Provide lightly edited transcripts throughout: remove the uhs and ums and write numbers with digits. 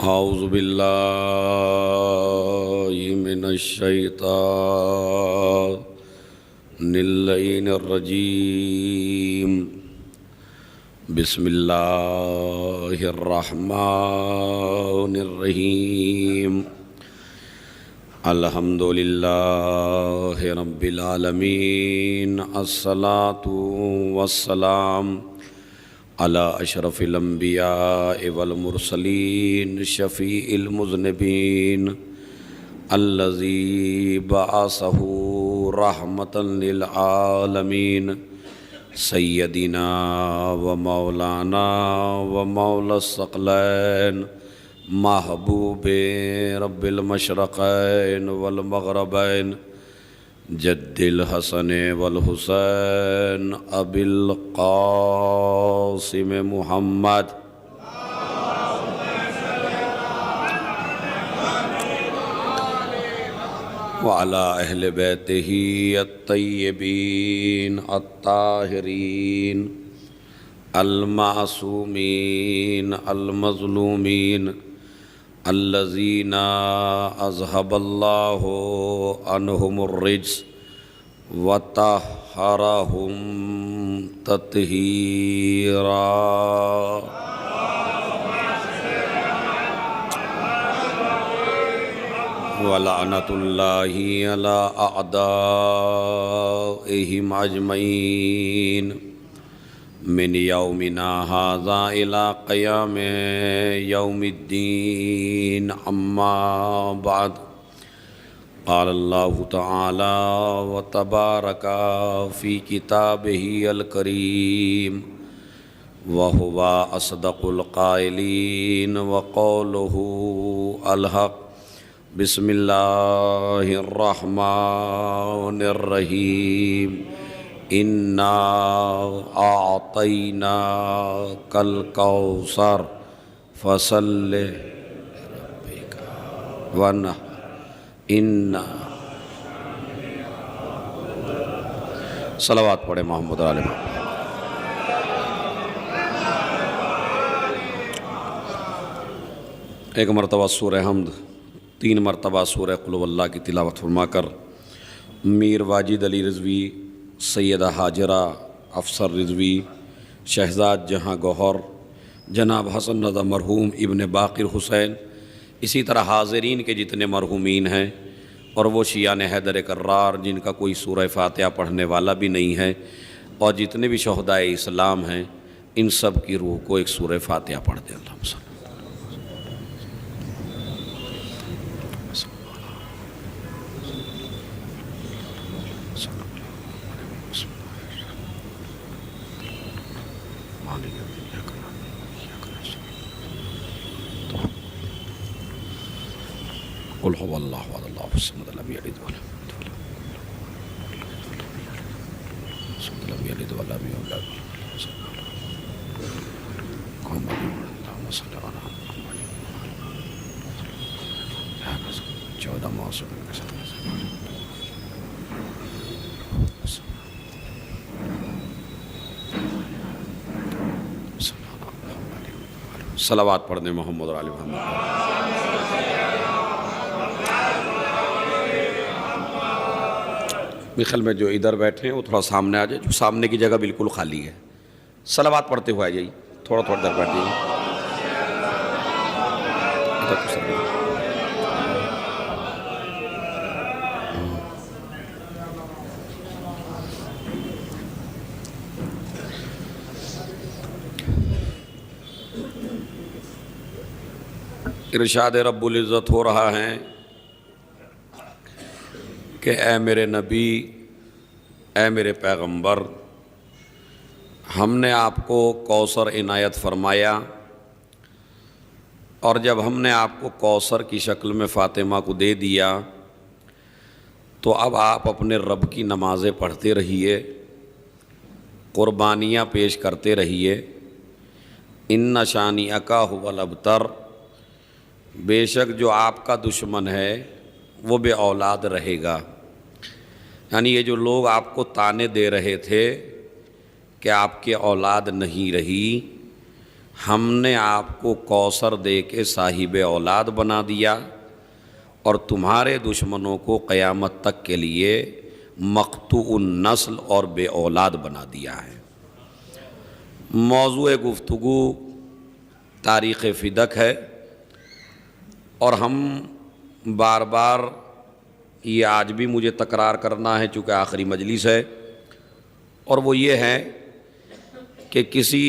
औज़ु बिल्लाहि मिनश शैतानिर रजीम। बिस्मिल्लाहिर रहमानिर रहीम। अल्हम्दुलिल्लाहि रब्बिल आलमीन। अस्सलातु वस्सलाम अला अशरफिल अंबिया वल मुरसलीन शफ़ीइल मुज़निबीन अल्लज़ी बअसहु रहमतन लिल आलमीन सय्यदिना व मौलाना व मौलस सकलैन महबूबे रब्बिल मशरक़ैन वल मग़रबैन जद्दिल हसन वल हुसैन अबिल क़ासिम मुहम्मद व अला अहले बैतिही अत्तय्यबीन अत्ताहिरीन अल-मासूमीन अल-मज़लूमीन अल्लज़ीना अज़हबल्लाहु अन्हुमुर्रिज्स व तह्हरहुम तत्हीरा। व लअनतुल्लाहि अला अअदाइहिम अजमईन मिन यौमिना हाज़ा इला क़यामे यौमिद्दीन। अम्मा बाद क़ाल अल्लाहु तआला व तबारका फ़ी किताबिही अल करीम व हुवा अस्दक़ुल क़ाइलीन व क़ौलुहु अल हक़। बिस्मिल्लाहिर रहमानिर रहीम। इन्ना आतैना कल कौसर फसल्ले वन्ना इन्ना। सलावत पढ़े मोहम्मद आले मोहम्मद। एक मरतबा सूरह हमद, 3 मरतबा सूरह कुल हुवल्लाह की तिलावत फरमाकर मीर वाजिद अली रिज़वी, सैयदा हाजरा अफसर रिज़वी, शहज़ाद जहाँ गौहर, जनाब हसन रज़ा मरहूम इब्न बाक़िर हुसैन, इसी तरह हाज़रीन के जितने मरहूमीन हैं और वो शियान हैदर कर्रार जिनका कोई सूरह फ़ातिहा पढ़ने वाला भी नहीं है, और जितने भी शहदाए इस्लाम हैं, इन सब की रूह को एक सूरह फ़ातिहा पढ़ दें। अल्लाह कुल हुवल्लाहु अहद अल्लाहु समद लम यलिद वलम यूलद सलावत पढ़ने मोहम्मद और आले मोहम्मद। मिखल में जो इधर बैठे हैं वो थोड़ा सामने आ जाए, जो सामने की जगह बिल्कुल खाली है। सलावत पढ़ते हुए आ जाइए, थोड़ा थोड़ा इधर बैठ जाइए। इरशाद रब्बुल इज़्ज़त हो रहा है कि ए मेरे नबी, ए मेरे पैगंबर, हमने आपको कौसर इनायत फरमाया, और जब हमने आपको कौसर की शक्ल में फ़ातिमा को दे दिया तो अब आप अपने रब की नमाज़ें पढ़ते रहिए, क़ुरबानियाँ पेश करते रहिए। इन्ना शानिअका हुवल अबतर, बेशक जो आपका दुश्मन है वो बे औलाद रहेगा। यानी ये जो लोग आपको ताने दे रहे थे कि आपके औलाद नहीं रही, हमने आपको कौसर दे के साहिब औलाद बना दिया और तुम्हारे दुश्मनों को क़यामत तक के लिए मक़तूउन नस्ल और बे औलाद बना दिया है। मौज़ूए गुफ्तगू तारीख़ फ़िदक है और हम बार बार ये आज भी मुझे तकरार करना है चूँकि आखिरी मजलिस है, और वो ये है कि किसी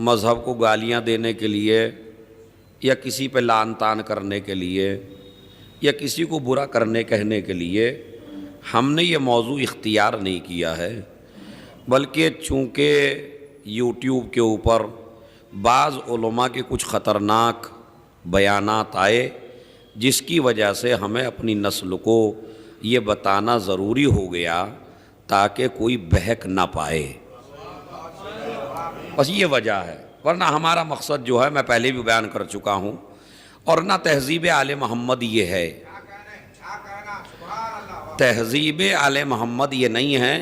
मज़हब को गालियाँ देने के लिए या किसी पे लान तान करने के लिए या किसी को बुरा करने कहने के लिए हमने ये मौजू इख्तियार नहीं किया है, बल्कि चूँकि यूट्यूब के ऊपर बाज़ उलमा के कुछ ख़तरनाक बयानात आए जिसकी वजह से हमें अपनी नस्ल को ये बताना ज़रूरी हो गया ताकि कोई बहक ना पाए। बस ये वजह है, वरना हमारा मकसद जो है मैं पहले भी बयान कर चुका हूँ, और ना तहज़ीब आले मोहम्मद ये है, तहज़ीब आले मोहम्मद ये नहीं है।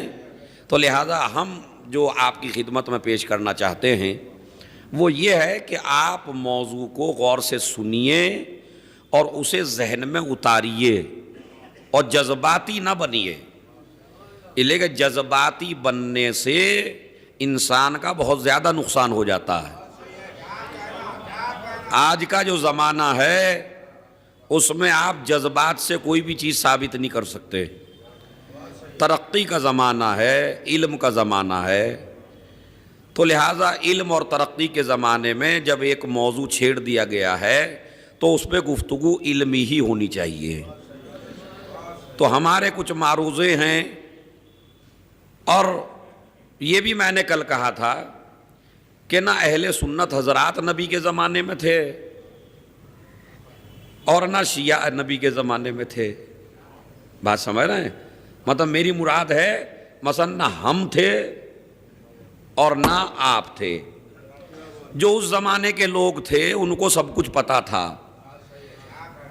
तो लिहाजा हम जो आपकी खिदमत में पेश करना चाहते हैं वो ये है कि आप मौजू को गौर से सुनिए और उसे जहन में उतारिए और जज्बाती ना बनिए, इसलिए जज्बाती बनने से इंसान का बहुत ज़्यादा नुकसान हो जाता है। आज का जो ज़माना है उसमें आप जज्बात से कोई भी चीज़ साबित नहीं कर सकते। तरक्की का ज़माना है, इल्म का ज़माना है, तो लिहाजा इल्म और तरक्की के ज़माने में जब एक मौजू छेड़ दिया गया है तो उस पर गुफ्तगू इल्मी ही होनी चाहिए। तो हमारे कुछ मारूज़े हैं, और ये भी मैंने कल कहा था कि ना अहले सुन्नत हज़रात नबी के ज़माने में थे और ना शिया नबी के ज़माने में थे। बात समझ रहे हैं? मतलब मेरी मुराद है मसलन ना हम थे और ना आप थे। जो उस ज़माने के लोग थे उनको सब कुछ पता था,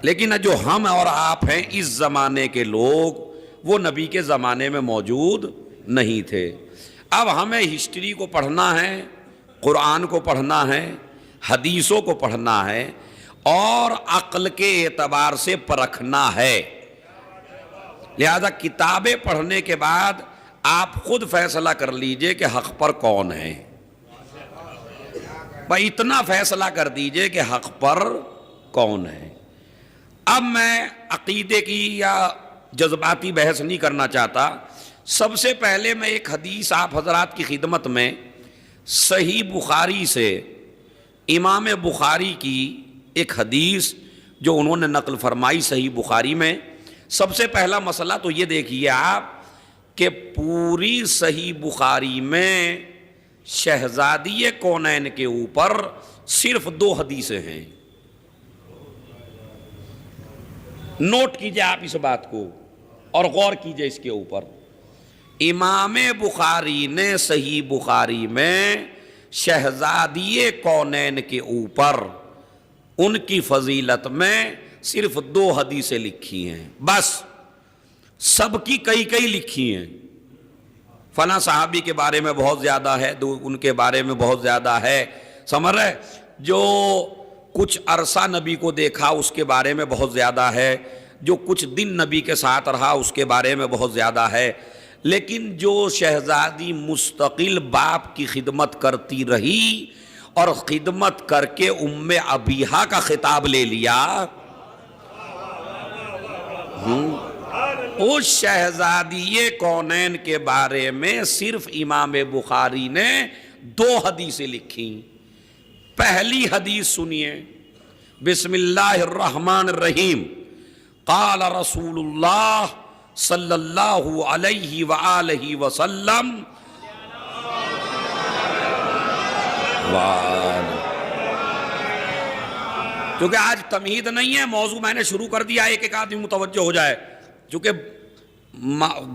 लेकिन जो हम और आप हैं इस ज़माने के लोग, वो नबी के ज़माने में मौजूद नहीं थे। अब हमें हिस्ट्री को पढ़ना है, कुरान को पढ़ना है, हदीसों को पढ़ना है और अक्ल के एतबार से परखना है। लिहाजा किताबें पढ़ने के बाद आप खुद फैसला कर लीजिए कि हक़ पर कौन है। भाई इतना फैसला कर दीजिए कि हक़ पर कौन है। अब मैं अक़ीदे की या जज्बाती बहस नहीं करना चाहता। सबसे पहले मैं एक हदीस आप हज़रात की खिदमत में सही बुखारी से, इमाम बुखारी की एक हदीस जो उन्होंने नकल फरमाई सही बुखारी में। सबसे पहला मसला तो ये देखिए आप कि पूरी सही बुखारी में शहजादी कौनैन के ऊपर सिर्फ 2 हदीसें हैं। नोट कीजिए आप इस बात को और गौर कीजिए इसके ऊपर। इमाम बुखारी ने सही बुखारी में शहजादी कौनैन के ऊपर उनकी फजीलत में सिर्फ 2 हदीसें लिखी हैं, बस। सबकी कई कई लिखी हैं। फला साहबी के बारे में बहुत ज़्यादा है, उनके बारे में बहुत ज़्यादा है, समझ रहे। जो कुछ अरसा नबी को देखा उसके बारे में बहुत ज़्यादा है, जो कुछ दिन नबी के साथ रहा उसके बारे में बहुत ज़्यादा है। लेकिन जो शहजादी मुस्तकिल बाप की खिदमत करती रही और खिदमत करके उम्मे अबीहा का खिताब ले लिया, उस शहजादी कौनैन के बारे में सिर्फ इमाम बुखारी ने 2 हदीसें लिखी। पहली हदीस सुनिए, बिस्मिल्लाहिर्रहमानिर्रहीम, क़ाल रसूलुल्लाह सल्लल्लाहु अलैहि व आलिहि वसल्लम। क्योंकि आज तमहीद नहीं है, मौजू मैंने शुरू कर दिया, एक एक आदमी मुतवज्जो हो जाए। चूँकि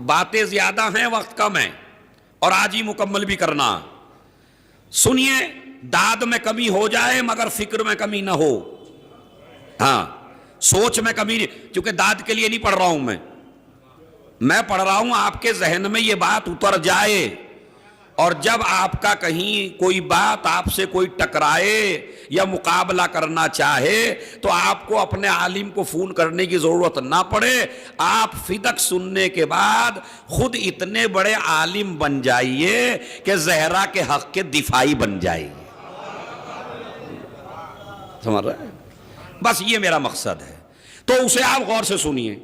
बातें ज़्यादा हैं, वक्त कम है और आज ही मुकम्मल भी करना। सुनिए, दाद में कमी हो जाए मगर फिक्र में कमी ना हो। हाँ, सोच में कमी नहीं, क्योंकि दाद के लिए नहीं पढ़ रहा हूं मैं पढ़ रहा हूं आपके जहन में ये बात उतर जाए और जब आपका कहीं कोई बात आपसे कोई टकराए या मुकाबला करना चाहे तो आपको अपने आलिम को फ़ोन करने की ज़रूरत ना पड़े। आप फिदक सुनने के बाद खुद इतने बड़े आलिम बन जाइए कि ज़हरा के हक़ के दिफाई बन जाइए। समझ रहे हैं? बस ये मेरा मकसद है, तो उसे आप गौर से सुनिए।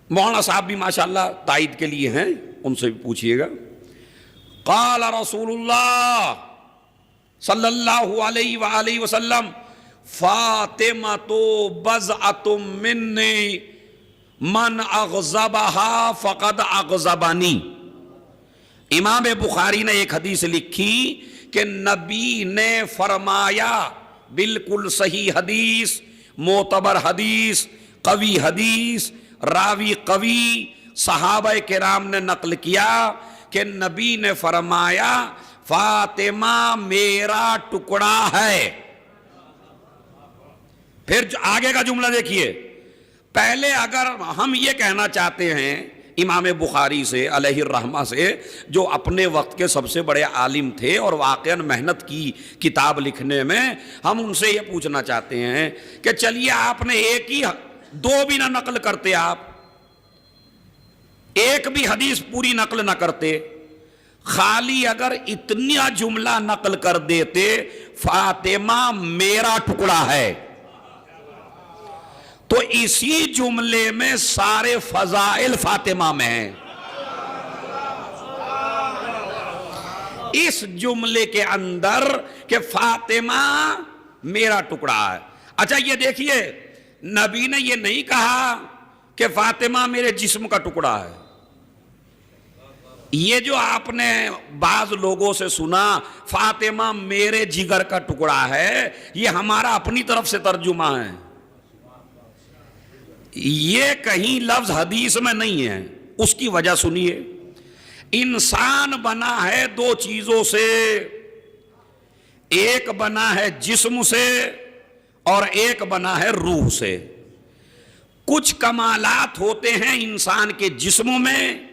मौलाना साहब भी माशाअल्लाह तायद के लिए हैं, उनसे भी पूछिएगा। क़ाल रसूलुल्लाह सल्लल्लाहु अलैहि वसल्लम फ़ातिमा तो बज़अतुम मिन्नी मन अग़ज़बहा फ़क़द अग़ज़बनी। इमाम बुखारी ने एक हदीस लिखी कि नबी ने फरमाया, बिल्कुल सही हदीस, मोतबर हदीस, कवी हदीस, रावी कवी, सहाबा किराम ने नकल किया कि नबी ने फरमाया फातिमा मेरा टुकड़ा है। फिर आगे का जुमला देखिए। पहले अगर हम ये कहना चाहते हैं इमाम बुखारी से अलैहि रहमा से, जो अपने वक्त के सबसे बड़े आलिम थे और वाक़ईन मेहनत की किताब लिखने में, हम उनसे ये पूछना चाहते हैं कि चलिए आपने एक ही दो भी ना नकल करते, आप एक भी हदीस पूरी नकल ना करते, खाली अगर इतना जुमला नकल कर देते फातिमा मेरा टुकड़ा है, तो इसी जुमले में सारे फजाइल फातिमा में हैं। इस जुमले के अंदर कि फातिमा मेरा टुकड़ा है। अच्छा ये देखिए, नबी ने ये नहीं कहा कि फातिमा मेरे जिस्म का टुकड़ा है। ये जो आपने बाज लोगों से सुना फातिमा मेरे जिगर का टुकड़ा है, ये हमारा अपनी तरफ से तर्जुमा है, ये कहीं लफ्ज हदीस में नहीं है। उसकी वजह सुनिए। इंसान बना है दो चीजों से, एक बना है जिस्म से और एक बना है रूह से। कुछ कमालात होते हैं इंसान के जिस्म में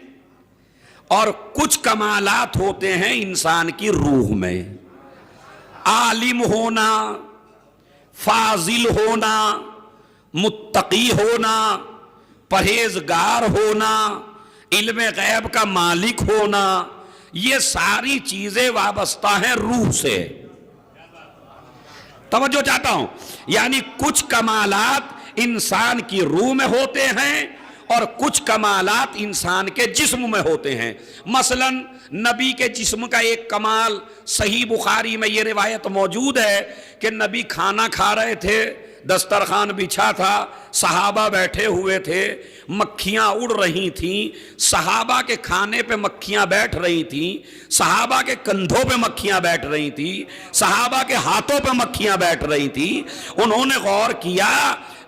और कुछ कमालात होते हैं इंसान की रूह में। आलिम होना, फाजिल होना, मुत्तकी होना, परहेजगार होना, इल्म गैब का मालिक होना, ये सारी चीजें वाबस्ता हैं रूह से। तवज्जो चाहता हूं, यानी कुछ कमालात इंसान की रूह में होते हैं और कुछ कमालात इंसान के जिस्म में होते हैं। मसलन नबी के जिस्म का एक कमाल, सही बुखारी में ये रिवायत मौजूद है कि नबी खाना खा रहे थे, दस्तरखान बिछा था, सहाबा बैठे हुए थे, मक्खियां उड़ रही थीं, सहाबा के खाने पे मक्खियां बैठ रही थीं, सहाबा के कंधों पे मक्खियां बैठ रही थीं, सहाबा के हाथों पे मक्खियां बैठ रही थीं। उन्होंने गौर किया,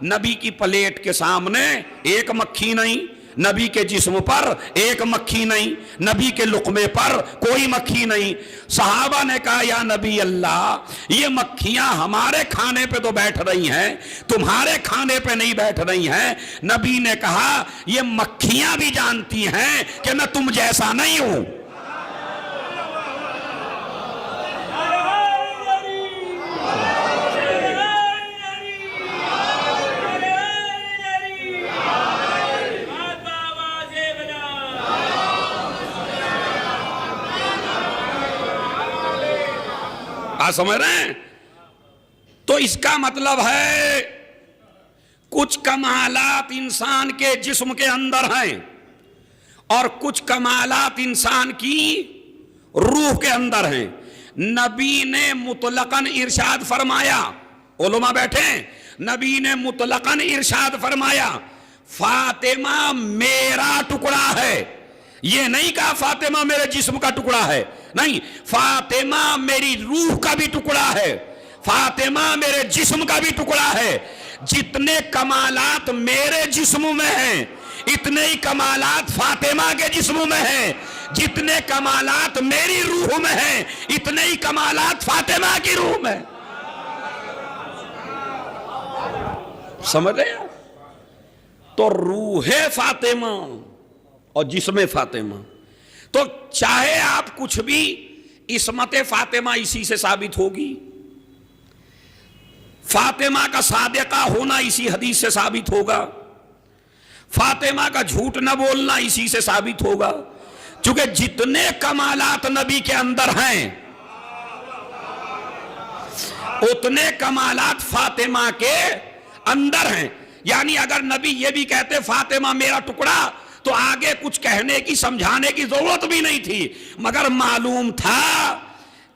नबी की प्लेट के सामने एक मक्खी नहीं, नबी के जिस्म पर एक मक्खी नहीं, नबी के लुक़मे पर कोई मक्खी नहीं। सहाबा ने कहा या नबी अल्लाह, ये मक्खियां हमारे खाने पे तो बैठ रही हैं, तुम्हारे खाने पे नहीं बैठ रही हैं। नबी ने कहा ये मक्खियां भी जानती हैं कि मैं तुम जैसा नहीं हूं। समझ रहे हैं? तो इसका मतलब है कुछ कमालात इंसान के जिस्म के अंदर हैं और कुछ कमालात इंसान की रूह के अंदर हैं। नबी ने मुतलकन इरशाद फरमाया, उलमा बैठे, नबी ने मुतलकन इरशाद फरमाया फातिमा मेरा टुकड़ा है। ये नहीं कहा फातिमा मेरे जिस्म का टुकड़ा है, नहीं, फातिमा मेरी रूह का भी टुकड़ा है, फातिमा मेरे जिस्म का भी टुकड़ा है। जितने कमालात मेरे जिस्म में हैं इतने ही कमालात फातिमा के जिस्म में हैं, जितने कमालात मेरी रूह में हैं इतने ही कमालात फातिमा की रूह में। समझ रहे हैं? तो रूह फातिमा और जिस्म फातिमा। तो चाहे आप कुछ भी, इस्मत फातिमा इसी से साबित होगी, फातिमा का सादिका होना इसी हदीस से साबित होगा, फातिमा का झूठ न बोलना इसी से साबित होगा। क्योंकि जितने कमालात नबी के अंदर हैं उतने कमालात फातिमा के अंदर हैं। यानी अगर नबी ये भी कहते फातिमा मेरा टुकड़ा, तो आगे कुछ कहने की, समझाने की जरूरत भी नहीं थी। मगर मालूम था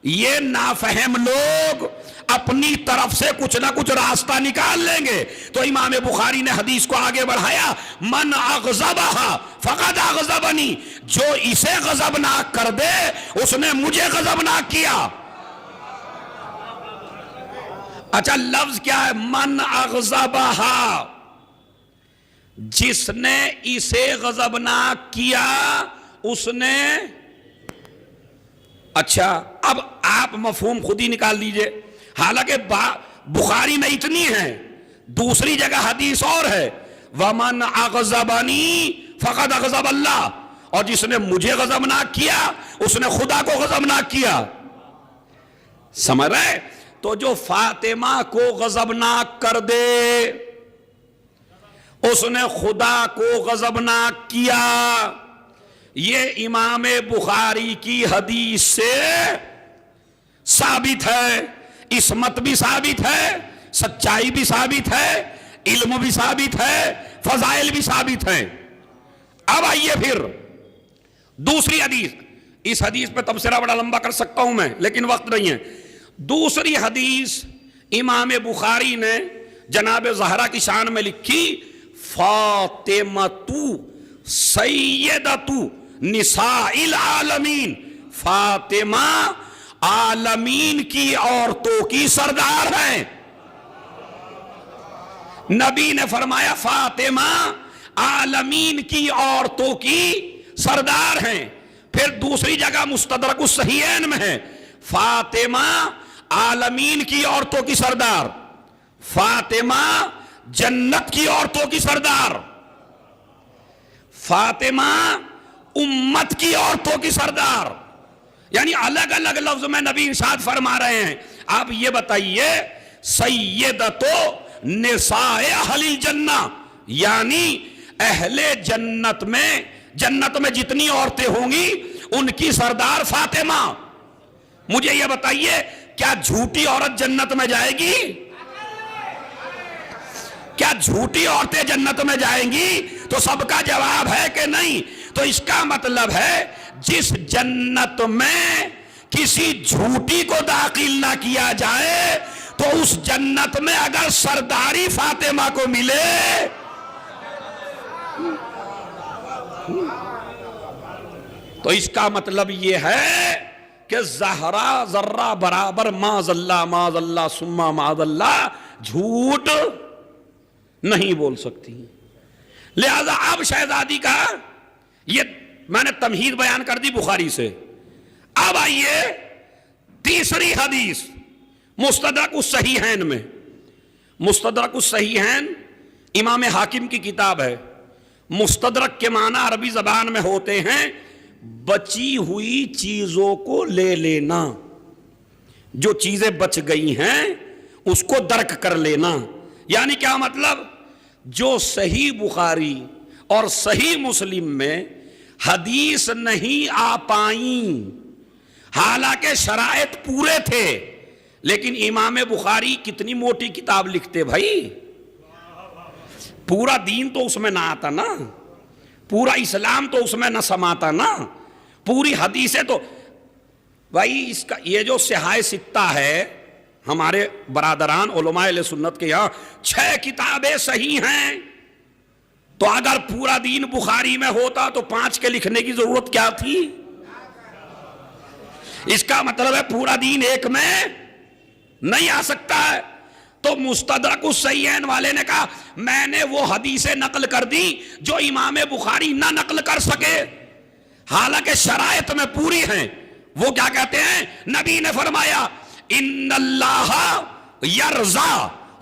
ये नाफहम लोग अपनी तरफ से कुछ ना कुछ रास्ता निकाल लेंगे। तो इमाम बुखारी ने हदीस को आगे बढ़ाया, मन अग़ज़बहा फ़क़द अग़ज़बनी, जो इसे गज़बनाक कर दे उसने मुझे गज़बनाक किया। अच्छा, लफ्ज क्या है? मन अग़ज़बहा, जिसने इसे गज़बनाक किया उसने। अच्छा, अब आप मफहूम खुद ही निकाल लीजिए। हालांकि बुखारी में इतनी है, दूसरी जगह हदीस और है, वमन अग़ज़बनी फ़क़द अग़ज़ब अल्लाह, और जिसने मुझे गज़बनाक किया उसने खुदा को गज़बनाक किया। समझ रहे? तो जो फातिमा को गज़बनाक कर दे उसने खुदा को गज़बनाक किया। ये इमाम बुखारी की हदीस से साबित है। इस्मत भी साबित है, सच्चाई भी साबित है, इल्म भी साबित है, फजाइल भी साबित है। अब आइए फिर दूसरी हदीस। इस हदीस पे तबसरा बड़ा लंबा कर सकता हूं मैं, लेकिन वक्त नहीं है। दूसरी हदीस इमाम बुखारी ने जनाब ज़हरा की शान में लिखी, फातिमतु सैयदतु निसाइल आलमीन, फातिमा आलमीन की औरतों की सरदार है। नबी ने फरमाया फातिमा आलमीन की औरतों की सरदार हैं। फिर दूसरी जगह मुस्तदरक सहीहैन में है, फातिमा आलमीन की औरतों की सरदार, फातिमा जन्नत की औरतों की सरदार, फातिमा उम्मत की औरतों की सरदार। यानी अलग अलग लफ्ज में नबी इरशाद फरमा रहे हैं। आप ये बताइए, सैयदतो निसाए अहलिल जन्ना, यानी अहले जन्नत में जितनी औरतें होंगी उनकी सरदार फातिमा। मुझे यह बताइए, क्या झूठी औरत जन्नत में जाएगी? क्या झूठी औरतें जन्नत में जाएंगी? तो सबका जवाब है कि नहीं। तो इसका मतलब है जिस जन्नत में किसी झूठी को दाखिल ना किया जाए, तो उस जन्नत में अगर सरदारी फातिमा को मिले, तो इसका मतलब यह है कि ज़हरा जर्रा बराबर माज़ल्ला सुम्मा माज़ल्ला झूठ नहीं बोल सकती। लिहाजा अब शहजादी का ये मैंने तमहीद बयान कर दी बुखारी से। अब आइए तीसरी हदीस मुस्तदरक सहीहैन में। मुस्तदरक सहीहैन इमाम हाकिम की किताब है। मुस्तदरक के माना अरबी जबान में होते हैं बची हुई चीजों को ले लेना, जो चीजें बच गई हैं उसको दर्क कर लेना। यानी क्या मतलब, जो सही बुखारी और सही मुस्लिम में हदीस नहीं आ पाई, हालांकि शराइत पूरे थे, लेकिन इमाम बुखारी कितनी मोटी किताब लिखते भाई, पूरा दीन तो उसमें ना आता ना, पूरा इस्लाम तो उसमें न समाता ना, पूरी हदीसें तो भाई। इसका ये जो सिहाए सित्ता है, हमारे बरादरान उलमाए सुन्नत के यहाँ 6 किताबें सही हैं, तो अगर पूरा दीन बुखारी में होता तो 5 के लिखने की जरूरत क्या थी? इसका मतलब है पूरा दीन एक में नहीं आ सकता है। तो मुस्तदरक सहीहैन वाले ने कहा मैंने वो हदीसें नकल कर दी जो इमाम बुखारी ना नकल कर सके, हालांकि शरायत में पूरी हैं। वो क्या कहते हैं, नबी ने फरमाया इन्नल्लाह यरज़ा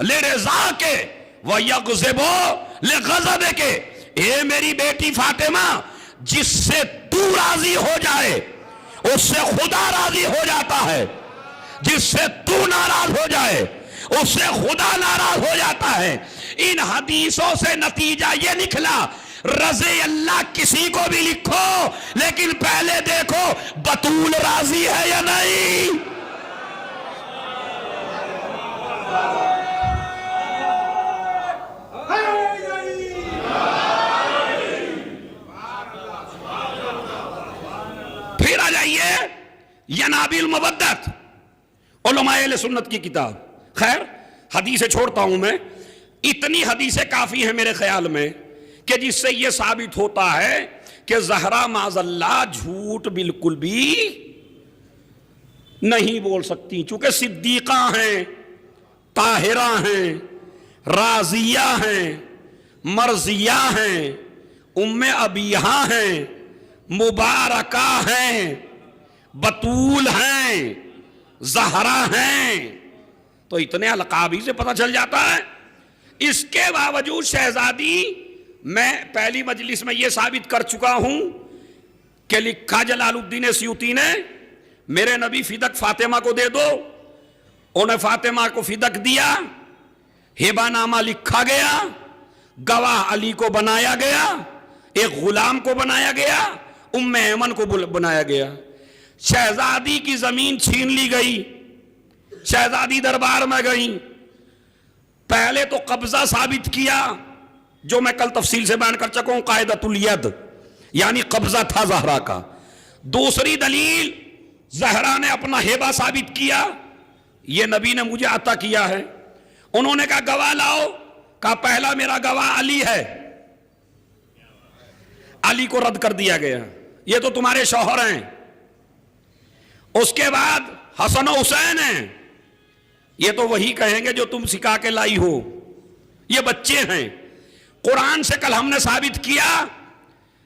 लिरज़ा के व यग़ज़िबु लिग़ज़ब के। ए मेरी बेटी फातिमा, जिससे तू राजी हो जाए उससे खुदा राजी हो जाता है, जिससे तू नाराज हो जाए उससे खुदा नाराज हो जाता है। इन हदीसों से नतीजा ये निकला, रज़े अल्लाह किसी को भी लिखो, लेकिन पहले देखो बतूल राजी है या नहीं। फिर आ जाइए यनाबिल मवद्दत, उलमाए अहले सुन्नत की किताब। खैर हदीसें छोड़ता हूं मैं, इतनी हदीसें काफी हैं मेरे ख्याल में कि जिससे यह साबित होता है कि ज़हरा माज़ल्ला झूठ बिल्कुल भी नहीं बोल सकती, चूंकि सिद्दीका हैं, ताहिरा हैं, राजिया हैं, मर्जिया हैं, उम्मे अबिहा हैं, मुबारका हैं, बतूल हैं, ज़हरा हैं। तो इतने अलकाब ही से पता चल जाता है। इसके बावजूद शहजादी, मैं पहली मजलिस में यह साबित कर चुका हूं कि लिखा जलालुद्दीन सयूती ने, मेरे नबी फिदक फातिमा को दे दो, उन्हें फातिमा को फिदक दिया, हिबानामा लिखा गया, गवाह अली को बनाया गया, एक गुलाम को बनाया गया, उम्मे ऐमन को बनाया गया। शहजादी की जमीन छीन ली गई, शहजादी दरबार में गई, पहले तो कब्जा साबित किया, जो मैं कल तफसील से बयान कर चुका हूं, कायदतुल यद, यानी कब्जा था ज़हरा का। दूसरी दलील, ज़हरा ने अपना हेबा साबित किया, यह नबी ने मुझे अता किया है। उन्होंने कहा गवाह लाओ, कहा पहला मेरा गवाह अली है, अली को रद्द कर दिया गया, ये तो तुम्हारे शौहर हैं। उसके बाद हसन और हुसैन हैं, ये तो वही कहेंगे जो तुम सिखा के लाई हो, ये बच्चे हैं। कुरान से कल हमने साबित किया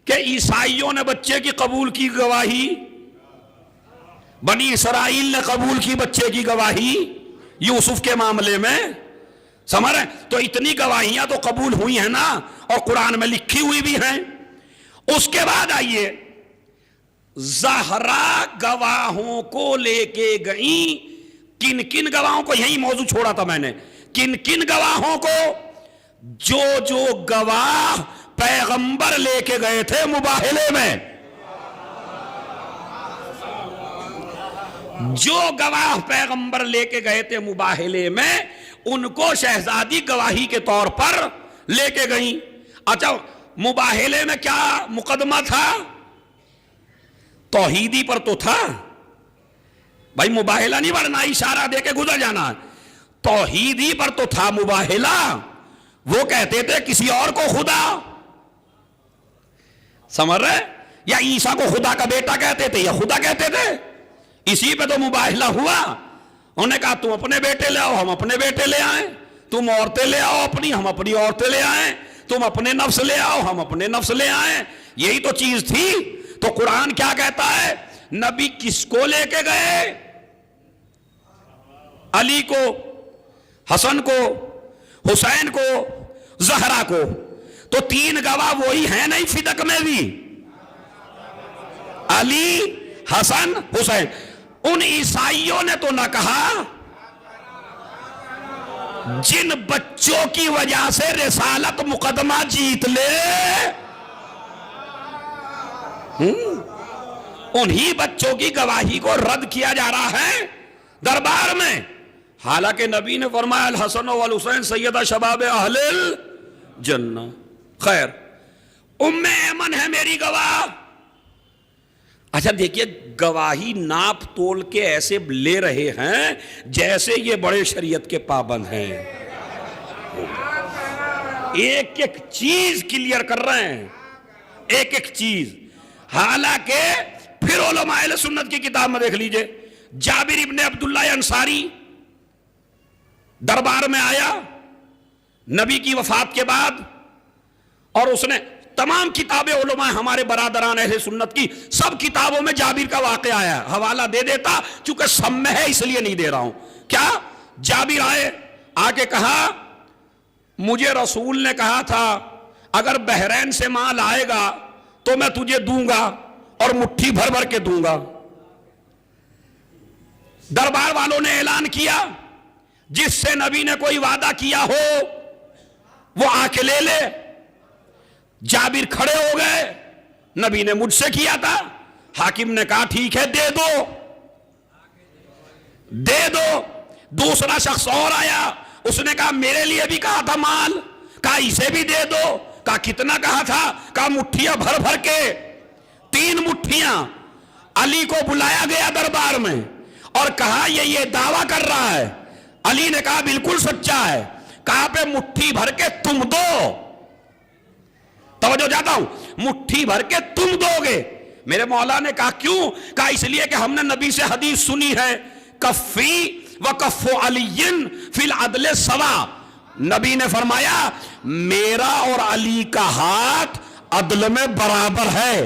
कि ईसाइयों ने बच्चे की कबूल की गवाही, बनी इसराइल ने कबूल की बच्चे की गवाही यूसुफ के मामले में, समझ रहे? तो इतनी गवाहियां तो कबूल हुई हैं ना, और कुरान में लिखी हुई भी हैं। उसके बाद आइए, ज़हरा गवाहों को लेके गई, किन किन गवाहों को, यही मौजू छोड़ा था मैंने, किन किन गवाहों को, जो जो गवाह पैगंबर लेके गए थे मुबाहले में, जो गवाह पैगंबर लेके गए थे मुबाहले में, उनको शहजादी गवाही के तौर पर लेके गई। अच्छा, मुबाहले में क्या मुकदमा था? तौहीदी पर तो था भाई, मुबाहला नहीं बढ़ना, इशारा देके गुजर जाना, तौहीदी पर तो था मुबाहला। वो कहते थे किसी और को खुदा, समझ रहे? या ईसा को खुदा का बेटा कहते थे या खुदा कहते थे, इसी पे तो मुबाहला हुआ। उन्होंने कहा तुम अपने बेटे ले आओ, हम अपने बेटे ले आए, तुम औरतें ले आओ अपनी, हम अपनी औरतें ले आए, तुम अपने नफ्स ले आओ, हम अपने नफ्स ले आए, यही तो चीज थी। तो कुरान क्या कहता है? नबी किसको लेके गए? अली को, हसन को, हुसैन को, ज़हरा को। तो तीन गवाह वही हैं नहीं फिदक में भी, अली, हसन, हुसैन। उन ईसाइयों ने तो ना कहा जिन बच्चों की वजह से रिसालत मुकदमा जीत ले, उन्हीं बच्चों की गवाही को रद्द किया जा रहा है दरबार में। हालांकि नबी ने फरमाया अल हसन वल हुसैन सैयदा शबाब अहलिल जन्नह। खैर, उम्मे ऐमन है मेरी गवाह। अच्छा देखिए, गवाही नाप तोल के ऐसे ले रहे हैं जैसे ये बड़े शरीयत के पाबंद हैं, एक एक चीज क्लियर कर रहे हैं, एक एक चीज। हालांकि फिर उलमाए अहले सुन्नत की किताब में देख लीजिए, जाबिर इब्ने अब्दुल्लाह अंसारी दरबार में आया नबी की वफात के बाद, और उसने तमाम किताबें उलमा हमारे बरादरान अहले सुन्नत की सब किताबों में जाबिर का वाक़या आया है। हवाला दे देता, चूंकि सब में है इसलिए नहीं दे रहा हूं। क्या जाबिर आए, आके कहा मुझे रसूल ने कहा था अगर बहरैन से माल आएगा तो मैं तुझे दूंगा, और मुट्ठी भर भर के दूंगा। दरबार वालों ने ऐलान किया, जिससे नबी ने कोई वादा किया हो वो आके ले ले। जाबिर खड़े हो गए, नबी ने मुझसे किया था। हाकिम ने कहा ठीक है दे दो, दे दो। दूसरा शख्स और आया, उसने कहा मेरे लिए भी कहा था माल, कहा इसे भी दे दो। कहा कितना कहा था? कहा मुट्ठियां भर भर के। 3 मुट्ठियां। अली को बुलाया गया दरबार में और कहा ये दावा कर रहा है। अली ने कहा बिल्कुल सच्चा है। कहा पे मुट्ठी भर के तुम दो। तवज्जो चाहता हूं, मुट्ठी भर के तुम दोगे। मेरे मौला ने कहा क्यों? कहा इसलिए कि हमने नबी से हदीस सुनी है, कफ़ी व कफ़ो अलीयन फिल अदले सवा। नबी ने फरमाया मेरा और अली का हाथ अदल में बराबर है।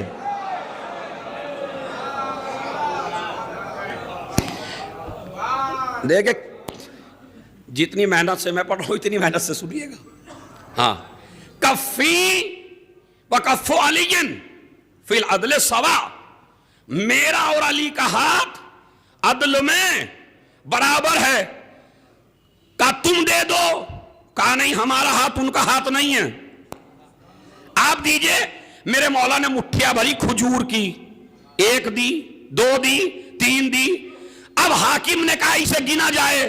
देखे जितनी मेहनत से मैं पढ़ रहा हूं इतनी मेहनत से सुनिएगा। हाँ, कफ़ी व कफ़ो अलीयन फिल अदले सवा, मेरा और अली का हाथ अदल में बराबर है। कहा तुम दे दो। कहा नहीं, हमारा हाथ उनका हाथ नहीं है, आप दीजिए। मेरे मौला ने मुट्ठियां भरी खजूर की, 1 दी, 2 दी, 3 दी। अब हाकिम ने कहा इसे गिना जाए।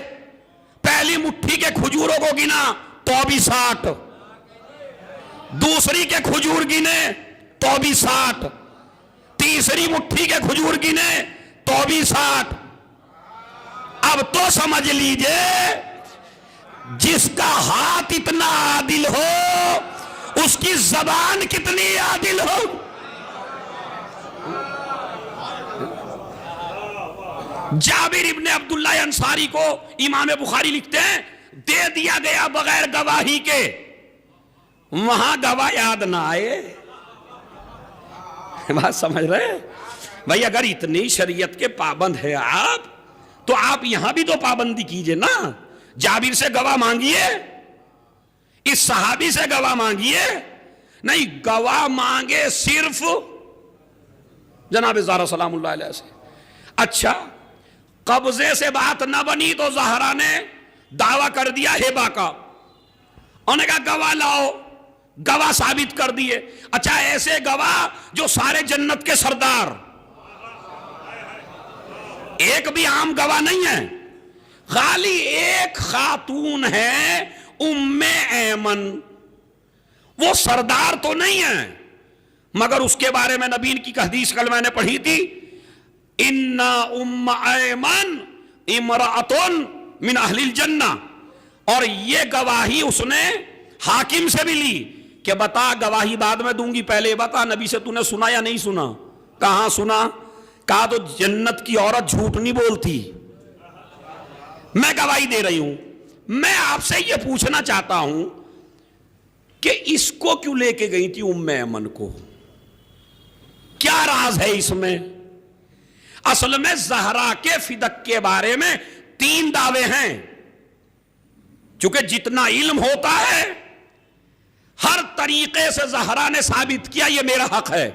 पहली मुट्ठी के खजूरों को गिना तो भी 60, दूसरी के खजूर गिने तो भी 60, तीसरी मुट्ठी के खजूर गिने तो भी 60। अब तो समझ लीजिए जिसका हाथ इतना आदिल हो उसकी जबान कितनी आदिल हो। जाबिर इब्ने अब्दुल्ला अंसारी को इमाम बुखारी लिखते हैं दे दिया गया बगैर गवाही के। वहां गवाह याद ना आए। बात समझ रहे भाई? अगर इतनी शरीयत के पाबंद है आप, तो आप यहां भी तो पाबंदी कीजिए ना। जाबिर से गवाह मांगिए, इस सहाबी से गवाह मांगिए। नहीं, गवाह मांगे सिर्फ जनाब ज़हरा सलामुल्लाह अलैहा से। अच्छा, कब्जे से बात ना बनी तो ज़हरा ने दावा कर दिया हेबा का। उन्होंने कहा गवाह लाओ, गवाह साबित कर दिए। अच्छा, ऐसे गवाह जो सारे जन्नत के सरदार, एक भी आम गवाह नहीं है, खाली एक खातून है उम्मे ऐमन। वो सरदार तो नहीं है, मगर उसके बारे में नबी की हदीस कल मैंने पढ़ी थी, इन्ना उम्म ऐमन इमराअतुन मिन अहलिल जन्ना। और ये गवाही उसने हाकिम से भी ली कि बता, गवाही बाद में दूंगी, पहले बता नबी से तूने सुना या नहीं सुना? कहां सुना? कहा तो जन्नत की औरत झूठ नहीं बोलती, मैं गवाही दे रही हूं। मैं आपसे यह पूछना चाहता हूं कि इसको क्यों लेके गई थी उम्मे ऐमन को? क्या राज है इसमें? असल में ज़हरा के फिदक के बारे में 3 दावे हैं। चूंकि जितना इल्म होता है हर तरीके से ज़हरा ने साबित किया ये मेरा हक है।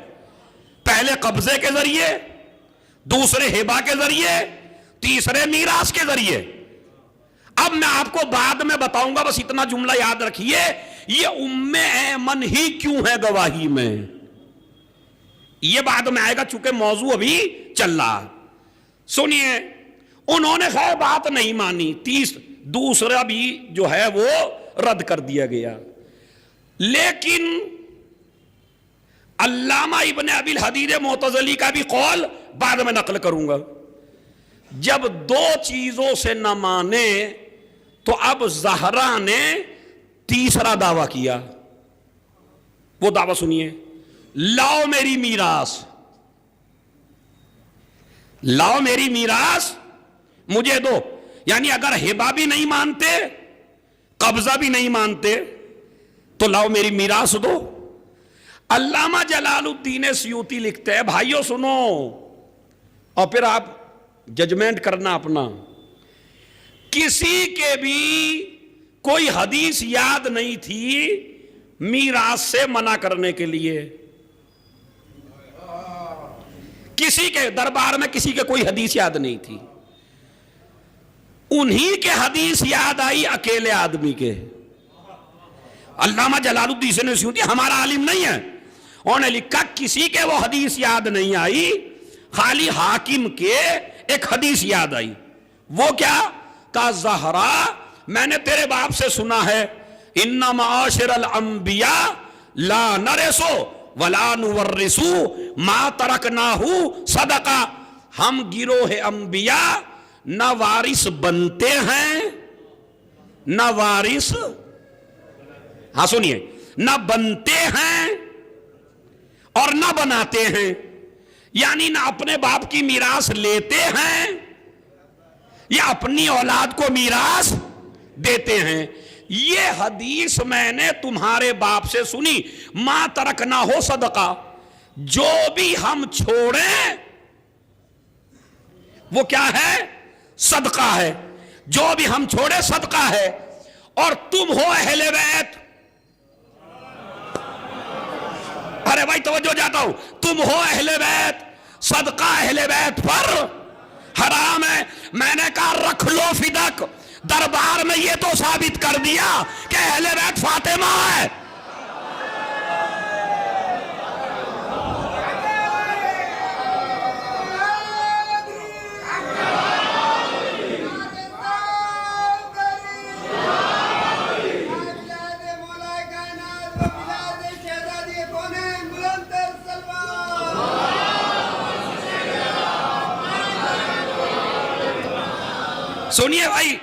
पहले कब्जे के जरिए, दूसरे हिबा के जरिए, तीसरे मीरास के जरिए। अब मैं आपको बाद में बताऊंगा, बस इतना जुमला याद रखिए, ये उम्मे ऐमन ही क्यों है गवाही में, ये बाद में आएगा, चूंकि मौजू अभी चल रहा। सुनिए, उन्होंने खैर बात नहीं मानी, दूसरा भी जो है वो रद्द कर दिया गया। लेकिन अल्लामा इब्ने अबिल हदीद मोतज़ली का भी कौल बाद में नकल करूंगा। जब 2 चीजों से न माने तो अब ज़हरा ने तीसरा दावा किया। वो दावा सुनिए, लाओ मेरी मीरास, लाओ मेरी मीरास मुझे दो। यानी अगर हिबा भी नहीं मानते, कब्जा भी नहीं मानते, तो लाओ मेरी मीरास दो। अल्लामा जलालुद्दीन सयूती लिखते हैं, भाइयों सुनो, और फिर आप जजमेंट करना अपना। किसी के भी कोई हदीस याद नहीं थी मीरास से मना करने के लिए। किसी के दरबार में किसी के कोई हदीस याद नहीं थी, उन्हीं के हदीस याद आई अकेले आदमी के। अल्लामा जलालुद्दीन ने सुनी, हमारा आलिम नहीं है, उन्होंने लिखा किसी के वो हदीस याद नहीं आई, खाली हाकिम के एक हदीस याद आई। वो क्या? का ज़हरा मैंने तेरे बाप से सुना है, इन्ना माशिरल अंबिया ला नरसो वला नुवर्रिसु मा तरकनाहु सदका। हम गिरोह अंबिया न वारिस बनते हैं न वारिस, हाँ सुनिए, न बनते हैं और न बनाते हैं, यानी न अपने बाप की मीरास लेते हैं या अपनी औलाद को मीरास देते हैं। ये हदीस मैंने तुम्हारे बाप से सुनी, मां तरक ना हो सदका, जो भी हम छोड़ें वो क्या है? सदका है। जो भी हम छोड़े सदका है। और तुम हो अहले बैत, अरे भाई तवज्जो जाता हूं, तुम हो अहले बैत, सदका अहले बैत पर हराम है। मैंने कहा रख लो फिदक, दरबार में ये तो साबित कर दिया कि अहले बैत फातिमा है। सुनिए भाई,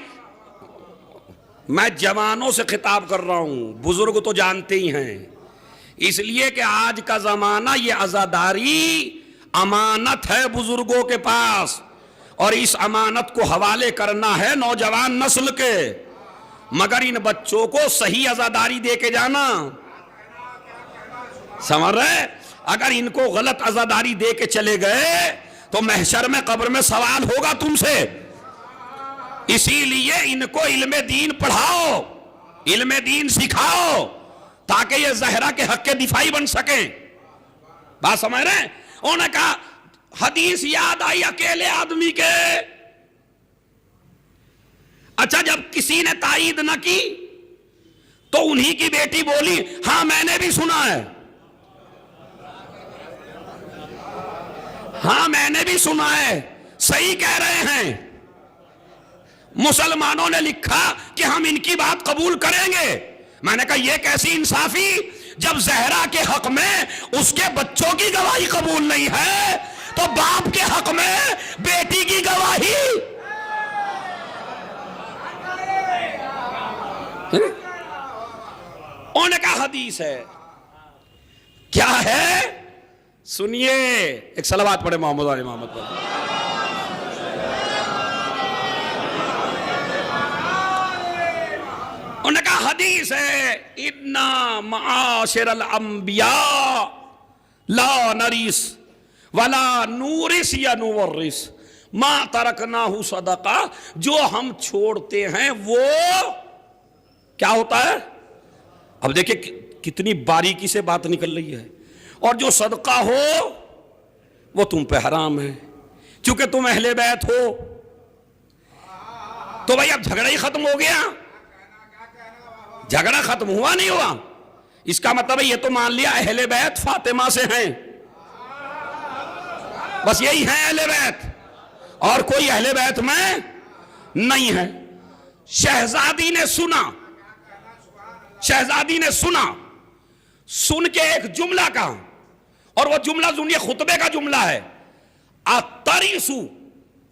मैं जवानों से खिताब कर रहा हूं, बुजुर्ग तो जानते ही हैं, इसलिए कि आज का जमाना ये अज़ादारी अमानत है बुजुर्गों के पास, और इस अमानत को हवाले करना है नौजवान नस्ल के। मगर इन बच्चों को सही अज़ादारी दे के जाना, समझ रहे? अगर इनको गलत अज़ादारी दे के चले गए तो महशर में कब्र में सवाल होगा तुमसे। इसीलिए इनको इल्मे दीन पढ़ाओ, इल्मे दीन सिखाओ, ताकि ये ज़हरा के हक के दिफाई बन सके। बात समझ रहे हैं? उन्होंने कहा हदीस याद आई अकेले आदमी के। अच्छा, जब किसी ने तायीद न की तो उन्हीं की बेटी बोली, हां मैंने भी सुना है, हां मैंने भी सुना है, सही कह रहे हैं। मुसलमानों ने लिखा कि हम इनकी बात कबूल करेंगे। मैंने कहा यह कैसी इंसाफी, जब ज़हरा के हक में उसके बच्चों की गवाही कबूल नहीं है तो बाप के हक में बेटी की गवाही। उन्होंने कहा हदीस है। क्या है? सुनिए, एक सलावत पढ़े मोहम्मद वाले मोहम्मद पर। उन्होंने कहा हदीस है, इन्ना माशिरल अंबिया ला नरिस वला नूरिस या नुवर्रिस मा तरकनाहु सदका। जो हम छोड़ते हैं वो क्या होता है? अब देखिए कितनी बारीकी से बात निकल रही है। और जो सदका हो वो तुम पे हराम है, क्योंकि तुम अहले बैत हो। तो भाई अब झगड़ा ही खत्म हो गया। झगड़ा खत्म हुआ नहीं हुआ? इसका मतलब है ये तो मान लिया अहले बैत फातिमा से हैं, बस यही है अहले बैत, और कोई अहले बैत में नहीं है। शहजादी ने सुना, शहजादी ने सुना, सुन के एक जुमला कहा, और वो जुमला सुनिए, खुतबे का जुमला है, अतरिसु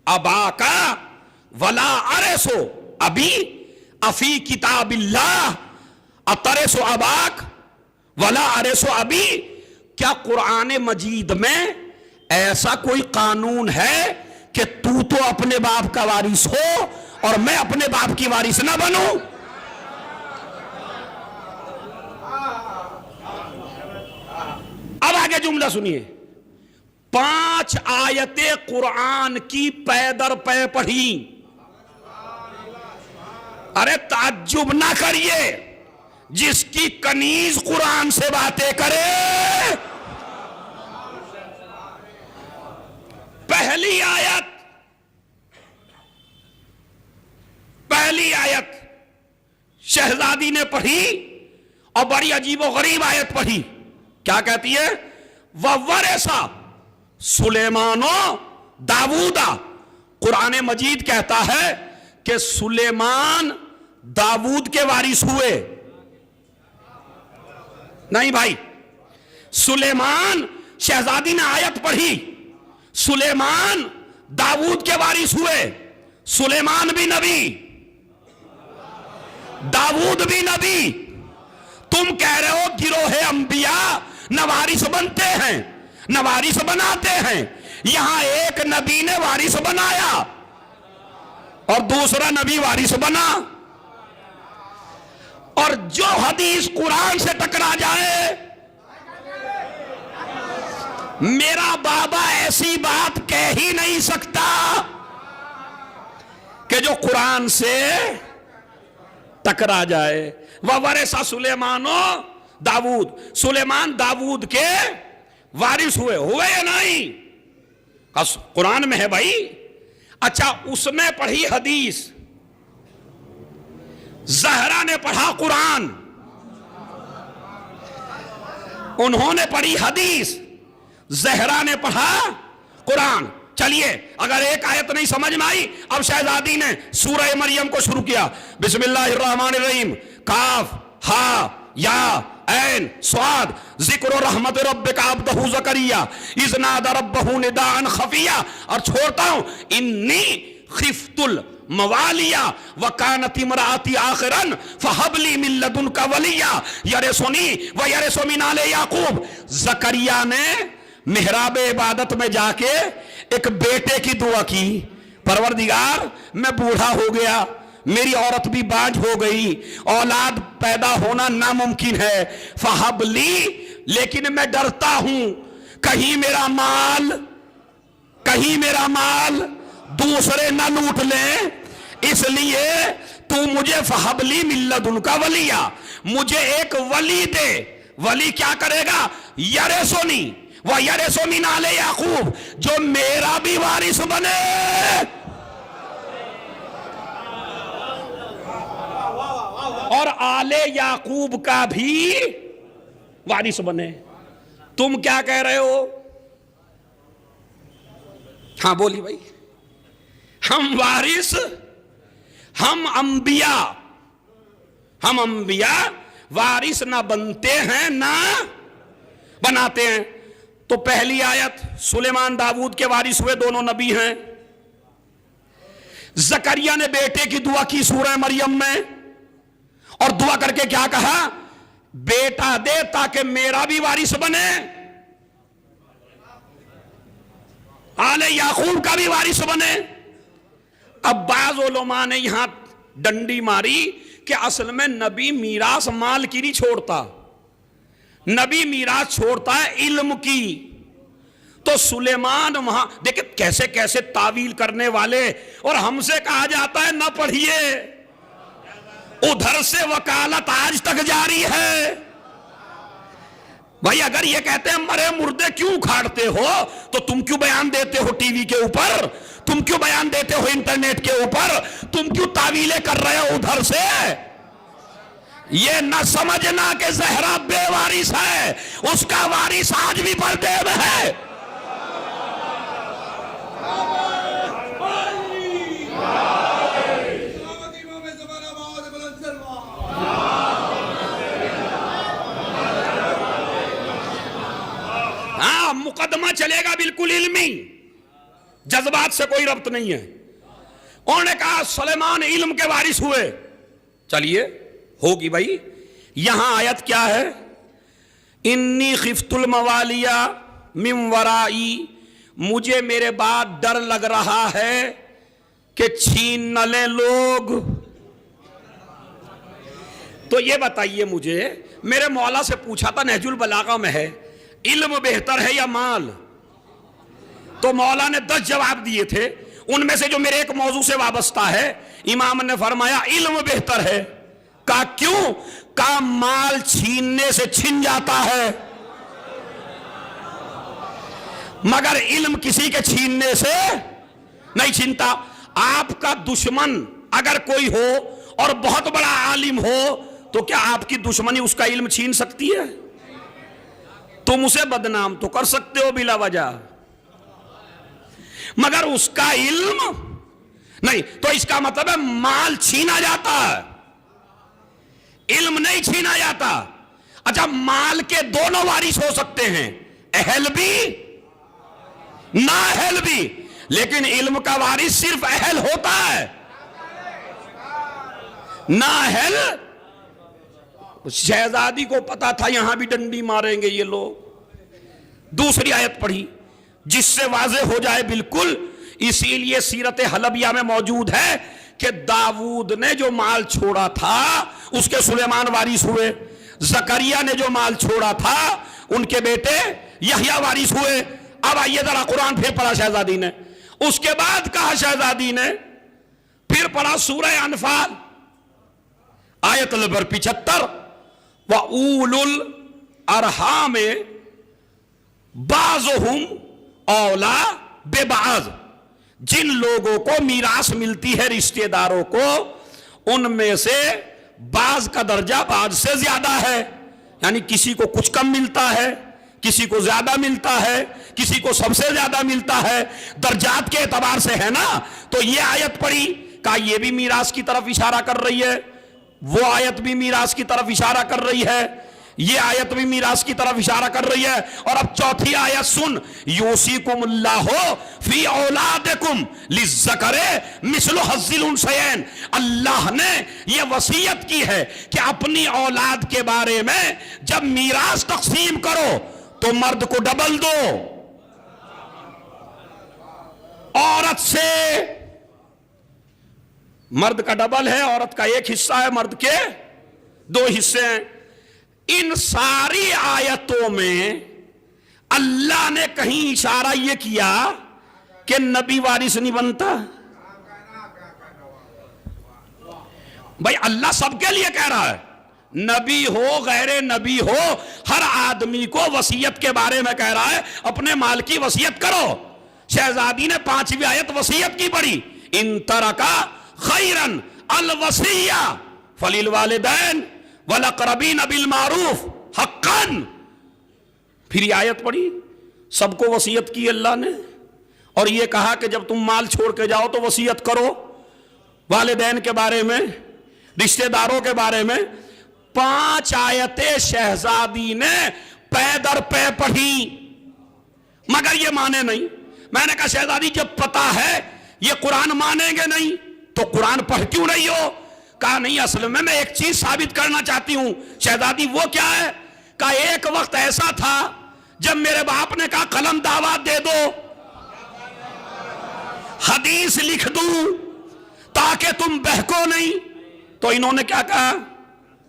अबाका वला अरसो अभी अफी किताबिल्लाह अतरसो अबाक वला अरसो अभी। क्या कुरान मजीद में ऐसा कोई कानून है कि तू तो अपने बाप का वारिस हो और मैं अपने बाप की वारिस ना बनूं? अब आगे जुमला सुनिए। 5 आयतें कुरान की पैदर पै पढ़ी। अरे ताज्जुब ना करिए, जिसकी कनीज कुरान से बातें करे पहली आयत शहजादी ने पढ़ी और बड़ी अजीबो गरीब आयत पढ़ी। क्या कहती है? ववरसा सुलेमानो दाऊदा। कुरान मजीद कहता है कि सुलेमान दाऊद के वारिस हुए। नहीं भाई, सुलेमान, शहजादी ने आयत पढ़ी, सुलेमान दाऊद के वारिस हुए। सुलेमान भी नबी, दाऊद भी नबी। तुम कह रहे हो गिरोहे अंबिया नवारिस बनते हैं, नवारिस बनाते हैं। यहां एक नबी ने वारिस बनाया और दूसरा नबी वारिस बना। और जो हदीस कुरान से टकरा जाए, मेरा बाबा ऐसी बात कह ही नहीं सकता कि जो कुरान से टकरा जाए। वह वरेसा सुलेमानो दाऊद, सुलेमान दाऊद के वारिस हुए या नहीं? कुरान में है भाई। अच्छा, उसने पढ़ी हदीस, ज़हरा ने पढ़ा कुरान, उन्होंने पढ़ी हदीस, ज़हरा ने पढ़ा कुरान। चलिए, अगर एक आयत नहीं समझ में आई, अब शहजादी ने सूरह मरियम को शुरू किया। बिस्मिल्लाहिर्रहमानिर्रहीम, काफ हा या ऐन स्वाद, जिक्र रहमत रब्बिका अब्दहु ज़करिया इज़ नादा रब्बहु निदाअन खफिया। और छोड़ता हूं, इन्नी खिफ्तुल मवालिया व कानत इमराती आखिरन फहबली मिन लदुनका वलिया यरसुनी व यरसु मिन आले याकूब। ज़करिया ने मेहराब इबादत में जाके एक बेटे की दुआ की, परवरदिगार मैं बूढ़ा हो गया, मेरी औरत भी बांझ हो गई, औलाद पैदा होना नामुमकिन है, फहबली, लेकिन मैं डरता हूं कहीं मेरा माल दूसरे न लूट ले, इसलिए तू मुझे फहबली मिन लदुनका वलिया, मुझे एक वली दे। वली क्या करेगा? यरसुनी व यरसु मिन आले याकूब, जो मेरा भी वारिस बने। और आले याकूब का भी वारिस बने। तुम क्या कह रहे हो? हाँ बोली भाई। हम वारिस, हम अंबिया वारिस ना बनते हैं ना बनाते हैं। तो पहली आयत, सुलेमान दाऊद के वारिस हुए, दोनों नबी हैं। ज़करिया ने बेटे की दुआ की सूरह मरियम में, और दुआ करके क्या कहा? बेटा दे ताकि मेरा भी वारिस बने, आले याकूब का भी वारिस बने। अब बाज़ उलमा ने यहां डंडी मारी कि असल में नबी मीरास माल की नहीं छोड़ता, नबी मीरास छोड़ता है इल्म की। तो सुलेमान वहां देखिए कैसे कैसे तावील करने वाले, और हमसे कहा जाता है ना पढ़िए, उधर से वकालत आज तक जारी है। भाई अगर ये कहते हैं मरे मुर्दे क्यों उखाड़ते हो, तो तुम क्यों बयान देते हो टीवी के ऊपर, तुम क्यों बयान देते हो इंटरनेट के ऊपर, तुम क्यों तावीलें कर रहे हो उधर से? ये न समझना कि ज़हरा बेवारिस है, उसका वारिस आज भी पर्दे में है। हाँ, मुकदमा चलेगा बिल्कुल इल्मी, जज्बात से कोई रब्त नहीं है। उन्होंने कहा सुलेमान इल्म के वारिस हुए। चलिए होगी भाई। यहां आयत क्या है? इन्नी खिफ्तुल मवालिया मिन वराई, मुझे मेरे बाद डर लग रहा है कि छीन न ले लोग। तो ये बताइए मुझे, मेरे मौला से पूछा था, नहजुल बलागा में है, इल्म बेहतर है या माल? तो मौला ने 10 जवाब दिए थे, उनमें से जो मेरे एक मौजू से वाबस्ता है, इमाम ने फरमाया इल्म बेहतर है। का क्यों? का माल छीनने से छिन जाता है, मगर इल्म किसी के छीनने से नहीं छीनता। आपका दुश्मन अगर कोई हो और बहुत बड़ा आलिम हो तो क्या आपकी दुश्मनी उसका इल्म छीन सकती है? तुम उसे बदनाम तो कर सकते हो बिला वजह, मगर उसका इल्म नहीं। तो इसका मतलब है माल छीना जाता है, इल्म नहीं छीना जाता। अच्छा, माल के दोनों वारिस हो सकते हैं, अहल भी ना अहल भी, लेकिन इल्म का वारिस सिर्फ अहल होता है, ना अहल। शहजादी को पता था यहां भी डंडी मारेंगे ये लोग। दूसरी आयत पढ़ी जिससे वाज़े हो जाए बिल्कुल। इसीलिए सीरत हलबिया में मौजूद है कि दाऊद ने जो माल छोड़ा था उसके सुलेमान वारिस हुए, जकरिया ने जो माल छोड़ा था उनके बेटे यहया वारिस हुए। अब आइए जरा कुरान फिर पढ़ा शहजादी ने, उसके बाद कहा शहजादी ने, फिर पढ़ा सूरह अनफाल आयत नंबर 75, व उलुल अरहाम बाज़ुहुम औला बेबाज़, जिन लोगों को मीरास मिलती है रिश्तेदारों को, उनमें से बाज का दर्जा बाज से ज्यादा है। यानी किसी को कुछ कम मिलता है, किसी को ज्यादा मिलता है, किसी को सबसे ज्यादा मिलता है, दर्जात के एतबार से है ना। तो ये आयत पढ़ी, का ये भी मीरास की तरफ इशारा कर रही है, वो आयत भी मीरास की तरफ इशारा कर रही है, ये आयत भी मीरास की तरफ इशारा कर रही है। और अब चौथी आयत सुन, यूसीकुमुल्लाहु फी औलादिकुम लिज़्ज़करे मिस्लु हज़्ज़िल उन्सयैन। अल्लाह ने यह वसीयत की है कि अपनी औलाद के बारे में जब मीरास तक़सीम करो तो मर्द को डबल दो, औरत से मर्द का डबल है, औरत का एक हिस्सा है, मर्द के दो हिस्से हैं। इन सारी आयतों में अल्लाह ने कहीं इशारा यह किया कि नबी वारिस नहीं बनता। भाई अल्लाह सबके लिए कह रहा है, नबी हो गैर नबी हो, हर आदमी को वसीयत के बारे में कह रहा है, अपने माल की वसीयत करो। शहजादी ने 5वीं आयत वसीयत की पढ़ी, इन तरका खैरन अल वसिया फलिल वालिदैन वल अक़रबीन बिल मारूफ हक्कन। फिर ये आयत पढ़ी, सबको वसीयत की अल्लाह ने, और ये कहा कि जब तुम माल छोड़ के जाओ तो वसीयत करो वालिदैन के बारे में, रिश्तेदारों के बारे में। 5 आयतें शहजादी ने पै दर पै पढ़ी, मगर ये माने नहीं। मैंने कहा शहजादी जब पता है ये कुरान मानेंगे नहीं तो कुरान पढ़ क्यों रही हो? कहा नहीं, असल में मैं एक चीज साबित करना चाहती हूं। शहजादी वो क्या है? कहा एक वक्त ऐसा था जब मेरे बाप ने कहा कलम दावत दे दो, हदीस लिख दूं ताकि तुम बहको नहीं। तो इन्होंने क्या कहा,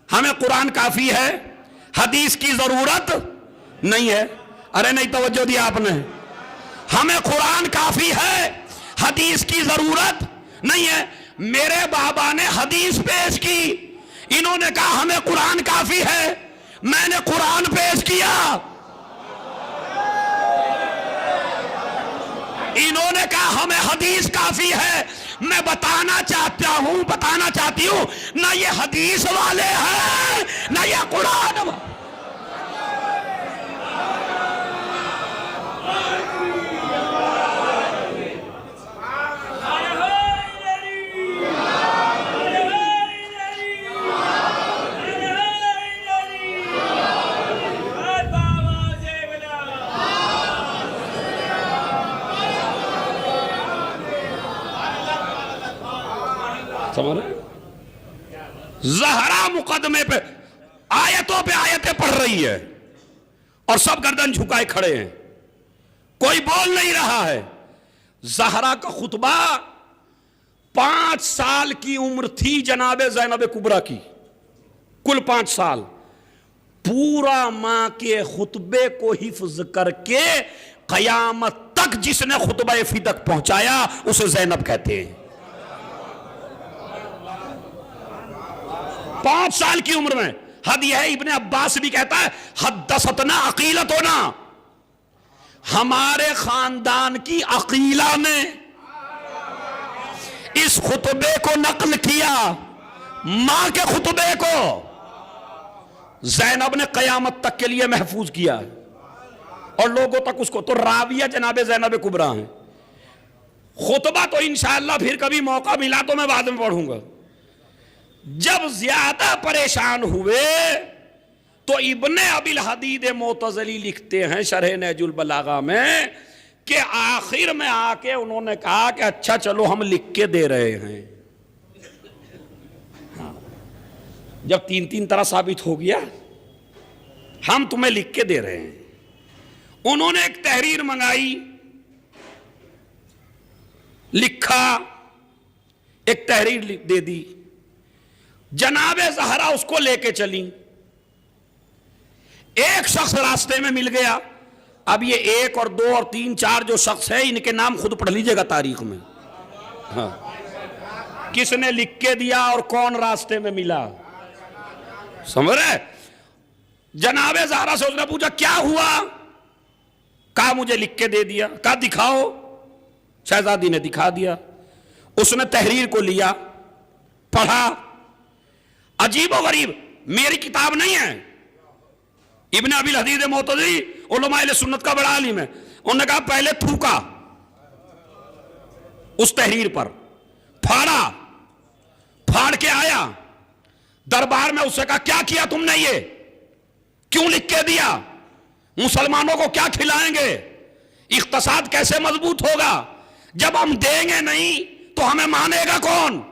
हमें कुरान काफी है, हदीस की जरूरत नहीं है। अरे नहीं तवज्जो दी आपने, हमें कुरान काफी है, हदीस की जरूरत नहीं है। मेरे बाबा ने हदीस पेश की, इन्होंने कहा हमें कुरान काफी है, मैंने कुरान पेश किया। इन्होंने कहा हमें हदीस काफी है। मैं बताना चाहती हूं ना ये हदीस वाले हैं ना ये कुरान वाले। ज़हरा मुकदमे पे आयतों पे आयतें पढ़ रही है और सब गर्दन झुकाए खड़े हैं, कोई बोल नहीं रहा है। ज़हरा का खुतबा 5 साल की उम्र थी जनाबे ज़ैनब कुबरा की, कुल 5 साल। पूरा मां के खुतबे को हिफ्ज करके कयामत तक जिसने खुतबा फिदक पहुंचाया उसे ज़ैनब कहते हैं। 5 साल की उम्र में। हद यह है, इब्ने अब्बास भी कहता है हद्दसतना अकीलतुना, हमारे खानदान की अकीला ने इस खुतबे को नकल किया, मां के खुतबे को ज़ैनब ने कयामत तक के लिए महफूज किया और लोगों तक उसको, तो राविया जनाबे ज़ैनब कुबरा है। खुतबा तो इंशाअल्लाह फिर कभी मौका मिला तो मैं बाद में पढ़ूंगा। जब ज्यादा परेशान हुए तो इब्ने अबिल हदीद मोतज़ली लिखते हैं शरह नहजुल बलागा में कि आखिर में आके उन्होंने कहा कि अच्छा चलो हम लिख के दे रहे हैं। हाँ। जब तीन तीन तरह साबित हो गया, हम तुम्हें लिख के दे रहे हैं। उन्होंने एक तहरीर मंगाई, लिखा, एक तहरीर दे दी, जनाबे ज़हरा उसको लेके चली। एक शख्स रास्ते में मिल गया। अब ये 1 और 2 और 3 4 जो शख्स है, इनके नाम खुद पढ़ लीजिएगा तारीख में। हाँ। किसने लिख के दिया और कौन रास्ते में मिला, समझ रहे? जनाबे ज़हरा से उसने पूछा क्या हुआ, कहा मुझे लिख के दे दिया। कहा दिखाओ। शहजादी ने दिखा दिया। उसने तहरीर को लिया, पढ़ा। अजीब व गरीब, मेरी किताब नहीं है, इब्ने अबिल हदीद मोतज़ली उलमा अहले सुन्नत का बड़ा आलिम है। उन्होंने कहा पहले थूका उस तहरीर पर, फाड़ा, फाड़ के आया दरबार में। उससे कहा क्या किया तुमने, ये क्यों लिख के दिया, मुसलमानों को क्या खिलाएंगे, इख्तिसाद कैसे मजबूत होगा, जब हम देंगे नहीं तो हमें मानेगा कौन?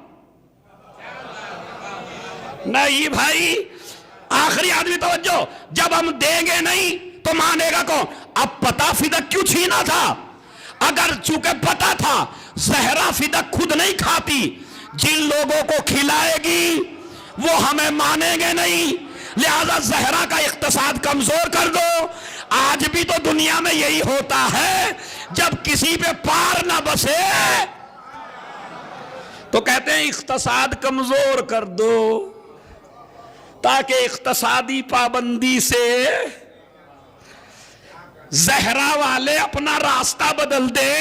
नहीं भाई, आखिरी आदमी तवज्जो, जब हम देंगे नहीं तो मानेगा कौन? अब पता फिदक क्यों छीना था? अगर चूंकि पता था ज़हरा फिदक खुद नहीं खाती, जिन लोगों को खिलाएगी वो हमें मानेंगे नहीं, लिहाजा ज़हरा का इख्तिसाद कमजोर कर दो। आज भी तो दुनिया में यही होता है, जब किसी पे पार ना बसे तो कहते हैं इख्तिसाद कमजोर कर दो, ताकि इख्तिसादी पाबंदी से ज़हरा वाले अपना रास्ता बदल दे।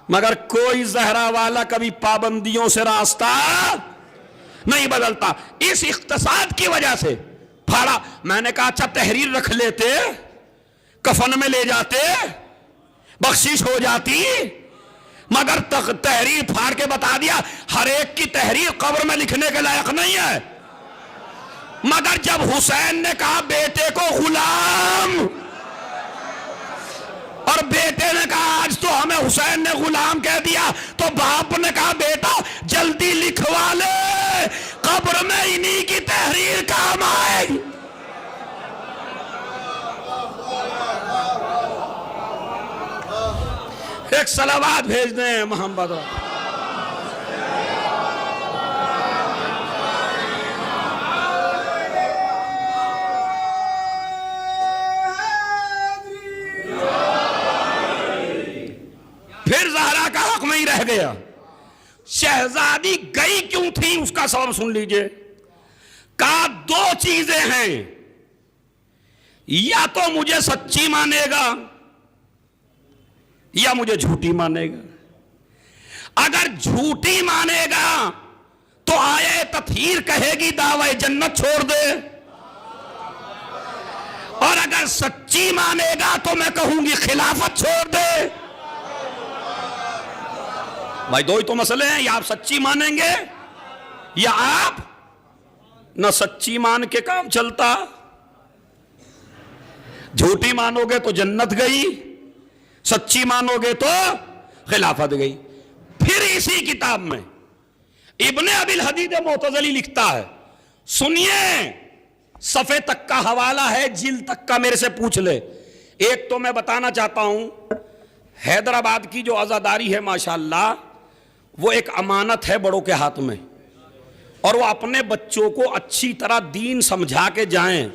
मगर कोई ज़हरा वाला कभी पाबंदियों से रास्ता नहीं बदलता। इस इख्तिसाद की वजह से फाड़ा। मैंने कहा अच्छा तहरीर रख लेते, कफन में ले जाते, बख्शिश हो जाती, मगर तहरीर फाड़ के बता दिया हर एक की तहरीर कब्र में लिखने के लायक नहीं है। मगर जब हुसैन ने कहा बेटे को गुलाम, और बेटे ने कहा आज तो हमें हुसैन ने गुलाम कह दिया, तो बाप ने कहा बेटा जल्दी लिखवा ले, कब्र में इन्हीं की तहरीर काम आएगी। एक सलावात भेज दें मोहम्मद। फिर ज़हरा का हक में ही रह गया। शहजादी गई क्यों थी उसका सबब सुन लीजिए। कहा 2 चीजें हैं, या तो मुझे सच्ची मानेगा या मुझे झूठी मानेगा। अगर झूठी मानेगा तो आए तथहीर कहेगी दावे जन्नत छोड़ दे, और अगर सच्ची मानेगा तो मैं कहूंगी खिलाफत छोड़ दे। भाई 2 ही तो मसले हैं, या आप सच्ची मानेंगे या आप न सच्ची मान के काम चलता। झूठी मानोगे तो जन्नत गई, सच्ची मानोगे तो खिलाफत गई। फिर इसी किताब में इब्ने अबिल हदीद मोतज़ली लिखता है, सुनिए, सफ़े तक का हवाला है, जिल्द तक का मेरे से पूछ ले। एक तो मैं बताना चाहता हूं, हैदराबाद की जो आज़ादारी है माशाअल्लाह, वो एक अमानत है बड़ों के हाथ में, और वो अपने बच्चों को अच्छी तरह दीन समझा के जाएं,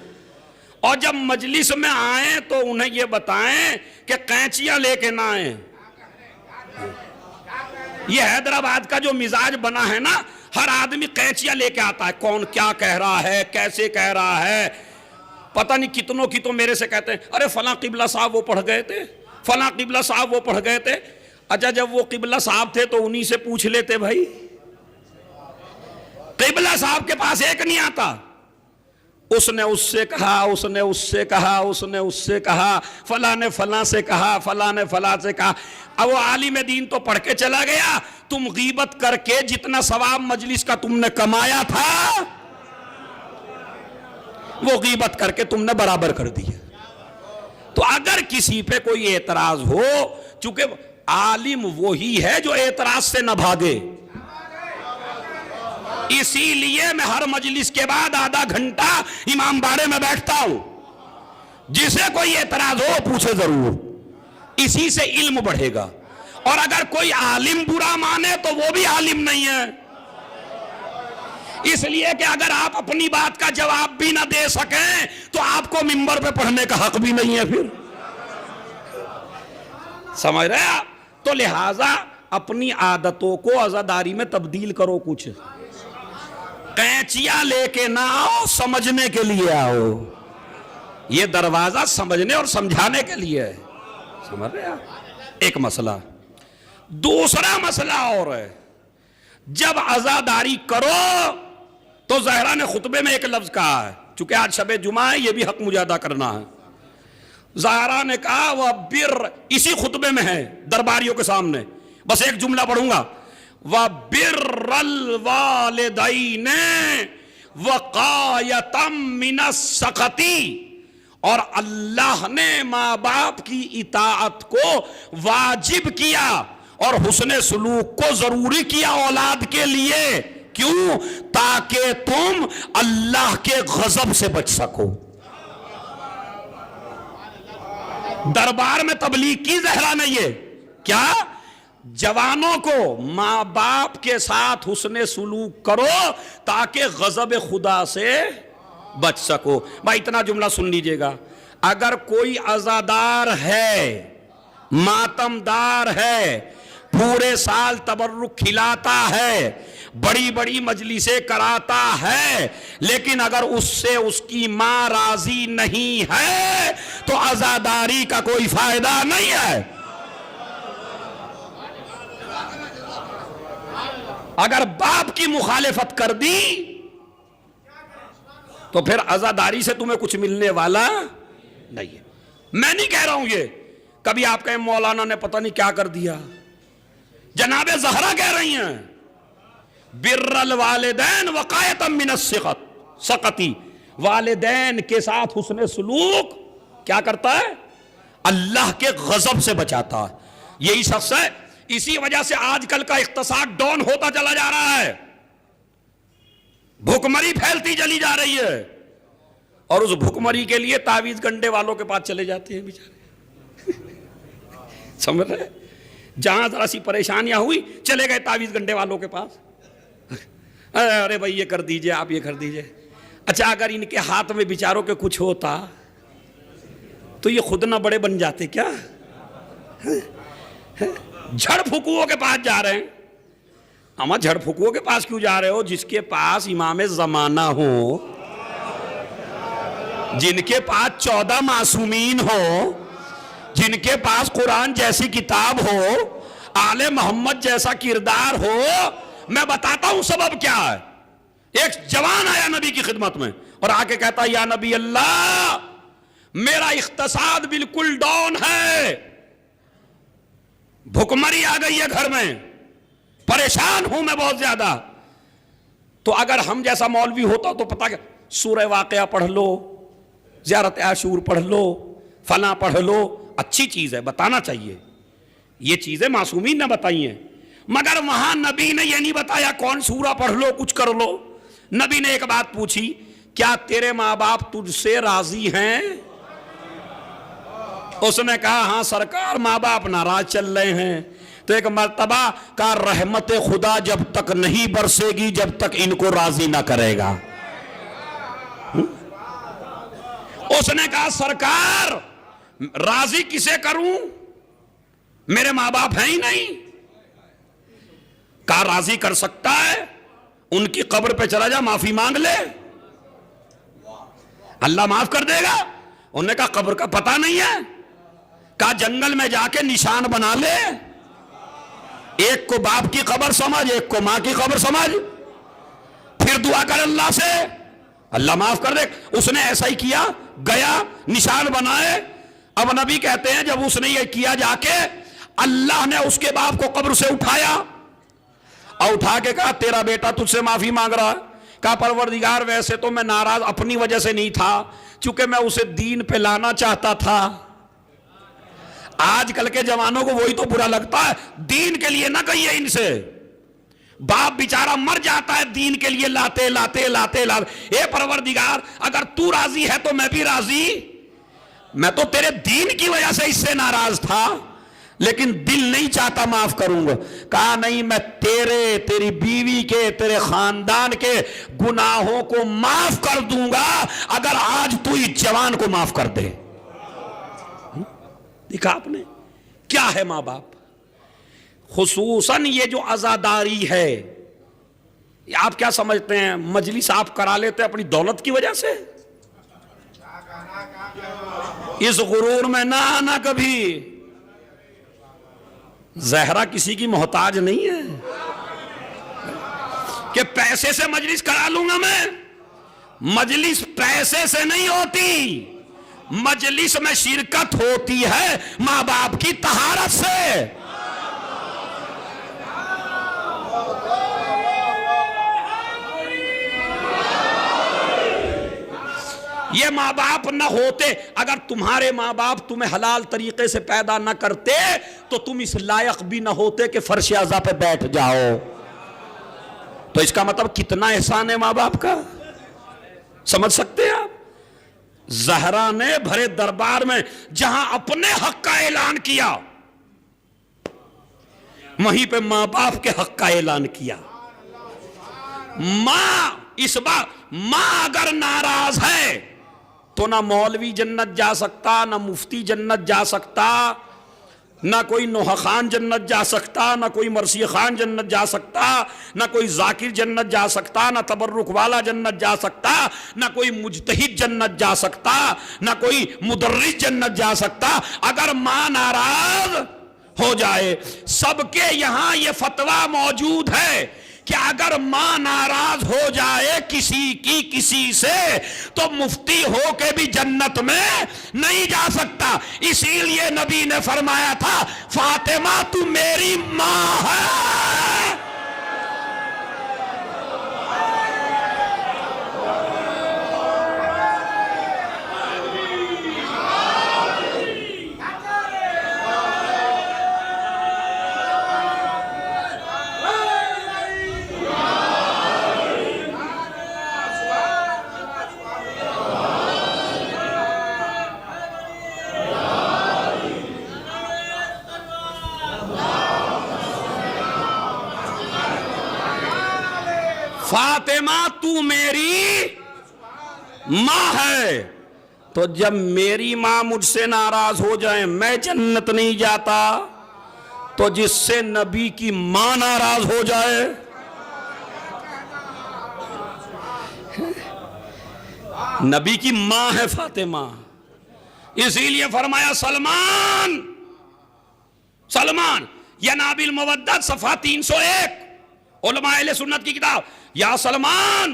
और जब मजलिस में आए तो उन्हें ये बताएं कि कैंचियां लेके ना आए। ये हैदराबाद का जो मिजाज बना है ना, हर आदमी कैंचियां लेके आता है, कौन क्या कह रहा है, कैसे कह रहा है, पता नहीं कितनों की तो मेरे से कहते हैं, अरे फलां किबला साहब वो पढ़ गए थे, फलां किबला साहब वो पढ़ गए थे। अच्छा, जब वो किबला साहब थे तो उन्हीं से पूछ लेते भाई। किबला साहब के पास एक नहीं आता, उसने उससे कहा, उसने उससे कहा, उसने उससे कहा, फला ने फला से कहा, फला ने फला से कहा। अब वो आलिम दीन तो पढ़ के चला गया, तुम गीबत करके जितना सवाब मजलिस का तुमने कमाया था वो गीबत करके तुमने बराबर कर दिया। तो अगर किसी पे कोई एतराज हो, चूंकि आलिम वही है जो एतराज से न भागे, इसीलिए मैं हर मजलिस के बाद आधा घंटा इमाम बाड़े में बैठता हूं। जिसे कोई एतराज हो पूछे जरूर, इसी से इल्म बढ़ेगा। और अगर कोई आलिम बुरा माने तो वो भी आलिम नहीं है, इसलिए कि अगर आप अपनी बात का जवाब भी ना दे सकें तो आपको मिंबर पे पढ़ने का हक भी नहीं है। फिर समझ रहे आप? तो लिहाजा अपनी आदतों को अज़ादारी में तब्दील करो। कुछ कैंचियां लेके ना आओ, समझने के लिए आओ। ये दरवाजा समझने और समझाने के लिए है। समझ रहे आप? एक मसला। दूसरा मसला और है, जब अज़ादारी करो तो ज़हरा ने खुतबे में एक लफ्ज कहा है, चूंकि आज शबे जुमा है, यह भी हक मुझे अदा करना है। ज़हरा ने कहा वह बिर, इसी खुतबे में है दरबारियों के सामने, बस एक जुमला पढ़ूंगा, वह बिर्रल वालिदैने वक़ायतम मिनस सक़ती, और अल्लाह ने माँ बाप की इताअत को वाजिब किया और हुस्ने सलूक को जरूरी किया औलाद के लिए। क्यों? ताकि तुम अल्लाह के गजब से बच सको। दरबार में तबलीग की ज़हरा ने ये क्या, जवानों को माँ बाप के साथ हुस्ने सलूक करो ताकि गजब खुदा से बच सको। भाई इतना जुमला सुन लीजिएगा, अगर कोई अज़ादार है, मातमदार है, पूरे साल तबर्रुक खिलाता है, बड़ी बड़ी मजलिसें कराता है, लेकिन अगर उससे उसकी मां राजी नहीं है तो अज़ादारी का कोई फायदा नहीं है। अगर बाप की मुखालिफत कर दी तो फिर अज़ादारी से तुम्हें कुछ मिलने वाला नहीं है। मैं नहीं कह रहा हूं ये, कभी आप कहें मौलाना ने पता नहीं क्या कर दिया। जनाबे ज़हरा कह रही हैं बिर्रल वालिदैन वक़ायतम मिनस सक़ती, वालिदैन के साथ हुस्ने सलूक क्या करता है? अल्लाह के गजब से बचाता है। यही शख्स है, इसी वजह से आजकल का इक़्तिसाद डाउन होता चला जा रहा है, भुखमरी फैलती चली जा रही है, और उस भुखमरी के लिए तावीज गंडे वालों के पास चले जाते हैं बेचारे। समझ रहे? जहां जरा सी परेशानियां हुई चले गए तावीज गंडे वालों के पास, अरे भाई ये कर दीजिए, आप ये कर दीजिए। अच्छा, अगर इनके हाथ में बेचारों के कुछ होता तो ये खुद ना बड़े बन जाते क्या? झड़ फुकुओं के पास जा रहे हैं। अमा झड़ फुकुओं के पास क्यों जा रहे हो? जिसके पास इमाम ज़माना हो, जिनके पास 14 मासूमीन हो, जिनके पास कुरान जैसी किताब हो, आले मोहम्मद जैसा किरदार हो। मैं बताता हूं सबब क्या है। एक जवान आया नबी की खिदमत में और आके कहता, या नबी अल्लाह, मेरा इख्तिसाद बिल्कुल डाउन है, भुखमरी आ गई है घर में, परेशान हूं मैं बहुत ज्यादा। तो अगर हम जैसा मौलवी होता तो पता क्या, सूरह वाक़या पढ़ लो, ज़ियारत आशूर पढ़ लो, फला पढ़ लो, अच्छी चीज़ है, बताना चाहिए। ये चीज़ें मासूमीन ने बताई हैं, मगर वहां नबी ने ये नहीं बताया कौन सूरा पढ़ लो, कुछ कर लो। नबी ने एक बात पूछी, क्या तेरे माँ बाप तुझसे राजी हैं? उसने कहा, हाँ सरकार, माँ बाप नाराज चल रहे हैं। तो एक मर्तबा का, रहमत खुदा जब तक नहीं बरसेगी जब तक इनको राजी ना करेगा। उसने कहा, सरकार राजी किसे करूं, मेरे माँ बाप हैं ही नहीं। कहा, राजी कर सकता है, उनकी कब्र पे चला जा, माफी मांग ले। अल्लाह माफ कर देगा? उन्होंने कहा कब्र का पता नहीं है। कहा जंगल में जाके निशान बना ले, एक को बाप की कब्र समझ, एक को मां की कब्र समझ, फिर दुआ कर अल्लाह से, अल्लाह माफ कर दे। उसने ऐसा ही किया, गया निशान बनाए। अब नबी कहते हैं जब उसने ये किया जाके, अल्लाह ने उसके बाप को कब्र से उठाया और उठा के कहा तेरा बेटा तुझसे माफी मांग रहा है। कहा परवरदिगार वैसे तो मैं नाराज अपनी वजह से नहीं था, चूंकि मैं उसे दीन पे लाना चाहता था। आजकल के जवानों को वही तो बुरा लगता है, दीन के लिए ना कहिए इनसे। बाप बेचारा मर जाता है दीन के लिए लाते लाते लाते लाते। ए परवरदिगार अगर तू राजी है तो मैं भी राजी, मैं तो तेरे दीन की वजह से इससे नाराज था, लेकिन दिल नहीं चाहता माफ करूंगा। कहा नहीं, मैं तेरे, तेरी बीवी के, तेरे खानदान के गुनाहों को माफ कर दूंगा अगर आज तू इस जवान को माफ कर दे। देखा आपने क्या है मां बाप, खुसूसन ये जो आजादारी है, आप क्या समझते हैं मजलिस आप करा लेते अपनी दौलत की वजह से? इस गुरूर में ना आना कभी। जहरा किसी की मोहताज नहीं है कि पैसे से मजलिस करा लूंगा मैं। मजलिस पैसे से नहीं होती, मजलिस में शिरकत होती है मां बाप की तहारत से। ये माँ बाप न होते, अगर तुम्हारे माँ बाप तुम्हें हलाल तरीके से पैदा न करते तो तुम इस लायक भी न होते कि फर्श आज़ा पे बैठ जाओ। तो इसका मतलब कितना एहसान है माँ बाप का, समझ सकते हैं आप? ज़हरा ने भरे दरबार में जहां अपने हक का ऐलान किया, वहीं पे माँ बाप के हक का ऐलान किया। माँ इस बार माँ अगर नाराज है तो ना मौलवी जन्नत जा सकता, ना मुफ्ती जन्नत जा सकता, ना कोई नोहा खान जन्नत जा सकता, ना कोई मरसी खान जन्नत जा सकता, ना कोई जाकिर जन्नत जा सकता, ना तबर्रुक वाला जन्नत जा सकता, ना कोई मुजतहिद जन्नत जा सकता, ना कोई मुदर्रिस जन्नत जा सकता अगर मां नाराज हो जाए। सबके यहां यह फतवा मौजूद है कि अगर मां नाराज हो जाए किसी से तो मुफ्ती हो के भी जन्नत में नहीं जा सकता। इसीलिए नबी ने फरमाया था फातिमा तू मेरी मां है। फातिमा तू मेरी मां है। तो जब मेरी मां मुझसे नाराज हो जाए, मैं जन्नत नहीं जाता, तो जिससे नबी की मां नाराज हो जाए, नबी की मां है फातिमा। इसीलिए फरमाया सलमान, सलमान या नाबिल मवद्दत सफा 301 उलमा अहले सुन्नत की किताब, या सलमान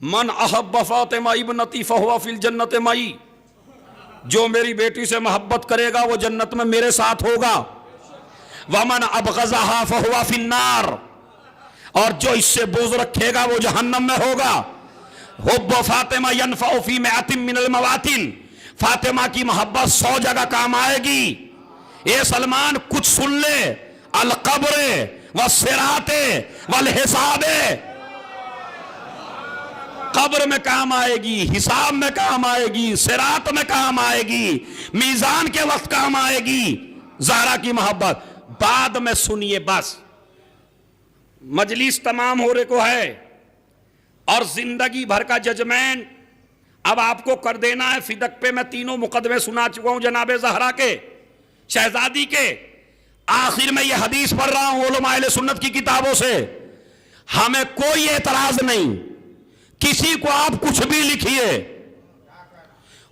मन अहब्ब फातिमा इब्नती फहुवा फिल जन्नत मई, जो मेरी बेटी से मोहब्बत करेगा वो जन्नत में मेरे साथ होगा। वमन अबग़ज़हा फहुवा फिन्नार, और जो इससे बुग़्ज़ रखेगा वो जहन्नम में होगा। हुब्ब फातिमा यनफ़उ फी मिअतिन मिनल मवातिन, फातिमा की मोहब्बत 100 जगह काम आएगी। ए सलमान कुछ सुन ले, अल कब्र व सिराते वल हिसाबे, कब्र में काम आएगी, हिसाब में काम आएगी, सिरात में काम आएगी, मीजान के वक्त काम आएगी ज़हरा की मोहब्बत। बाद में सुनिए, बस मजलिस तमाम होने को है और जिंदगी भर का जजमेंट अब आपको कर देना है। फिदक पे मैं 3 मुकदमे सुना चुका हूं जनाबे ज़हरा के, शहजादी के। आखिर में यह हदीस पढ़ रहा हूं उलमा अहले सुन्नत की किताबों से। हमें कोई एतराज नहीं, किसी को आप कुछ भी लिखिए,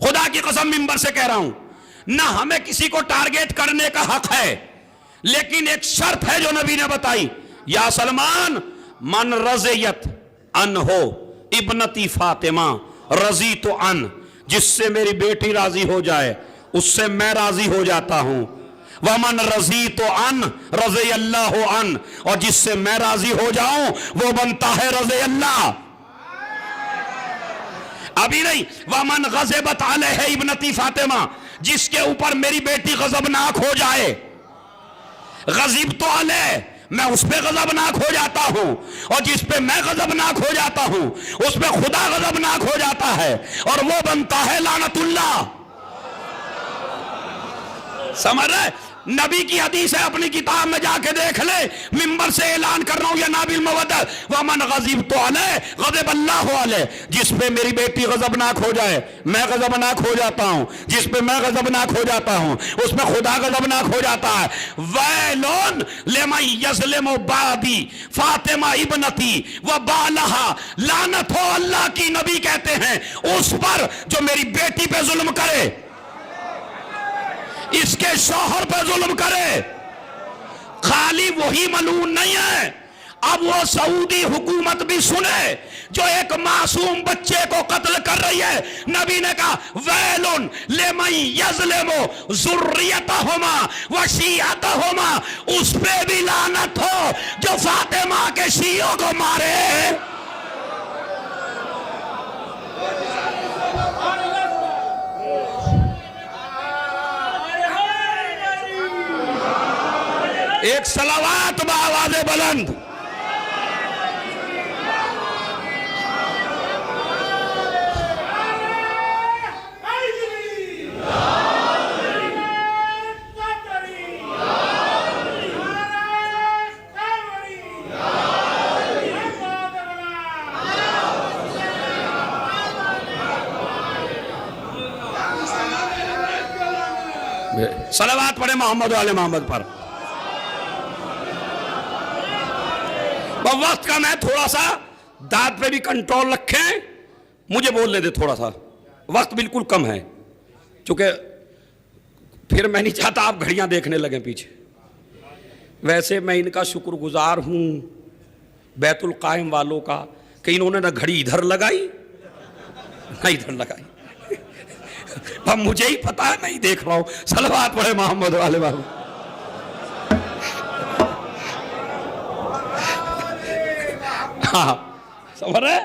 खुदा की कसम मिंबर से कह रहा हूं, ना हमें किसी को टारगेट करने का हक है, लेकिन एक शर्त है जो नबी ने बताई, या सलमान मन रज़ियत अन हो इब्नती फातिमा रजी तो अन, जिससे मेरी बेटी राजी हो जाए उससे मैं राजी हो जाता हूं। वमन रजी तो अन रज़ी अल्लाह हो अन, और जिससे मैं राजी हो जाऊं वो बनता है रज़ी अल्लाह। अभी नहीं, वमन गज़बत अलैहि इब्नती फातिमा, जिसके ऊपर मेरी बेटी गजबनाक हो जाए, गज़िब तो अलैहि, मैं उस पे गजबनाक हो जाता हूं, और जिस पे मैं गजबनाक हो जाता हूं उस पे खुदा गजबनाक हो जाता है, और वो बनता है लानतुल्लाह। समझ रहे? नबी की हदीस है, अपनी किताब में जाके देख ले, मिंबर से ऐलान कर रहा हूं या नाबिल मवद्दत, वमन गज़िब तो अलैहि गज़ब अल्लाह अलैहि, जिस पे मेरी बेटी गजबनाक हो जाए मैं गजबनाक हो जाता हूं, जिस पे मैं गजबनाक हो जाता हूं उस पे खुदा गजबनाक हो जाता है। वैलोन लिमन यज़लिमु बादी फातिमा इब्नती व बालहा, लानत हो अल्लाह की, नबी कहते हैं, उस पर जो मेरी बेटी पे जुल्म करे, इसके शौहर पर जुल्म करे। खाली वही मलून नहीं है, अब वो सऊदी हुकूमत भी सुने जो एक मासूम बच्चे को कत्ल कर रही है। नबी ने कहा वैलुन लिमन यज़लिमु ज़ुर्रियतहुमा व शियतहुमा, उस पे भी लानत हो जो फातिमा के शियों को मारे। एक सलावत बावाज़े बुलंद। सलावत पढ़े मोहम्मद वाले मोहम्मद पर। वक्त का मैं थोड़ा सा दांत पे भी कंट्रोल रखें, मुझे बोलने दे थोड़ा सा, वक्त बिल्कुल कम है, क्योंकि फिर मैं नहीं चाहता आप घड़ियां देखने लगे पीछे। वैसे मैं इनका शुक्रगुजार हूं बैतुल कायम वालों का कि इन्होंने ना घड़ी इधर लगाई ना इधर लगाई। अब मुझे ही पता है, नहीं देख रहा हूं। सलवात पढ़े मोहम्मद वाले बाबू। हाँ, समझ रहे?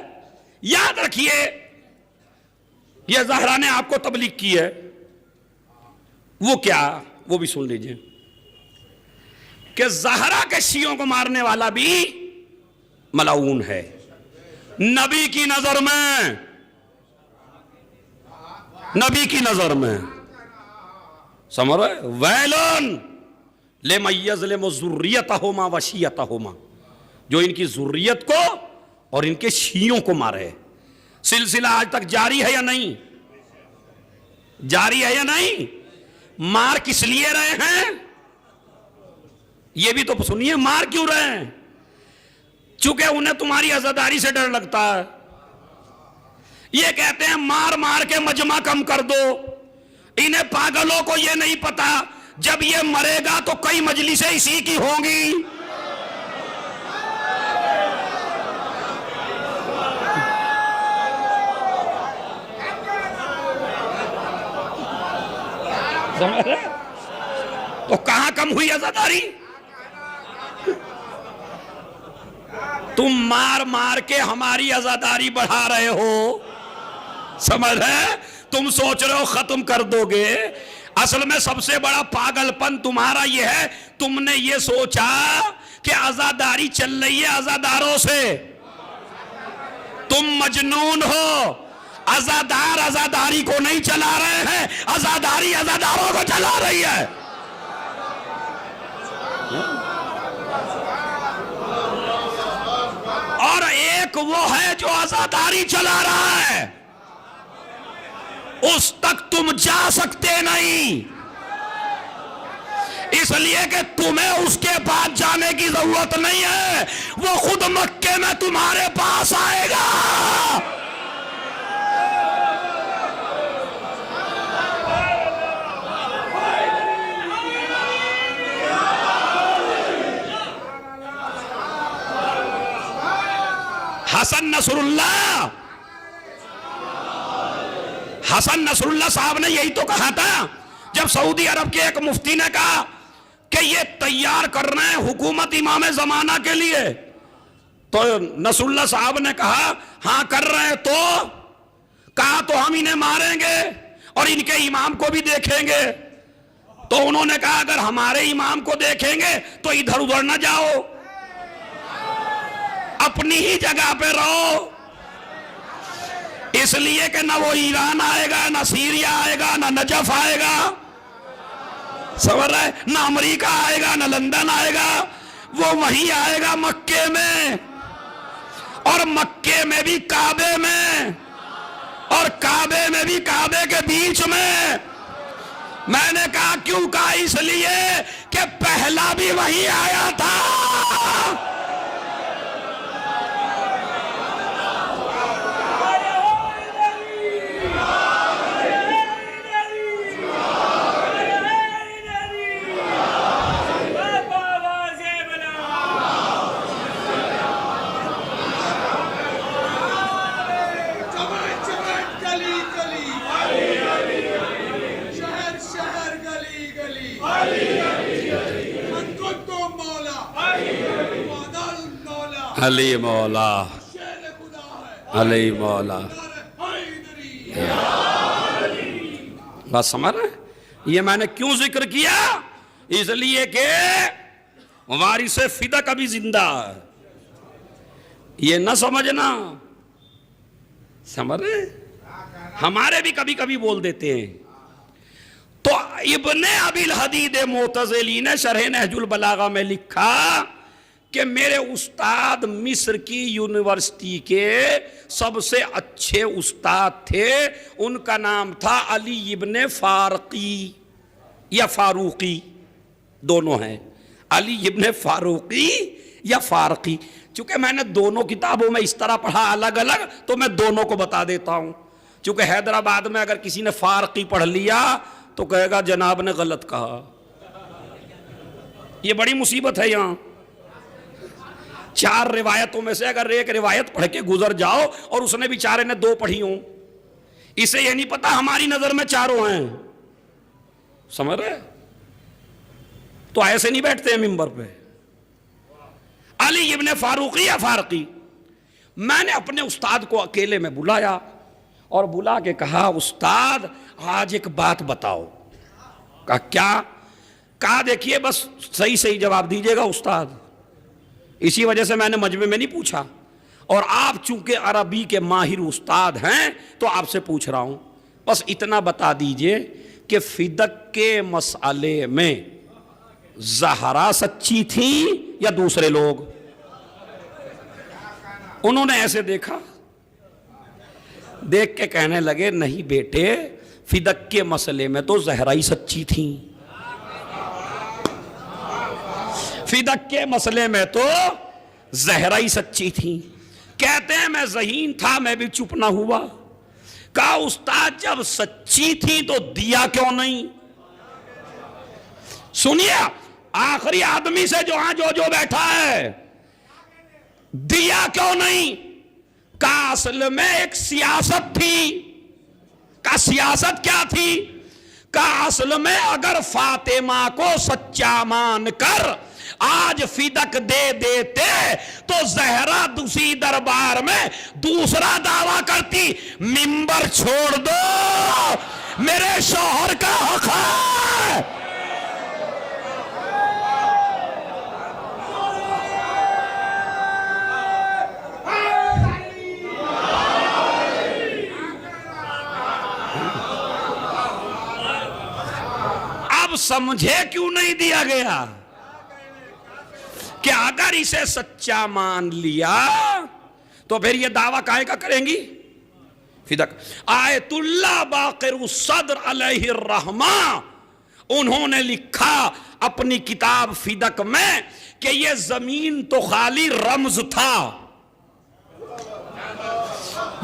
याद रखिए, यह ज़हरा ने आपको तबलीग की है, वो क्या, वो भी सुन लीजिए कि ज़हरा के शियों को मारने वाला भी मलाऊन है नबी की नजर में। नबी की नजर में, समझ रहे? वैलन लिमन यज़लिमु ज़ुर्रियतहुमा व शियतहुमा, जो इनकी जुर्रियत को और इनके शियों को मारे। सिलसिला आज तक जारी है या नहीं? जारी है या नहीं? मार किस लिए रहे हैं ये भी तो सुनिए। मार क्यों रहे हैं? चूंकि उन्हें तुम्हारी आजादारी से डर लगता है। ये कहते हैं मार मार के मजमा कम कर दो। इन्हें पागलों को ये नहीं पता जब ये मरेगा तो कई मजलिसें इसी की होंगी। तो कहां कम हुई आजादारी? तुम मार मार के हमारी आजादारी बढ़ा रहे हो, समझ रहे? तुम सोच रहे हो खत्म कर दोगे। असल में सबसे बड़ा पागलपन तुम्हारा यह है, तुमने ये सोचा कि आजादारी चल रही है आजादारों से। तुम मजनून हो। आजादार आजादारी को नहीं चला रहे हैं, आजादारी आजादारों को चला रही है। और एक वो है जो आजादारी चला रहा है, उस तक तुम जा सकते नहीं, इसलिए कि तुम्हें उसके पास जाने की जरूरत नहीं है। वो खुद मक्के में तुम्हारे पास आएगा। हसन नसरुल्लाह साहब ने यही तो कहा था जब सऊदी अरब के एक मुफ्ती ने कहा कि ये तैयार कर रहे हैं हुकूमत इमाम जमाना के लिए, तो नसरुल्लाह साहब ने कहा हां कर रहे हैं, तो कहा तो हम इन्हें मारेंगे और इनके इमाम को भी देखेंगे। तो उन्होंने कहा अगर हमारे इमाम को देखेंगे तो इधर उधर ना जाओ, अपनी ही जगह पे रहो, इसलिए कि ना वो ईरान आएगा, ना सीरिया आएगा, ना नजफ आएगा, समझ रहे, ना अमेरिका आएगा, ना लंदन आएगा, वो वहीं आएगा मक्के में, और मक्के में भी काबे में, और काबे में भी काबे के बीच में। मैंने कहा क्यों? कहा इसलिए कि पहला भी वहीं आया था। अली मौला, अली मौला, बात समझ रहे? ये मैंने क्यों जिक्र किया? इसलिए कि वारिस फिदा कभी जिंदा है, ये ना समझना, समझ रहे? हमारे भी कभी कभी बोल देते हैं। तो इब्ने अबिल हदीद मोतज़िली ने शरह नहजुल बलागा में लिखा कि मेरे उस्ताद मिस्र की यूनिवर्सिटी के सबसे अच्छे उस्ताद थे, उनका नाम था अली इब्ने फारूकी या फारूकी, दोनों हैं, अली इब्ने फारूकी या फारूकी। चूंकि मैंने दोनों किताबों में इस तरह पढ़ा अलग अलग, तो मैं दोनों को बता देता हूं। चूंकि हैदराबाद में अगर किसी ने फारूकी पढ़ लिया तो कहेगा जनाब ने गलत कहा। ये बड़ी मुसीबत है। यहां 4 रिवायतों में से अगर एक रिवायत पढ़ के गुजर जाओ और उसने बेचारे ने 2 पढ़ी हो, इसे ये नहीं पता हमारी नजर में चारों हैं, समझ रहे? तो ऐसे नहीं बैठते हैं मिंबर पे। अली इब्ने फारूकी या फारूकी। मैंने अपने उस्ताद को अकेले में बुलाया और बुला के कहा उस्ताद आज एक बात बताओ। कहा क्या? कहा देखिए बस सही सही जवाब दीजिएगा उस्ताद, इसी वजह से मैंने मजमे में नहीं पूछा, और आप चूंकि अरबी के माहिर उस्ताद हैं तो आपसे पूछ रहा हूं, बस इतना बता दीजिए कि फिदक के मसले में ज़हरा सच्ची थी या दूसरे लोग? उन्होंने ऐसे देखा, देख के कहने लगे नहीं बेटे, फिदक के मसले में तो ज़हरा ही सच्ची थी, फिदक के मसले में तो ज़हरा ही सच्ची थी। कहते हैं मैं ज़हीन था, मैं भी चुप ना हुआ। कहा उस्ताद जब सच्ची थी तो दिया क्यों नहीं? सुनिए आखिरी आदमी से जो बैठा है, दिया क्यों नहीं? का असल में एक सियासत थी। का सियासत क्या थी? का असल में अगर फातिमा को सच्चा मान कर आज फिदक दे देते तो ज़हरा दूसरी दरबार में दूसरा दावा करती, मिंबर छोड़ दो मेरे शौहर का हक है। अब समझे क्यों नहीं दिया गया कि अगर इसे सच्चा मान लिया तो फिर ये दावा काहे का करेंगी? फिदक आयतुल्लाह बाक़िर सद्र अलैहि रहमा, उन्होंने लिखा अपनी किताब फिदक में कि ये जमीन तो खाली रमज था,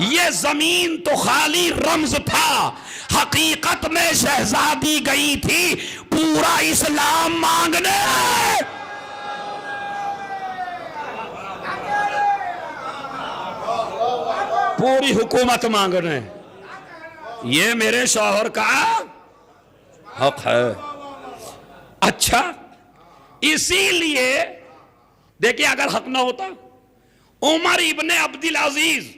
ये जमीन तो खाली रमज था, हकीकत में शहजादी गई थी पूरा इस्लाम मांगने। पूरी हुकूमत मांगने, ये मेरे शौहर का हक है। अच्छा, इसीलिए देखिए, अगर हक ना होता, उमर इब्ने अब्दुल अजीज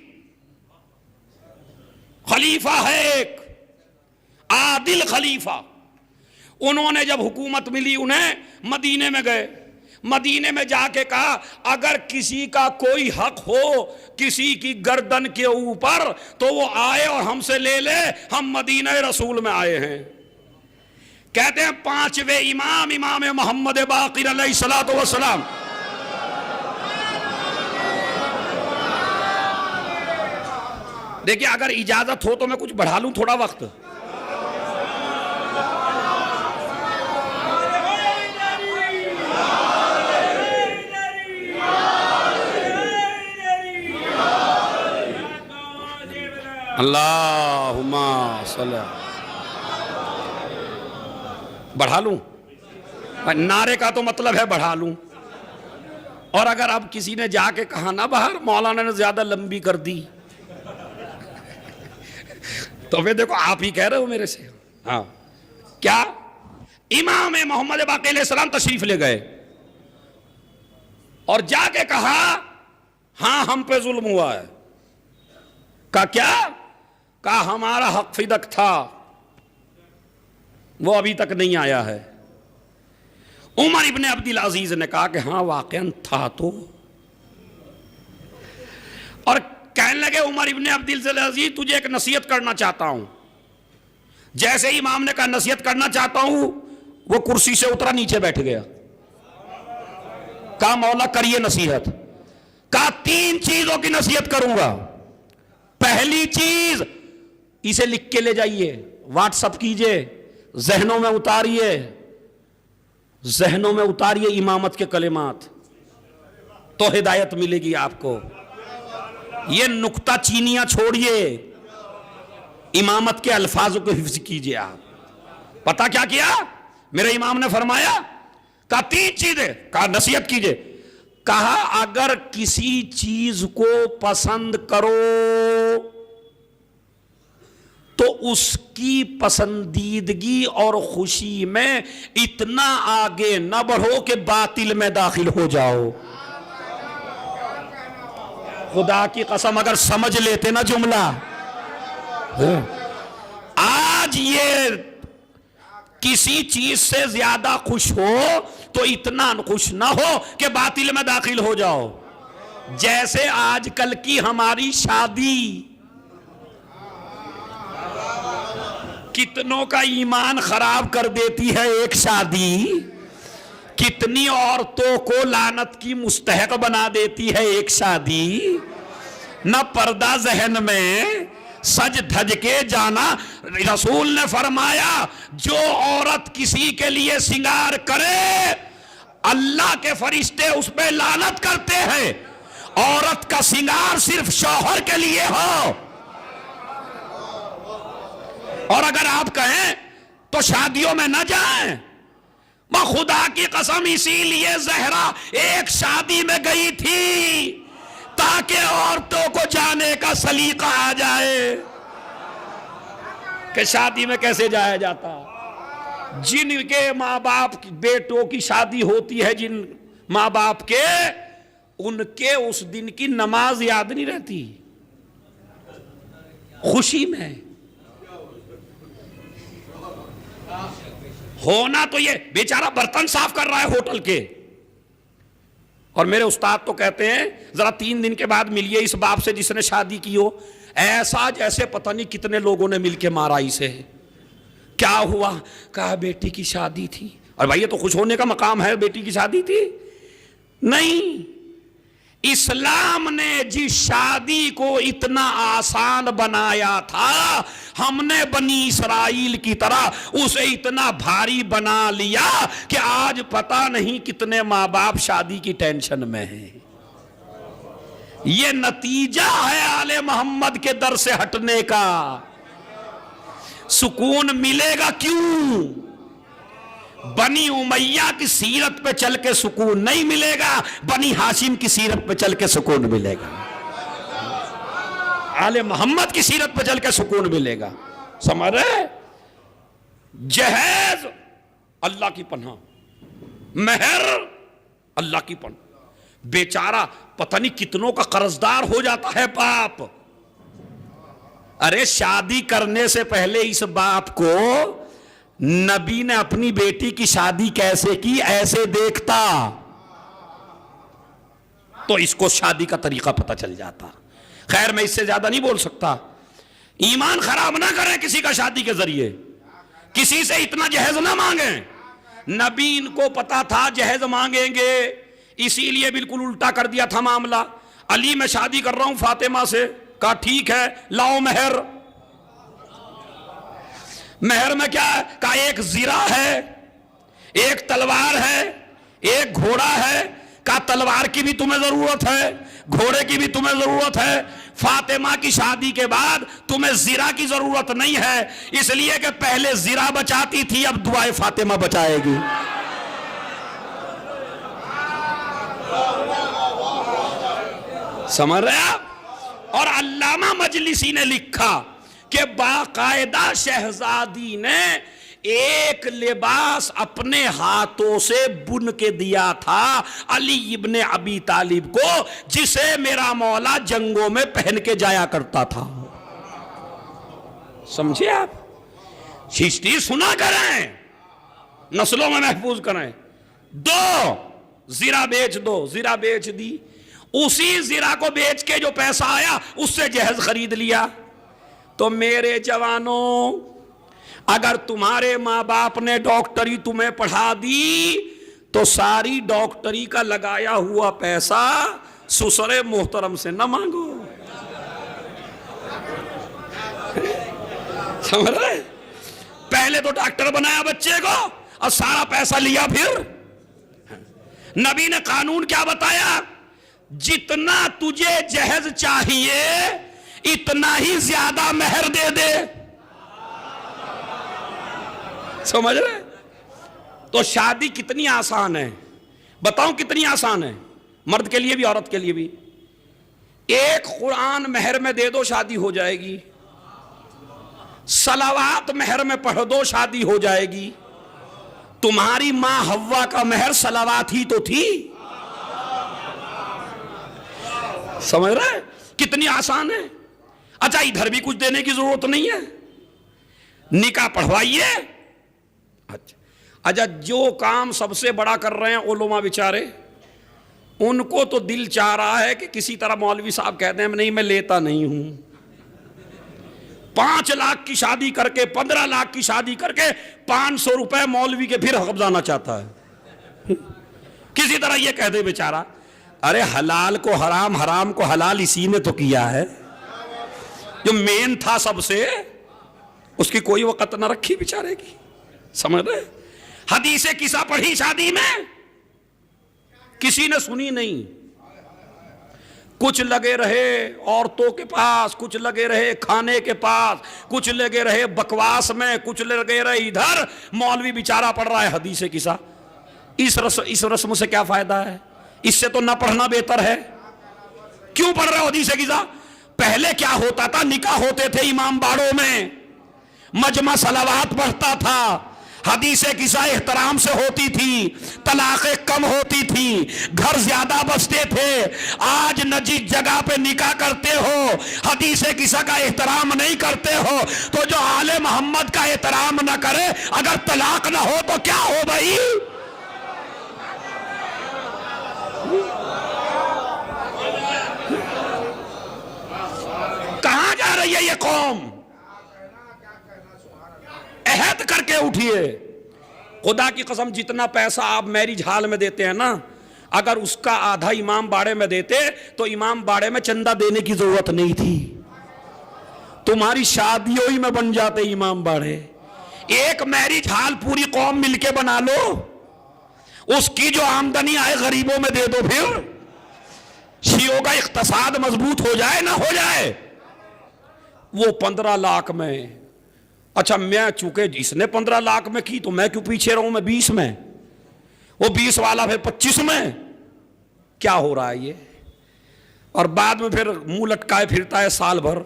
खलीफा है एक, आदिल खलीफा, उन्होंने जब हुकूमत मिली उन्हें मदीने में गए, मदीने में जाके कहा अगर किसी का कोई हक हो किसी की गर्दन के ऊपर तो वो आए और हमसे ले ले, हम मदीने रसूल में आए हैं। कहते हैं पांचवे इमाम, इमाम मोहम्मद बाक़िर अलैहिस्सलातु वस्सलाम, देखिए अगर इजाजत हो तो मैं कुछ बढ़ा लूं थोड़ा वक्त। अल्लाहुम्मा सल्ली, बढ़ा लूं? नारे का तो मतलब है बढ़ा लूं। और अगर अब किसी ने जाके कहा ना बाहर मौलाना ने ज्यादा लंबी कर दी, तो वे देखो आप ही कह रहे हो मेरे से। हाँ, क्या इमाम मोहम्मद बाक़िर अलैहिस्सलाम तशरीफ ले गए और जाके कहा हाँ हम पे जुल्म हुआ है। कहा क्या? कहा हमारा हक फिदक था, वो अभी तक नहीं आया है। उमर इब्ने अब्दुल अजीज ने कहा कि हाँ वाकई था तो, और कहने लगे उमर इब्ने अब्दुल अजीज तुझे एक नसीहत करना चाहता हूं। जैसे ही इमाम ने कहा नसीहत करना चाहता हूं, वो कुर्सी से उतरा, नीचे बैठ गया। कहा मौला करिए नसीहत। कहा 3 चीजों की नसीहत करूंगा। पहली चीज, इसे लिख के ले जाइए, व्हाट्सएप कीजिए, जहनों में उतारिए, जहनों में उतारिए इमामत के कलिमात, तो हिदायत मिलेगी आपको। ये नुक्ता चीनियां छोड़िए, इमामत के अल्फाजों को हिफ्ज कीजिए आप। पता क्या किया मेरे इमाम ने फरमाया? कहा 3 चीजें, कहा नसीहत कीजिए। कहा अगर किसी चीज को पसंद करो तो उसकी पसंदीदगी और खुशी में इतना आगे न बढ़ो कि बातिल में दाखिल हो जाओ। खुदा की कसम अगर समझ लेते ना जुमला, आज ये किसी चीज से ज्यादा खुश हो तो इतना खुश ना हो कि बातिल में दाखिल हो जाओ। जैसे आजकल की हमारी शादी, कितनों का ईमान खराब कर देती है एक शादी, कितनी औरतों को लानत की मुस्तहक बना देती है एक शादी। न पर्दा जहन में, सज धज के जाना। रसूल ने फरमाया जो औरत किसी के लिए सिंगार करे अल्लाह के फरिश्ते उस पे लानत करते हैं। औरत का सिंगार सिर्फ शौहर के लिए हो। और अगर आप कहें तो शादियों में न जाएं। मैं खुदा की कसम इसीलिए जहरा एक शादी में गई थी ताकि औरतों को जाने का सलीका आ जाए कि शादी में कैसे जाया जाता। जिनके माँ बाप की बेटों की शादी होती है, जिन माँ बाप के, उनके उस दिन की नमाज याद नहीं रहती खुशी में। होना तो ये बेचारा बर्तन साफ कर रहा है होटल के, और मेरे उस्ताद तो कहते हैं जरा 3 दिन के बाद मिलिए इस बाप से जिसने शादी की हो। ऐसा जैसे पता नहीं कितने लोगों ने मिलके मारा इसे। क्या हुआ? कहा बेटी की शादी थी। और भाई ये तो खुश होने का मकाम है, बेटी की शादी थी। नहीं, इस्लाम ने जिस शादी को इतना आसान बनाया था, हमने बनी इसराइल की तरह उसे इतना भारी बना लिया कि आज पता नहीं कितने माँ बाप शादी की टेंशन में हैं। ये नतीजा है आले मोहम्मद के दर से हटने का। सुकून मिलेगा क्यों? बनी उमैया की सीरत पे चल के सुकून नहीं मिलेगा, बनी हाशिम की सीरत पे चल के सुकून मिलेगा। आले मोहम्मद की सीरत पर चल के सुकून मिलेगा। समझ रहे? जहेज अल्लाह की पनाह, मेहर अल्लाह की पनाह। बेचारा पता नहीं कितनों का कर्जदार हो जाता है बाप। अरे शादी करने से पहले इस बाप को नबी ने अपनी बेटी की शादी कैसे की ऐसे देखता तो इसको शादी का तरीका पता चल जाता। खैर मैं इससे ज्यादा नहीं बोल सकता। ईमान खराब ना करें किसी का शादी के जरिए, किसी से इतना जहेज ना मांगे। नबी इनको पता था जहेज मांगेंगे, इसीलिए बिल्कुल उल्टा कर दिया था मामला। अली मैं शादी कर रहा हूं फातिमा से, कहा ठीक है लाओ मेहर। मेहर में क्या है? कहा एक जीरा है, एक तलवार है, एक घोड़ा है। कहा तलवार की भी तुम्हें जरूरत है, घोड़े की भी तुम्हें जरूरत है। फातिमा की शादी के बाद तुम्हें जीरा की जरूरत नहीं है, इसलिए कि पहले जीरा बचाती थी, अब दुआए फातिमा बचाएगी। समझ रहे आप? और अल्लामा मजलिसी ने लिखा कि बाकायदा शहजादी ने एक लिबास अपने हाथों से बुन के दिया था अली इब्ने अबी तालिब को, जिसे मेरा मौला जंगों में पहन के जाया करता था। समझे आप? हिस्ट्री सुना करें, नस्लों में महफूज करें। दो जीरा बेच दो, जीरा बेच दी। उसी जीरा को बेच के जो पैसा आया उससे जहेज खरीद लिया। तो मेरे जवानों, अगर तुम्हारे माँ बाप ने डॉक्टरी तुम्हें पढ़ा दी तो सारी डॉक्टरी का लगाया हुआ पैसा ससुरे मोहतरम से न मांगो। समझ रहे? पहले तो डॉक्टर बनाया बच्चे को और सारा पैसा लिया। फिर नबी ने कानून क्या बताया? जितना तुझे जहेज चाहिए इतना ही ज्यादा मेहर दे दे। समझ रहे? तो शादी कितनी आसान है, बताऊं कितनी आसान है, मर्द के लिए भी औरत के लिए भी। एक कुरान मेहर में दे दो शादी हो जाएगी, सलावात मेहर में पढ़ दो शादी हो जाएगी। तुम्हारी मां हव्वा का मेहर सलावात ही तो थी। समझ रहे? कितनी आसान है। अच्छा इधर भी कुछ देने की जरूरत नहीं है, निकाह पढ़वाइए। अच्छा जो काम सबसे बड़ा कर रहे हैं उलमा बेचारे, उनको तो दिल चाह रहा है कि किसी तरह मौलवी साहब कहते हैं नहीं मैं लेता नहीं हूं। 5 लाख की शादी करके 15 लाख की शादी करके 500 रुपए मौलवी के फिर हकजाना चाहता है। किसी तरह ये कह दे बेचारा, अरे हलाल को हराम, हराम को हलाल इसी ने तो किया है। जो मेन था सबसे, उसकी कोई वक़्त न रखी बेचारे की। समझ रहे? हदीसे किसा पढ़ी शादी में, किसी ने सुनी नहीं। कुछ लगे रहे औरतों के पास, कुछ लगे रहे खाने के पास, कुछ लगे रहे बकवास में, कुछ लगे रहे इधर। मौलवी बेचारा पढ़ रहा है हदीसे किसा। इस रस्म से क्या फायदा है? इससे तो ना पढ़ना बेहतर है। क्यों पढ़ रहे हो हदीसे किसा? पहले क्या होता था? निकाह होते थे इमाम बाड़ों में, मजमा सलावात बढ़ता था, हदीसे किसा एहतराम से होती थी, तलाक़ें कम होती थी, घर ज्यादा बसते थे। आज न जिस जगह पे निकाह करते हो हदीसे किसा का एहतराम नहीं करते हो, तो जो आले मोहम्मद का एहतराम न करे, अगर तलाक ना हो तो क्या हो भाई? कहां जा रही है ये कौम? अहद करके उठिए। खुदा की कसम जितना पैसा आप मैरिज हॉल में देते हैं ना, अगर उसका आधा इमाम बाड़े में देते तो इमाम बाड़े में चंदा देने की जरूरत नहीं थी, तुम्हारी शादियों ही में बन जाते इमाम बाड़े। एक मैरिज हॉल पूरी कौम मिलके बना लो, उसकी जो आमदनी आए गरीबों में दे दो, फिर शियों का इक्तसाद मजबूत हो जाए ना हो जाए। वो 15 लाख में, अच्छा मैं चूंकि इसने 15 लाख में की तो मैं क्यों पीछे रहूं, मैं 20 में, वो 20 वाला फिर 25 में। क्या हो रहा है ये? और बाद में फिर मुंह लटकाए फिरता है साल भर,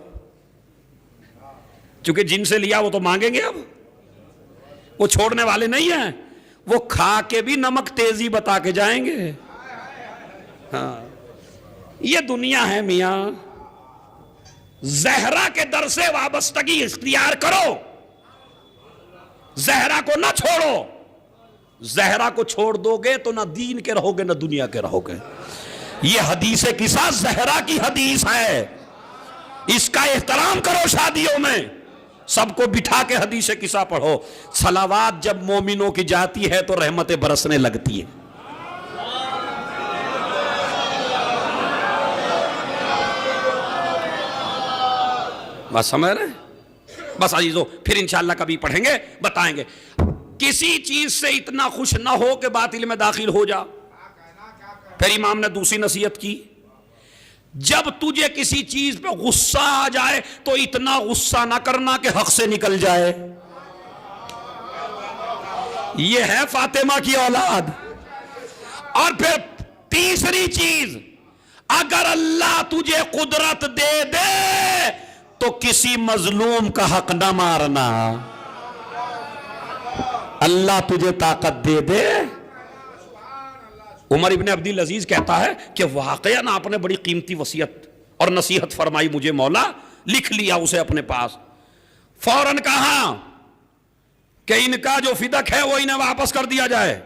क्योंकि जिनसे लिया वो तो मांगेंगे। अब वो छोड़ने वाले नहीं हैं, वो खा के भी नमक तेजी बता के जाएंगे। हाँ, ये दुनिया है मियां। जहरा के दर से वाबस्तगी इख्तियार करो, जहरा को ना छोड़ो। जहरा को छोड़ दोगे तो ना दीन के रहोगे ना दुनिया के रहोगे। ये हदीस किसा जहरा की हदीस है, इसका एहतराम करो। शादियों में सबको बिठा के हदीस किसा पढ़ो। सलावात जब मोमिनों की जाती है तो रहमतें बरसने लगती है। बस समझ रहे? बस अजीजों, फिर इंशाअल्लाह कभी पढ़ेंगे, बताएंगे। किसी चीज से इतना खुश ना हो कि बातिल में दाखिल हो जा। फिर इमाम ने दूसरी नसीहत की, जब तुझे किसी चीज पे गुस्सा आ जाए तो इतना गुस्सा ना करना कि हक से निकल जाए। यह है फातिमा की औलाद। और फिर तीसरी चीज, अगर अल्लाह तुझे कुदरत दे दे तो किसी मजलूम का हक ना मारना। अल्लाह तुझे ताकत दे दे। उमर इब्ने अब्दुल अजीज कहता है कि वाकया ना आपने बड़ी कीमती वसीयत और नसीहत फरमाई मुझे मौला। लिख लिया उसे अपने पास, फौरन कहा कि इनका जो फिदक है वो इन्हें वापस कर दिया जाए।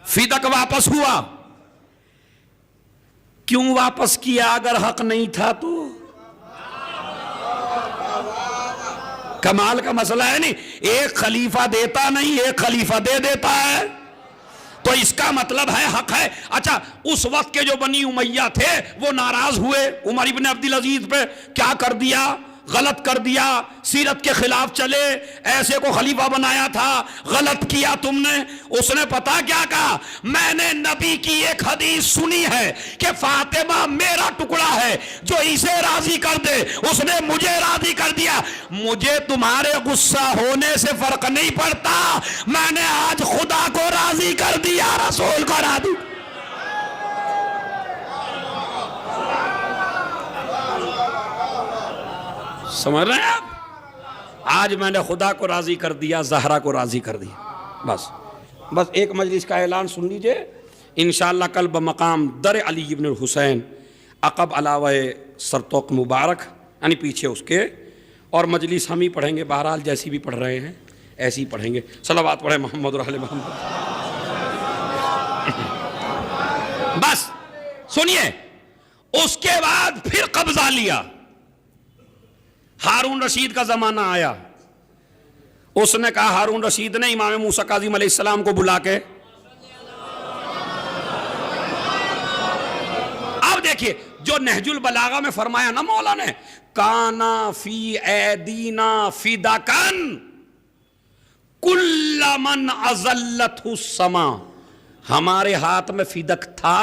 फिदक वापस हुआ। क्यों वापस किया? अगर हक नहीं था तो। कमाल का मसला है नहीं, एक खलीफा देता नहीं, एक खलीफा दे देता है, तो इसका मतलब है हक है। अच्छा, उस वक्त के जो बनी उमैया थे वो नाराज हुए उमर इब्ने अब्दुल अजीज पे। क्या कर दिया? गलत कर दिया, सीरत के खिलाफ चले, ऐसे को खलीफा बनाया था, गलत किया तुमने। उसने पता क्या कहा? मैंने नबी की एक हदीस सुनी है कि फातिमा मेरा टुकड़ा है, जो इसे राजी कर दे उसने मुझे राजी कर दिया। मुझे तुम्हारे गुस्सा होने से फर्क नहीं पड़ता, मैंने आज खुदा को राजी कर दिया, रसूल को राजी। समझ रहे हैं आप? आज मैंने खुदा को राजी कर दिया, जहरा को राजी कर दिया। बस एक मजलिस का ऐलान सुन लीजिए। इंशाअल्लाह कल बमकाम दर अली इब्न हुसैन अक़ब अलावे सरतोक मुबारक, यानी पीछे उसके, और मजलिस हम ही पढ़ेंगे। बहरहाल जैसी भी पढ़ रहे हैं ऐसी ही पढ़ेंगे। सलावत पढ़े मोहम्मद और आले मोहम्मद। बस सुनिए, उसके बाद फिर कब्जा लिया। हारून रशीद का जमाना आया। उसने कहा, हारून रशीद ने इमाम मूसा काज़िम अलैहिस्सलाम को बुला के, अब देखिए जो नहजुल बलागा में फरमाया ना मौला ने, काना फी ऐदीना फिदाकन कुल्ला मन अज़ल्लतहु समा। हमारे हाथ में फिदक था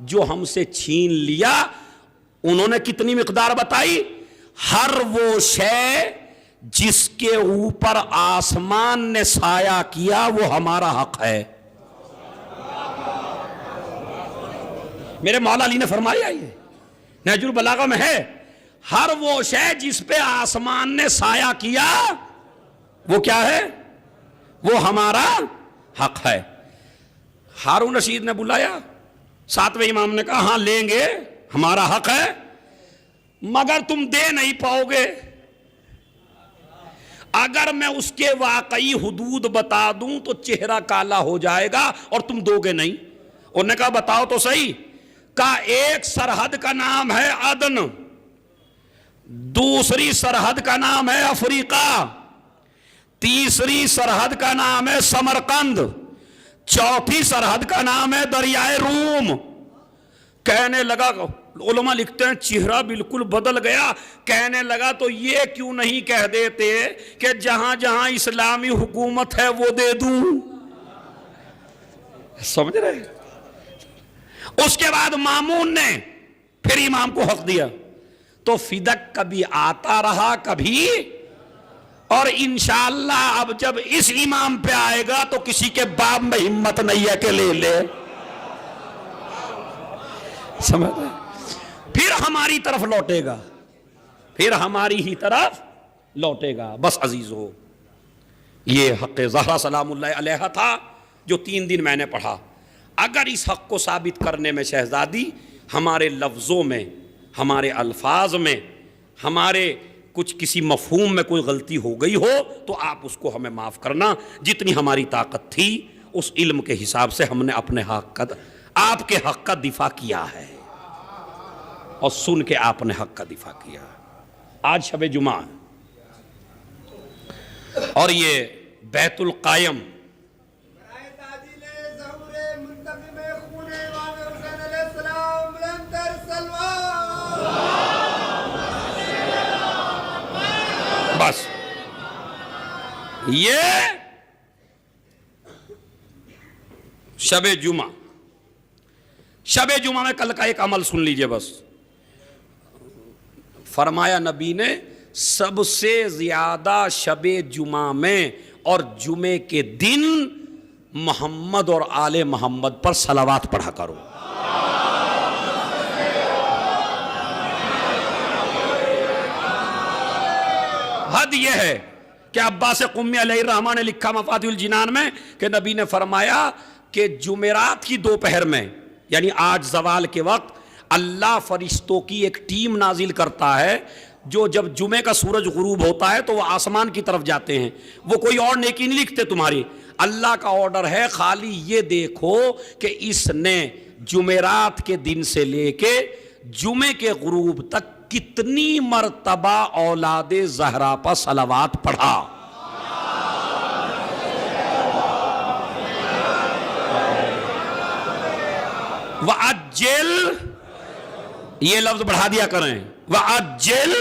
जो हमसे छीन लिया। उन्होंने कितनी मिकदार बताई? हर वो शय जिसके ऊपर आसमान ने साया किया वो हमारा हक है। मेरे मौला अली ने फरमाया, ये नहजुल बलागा में है, हर वो शय जिस पे आसमान ने साया किया वो क्या है? वो हमारा हक है। हारून रशीद ने बुलाया, सातवें इमाम ने कहा, हां लेंगे, हमारा हक है, मगर तुम दे नहीं पाओगे। अगर मैं उसके वाकई हुदूद बता दूं तो चेहरा काला हो जाएगा और तुम दोगे नहीं। उन्होंने कहा बताओ तो सही। का एक सरहद का नाम है अदन, दूसरी सरहद का नाम है अफ्रीका, तीसरी सरहद का नाम है समरकंद, चौथी सरहद का नाम है दरियाए रूम। कहने लगा, उलमा लिखते हैं चेहरा बिल्कुल बदल गया। कहने लगा तो ये क्यों नहीं कह देते कि जहां जहां इस्लामी हुकूमत है वो दे दूं। समझ रहे? उसके बाद मामून ने फिर इमाम को हक दिया। तो फिदक कभी आता रहा कभी, और इंशाअल्लाह अब जब इस इमाम पे आएगा तो किसी के बाप में हिम्मत नहीं है कि ले ले। समझ रहे? हमारी तरफ लौटेगा, फिर हमारी ही तरफ लौटेगा। बस अजीजों, ये हक़ ज़हरा सलामुल्लाह अलैहा था जो 3 दिन मैंने पढ़ा। अगर इस हक़ को साबित करने में शहज़ादी हमारे लफ्ज़ों में, हमारे अल्फाज में, हमारे कुछ किसी मफ़हूम में कोई गलती हो गई हो तो आप उसको हमें माफ़ करना। जितनी हमारी ताकत थी उस इल्म के हिसाब से हमने अपने हक़ का, आपके हक़ का दिफा किया है और सुन के आपने हक़ का दिफा किया। आज शब जुमा और ये बैतुल कायम, बस ये शबे जुमा, शबे जुमा में कल का एक अमल सुन लीजिए। बस फरमाया नबी ने, सबसे ज्यादा शबे जुमा में और जुमे के दिन मोहम्मद और आले मोहम्मद पर सलावात पढ़ा करो। हद यह है कि अब्बास कुम्मी अलैहिर्रहमान ने लिखा मफातिहुल जिनान में कि नबी ने फरमाया कि जुमेरात की दोपहर में, यानी आज जवाल के वक्त, अल्लाह फरिश्तों की एक टीम नाजिल करता है जो जब जुमे का सूरज गुरूब होता है तो वह आसमान की तरफ जाते हैं। वो कोई और नेकी नहीं लिखते तुम्हारी, अल्लाह का ऑर्डर है, खाली ये देखो कि इसने जुमेरात के दिन से लेके जुमे के गुरूब तक कितनी मर्तबा औलादे ज़हरा पर सलावात पढ़ा। वअज्जिल, ये लफ्ज बढ़ा दिया करें, वअज्जिल।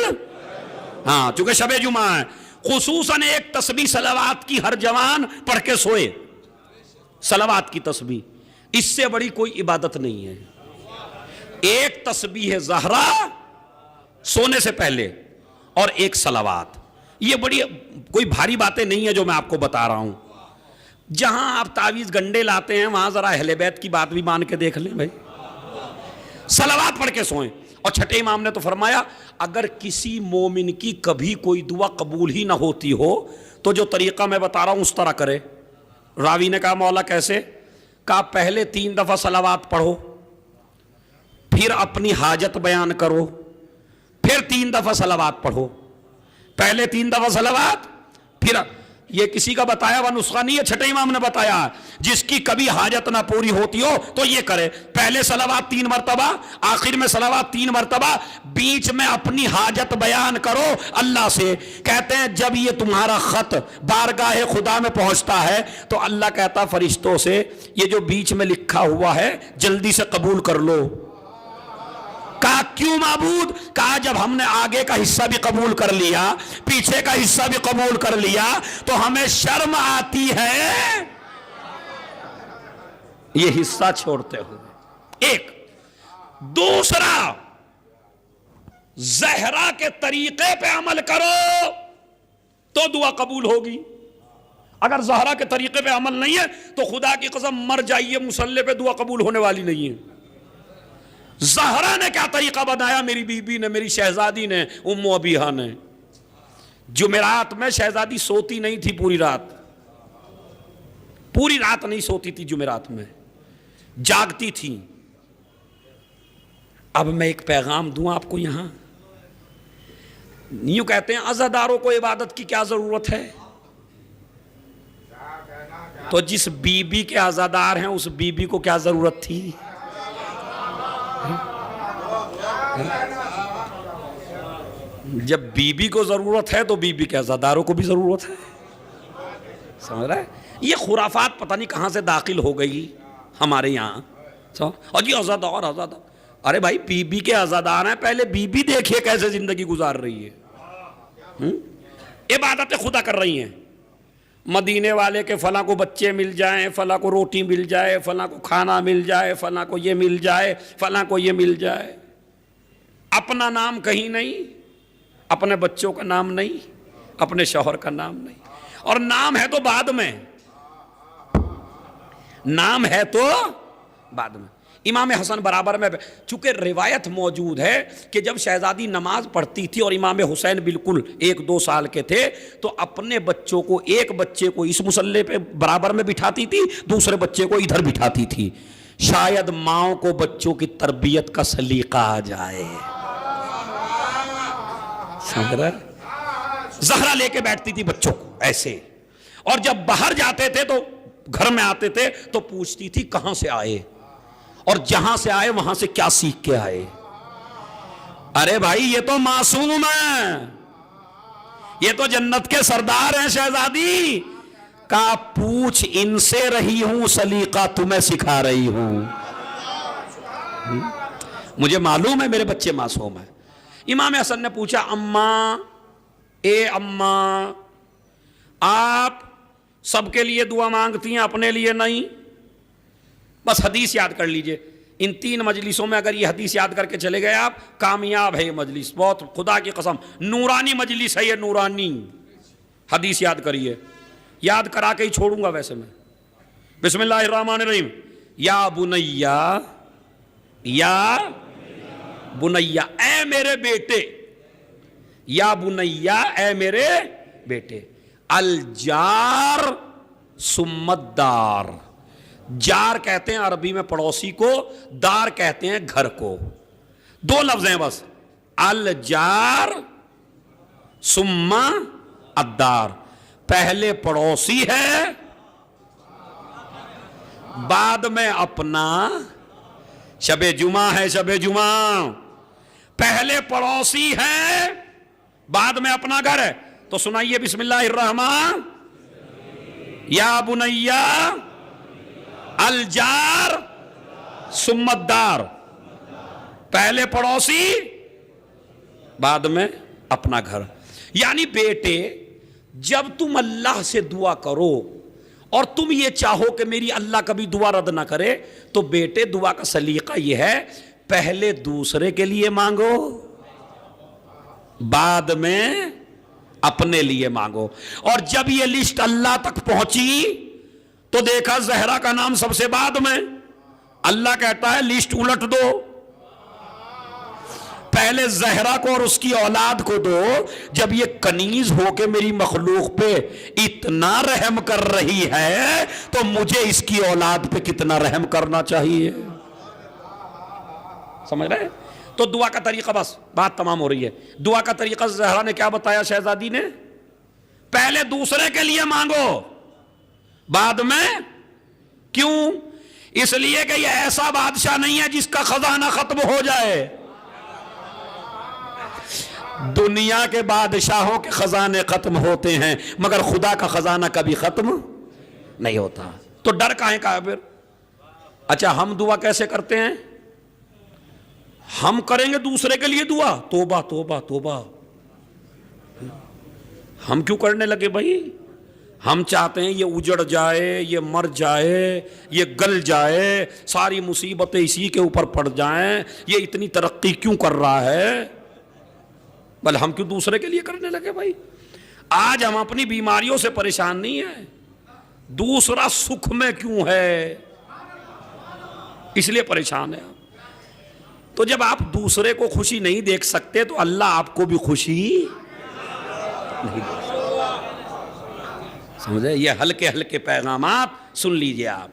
हाँ, चूंकि शबे जुमा है, खुसूसन एक तस्बीह सलावात की हर जवान पढ़ के सोए। सलावात की तस्बीह, इससे बड़ी कोई इबादत नहीं है। एक तस्बीह ज़हरा सोने से पहले और एक सलावात, ये बड़ी कोई भारी बातें नहीं है जो मैं आपको बता रहा हूं। जहां आप तावीज़ गंडे लाते हैं वहां जरा अहले बैत की बात भी मान के देख लें भाई। सलावात पढ़ के सोएं। और छठे इमाम ने तो फरमाया, अगर किसी मोमिन की कभी कोई दुआ कबूल ही ना होती हो तो जो तरीका मैं बता रहा हूं उस तरह करे। रावी ने कहा, मौला कैसे? कहा, पहले 3 दफा सलावात पढ़ो, फिर अपनी हाजत बयान करो, फिर 3 दफा सलावात पढ़ो। पहले 3 दफा सलावात, फिर ये किसी का बताया हुआ नुस्खा नहीं है, छठे इमाम ने बताया। जिसकी कभी हाजत ना पूरी होती हो तो ये करे, पहले सलावात 3 मरतबा, आखिर में सलावात 3 मरतबा, बीच में अपनी हाजत बयान करो अल्लाह से। कहते हैं जब ये तुम्हारा खत बारगाह खुदा में पहुंचता है तो अल्लाह कहता फरिश्तों से, ये जो बीच में लिखा हुआ है जल्दी से कबूल कर लो। कहा, क्यों माबूद? कहा, जब हमने आगे का हिस्सा भी कबूल कर लिया, पीछे का हिस्सा भी कबूल कर लिया, तो हमें शर्म आती है ये हिस्सा छोड़ते हुए। एक दूसरा, ज़हरा के तरीके पे अमल करो तो दुआ कबूल होगी। अगर ज़हरा के तरीके पे अमल नहीं है तो खुदा की कसम मर जाइए, मुसल्ले पे दुआ कबूल होने वाली नहीं है। ज़हरा ने क्या तरीका बनाया, मेरी बीबी ने, मेरी शहजादी ने, उम्मु अबीहा ने। जुमेरात में शहजादी सोती नहीं थी पूरी रात, पूरी रात नहीं सोती थी जुमेरात में, जागती थी। अब मैं एक पैगाम दूं आपको, यहां यूं कहते हैं अज़ादारों को इबादत की क्या जरूरत है? तो जिस बीबी के आज़ादार हैं उस बीबी को क्या जरूरत थी? जब बीबी को जरूरत है तो बीबी के आज़ादारों को भी जरूरत है। समझ रहा है? ये खुराफात पता नहीं कहां से दाखिल हो गई हमारे यहां। और जी आज़ादार, आज़ादार, अरे भाई बीबी के आज़ादार हैं, पहले बीबी देखिए कैसे जिंदगी गुजार रही है, इबादतें खुदा कर रही हैं। मदीने वाले के फला को बच्चे मिल जाएं, फला को रोटी मिल जाए, फला को खाना मिल जाए, फला को ये मिल जाए, फला को ये मिल जाए। अपना नाम कहीं नहीं, अपने बच्चों का नाम नहीं, अपने शौहर का नाम नहीं, और नाम है तो बाद में, नाम है तो बाद में। इमाम हसन बराबर में, चूंकि रिवायत मौजूद है कि जब शहजादी नमाज पढ़ती थी और इमाम हुसैन बिल्कुल 1-2 साल के थे, तो अपने बच्चों को, एक बच्चे को इस मुसल्ले पे बराबर में बिठाती थी, दूसरे बच्चे को इधर बिठाती थी, शायद माओ को बच्चों की तरबियत का सलीका आ जाए। समझ रहे? जहरा लेके बैठती थी बच्चों को ऐसे, और जब बाहर जाते थे तो घर में आते थे तो पूछती थी कहां से आए, और जहां से आए वहां से क्या सीख के आए। अरे भाई ये तो मासूम है, ये तो जन्नत के सरदार हैं शहजादी का, पूछ इनसे रही हूं सलीका तुम्हें सिखा रही हूं। मुझे मालूम है मेरे बच्चे मासूम है। इमाम हसन ने पूछा, अम्मा, ए अम्मा, आप सबके लिए दुआ मांगती हैं, अपने लिए नहीं? बस हदीस याद कर लीजिए, इन 3 मजलिसों में अगर ये हदीस याद करके चले गए आप, कामयाब है ये मजलिस, बहुत, खुदा की कसम नूरानी मजलिस है ये, नूरानी। हदीस याद करिए, याद करा के ही छोड़ूंगा वैसे मैं। बिस्मिल्लाहिर्रहमानिर्रहीम। या बुनैया, या बुनैया, ए मेरे बेटे, या बुनैया, ए मेरे बेटे, अल जार सुम्मद्दार। जार कहते हैं अरबी में पड़ोसी को, दार कहते हैं घर को, 2 लफ्ज हैं बस, अल जार सुम्मा अद्दार। पहले पड़ोसी है, बाद में अपना। शबे जुमा है, शबे जुमा, पहले पड़ोसी है, बाद में अपना घर है। तो सुनाइए, बिस्मिल्लाहिर्रहमान, या बुनैया अल जार सुम्मद्दार, पहले पड़ोसी, बाद में अपना घर। यानी बेटे, जब तुम अल्लाह से दुआ करो और तुम ये चाहो कि मेरी अल्लाह कभी दुआ रद्द ना करे, तो बेटे दुआ का सलीका यह है, पहले दूसरे के लिए मांगो, बाद में अपने लिए मांगो। और जब ये लिस्ट अल्लाह तक पहुंची तो देखा जहरा का नाम सबसे बाद में। अल्लाह कहता है लिस्ट उलट दो, पहले जहरा को और उसकी औलाद को दो। जब ये कनीज होके मेरी मखलूक पे इतना रहम कर रही है, तो मुझे इसकी औलाद पे कितना रहम करना चाहिए। समझ रहे? तो दुआ का तरीका, बस बात तमाम हो रही है। दुआ का तरीका जहरा ने क्या बताया शहजादी ने? पहले दूसरे के लिए मांगो, बाद में। क्यों? इसलिए कि यह ऐसा बादशाह नहीं है जिसका खजाना खत्म हो जाए। दुनिया के बादशाहों के खजाने खत्म होते हैं, मगर खुदा का खजाना कभी खत्म नहीं होता। तो डर काहे का है फिर? अच्छा, हम दुआ कैसे करते हैं? हम करेंगे दूसरे के लिए दुआ, तोबा तोबा तोबा। हम क्यों करने लगे भाई? हम चाहते हैं ये उजड़ जाए, ये मर जाए, ये गल जाए, सारी मुसीबतें इसी के ऊपर पड़ जाएं। ये इतनी तरक्की क्यों कर रहा है? बल हम क्यों दूसरे के लिए करने लगे भाई? आज हम अपनी बीमारियों से परेशान नहीं है, दूसरा सुख में क्यों है, इसलिए परेशान है। तो जब आप दूसरे को खुशी नहीं देख सकते, तो अल्लाह आपको भी खुशी नहीं दे। समझे? ये हल्के हल्के पैगामात सुन लीजिए आप।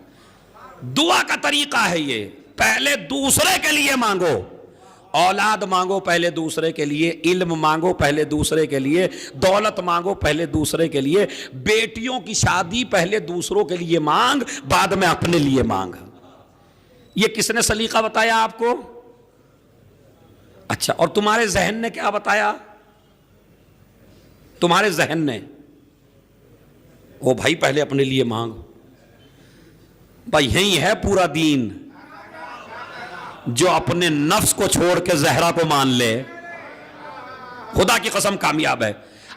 दुआ का तरीका है ये, पहले दूसरे के लिए मांगो। औलाद मांगो पहले दूसरे के लिए, इल्म मांगो पहले दूसरे के लिए, दौलत मांगो पहले दूसरे के लिए, बेटियों की शादी पहले दूसरों के लिए मांग, बाद में अपने लिए मांग। ये किसने सलीका बताया आपको? अच्छा, और तुम्हारे जहन ने क्या बताया? तुम्हारे जहन ने, ओ भाई पहले अपने लिए मांग। भाई यही है पूरा दीन। जो अपने नफ्स को छोड़ के जहरा को मान ले, खुदा की कसम कामयाब है।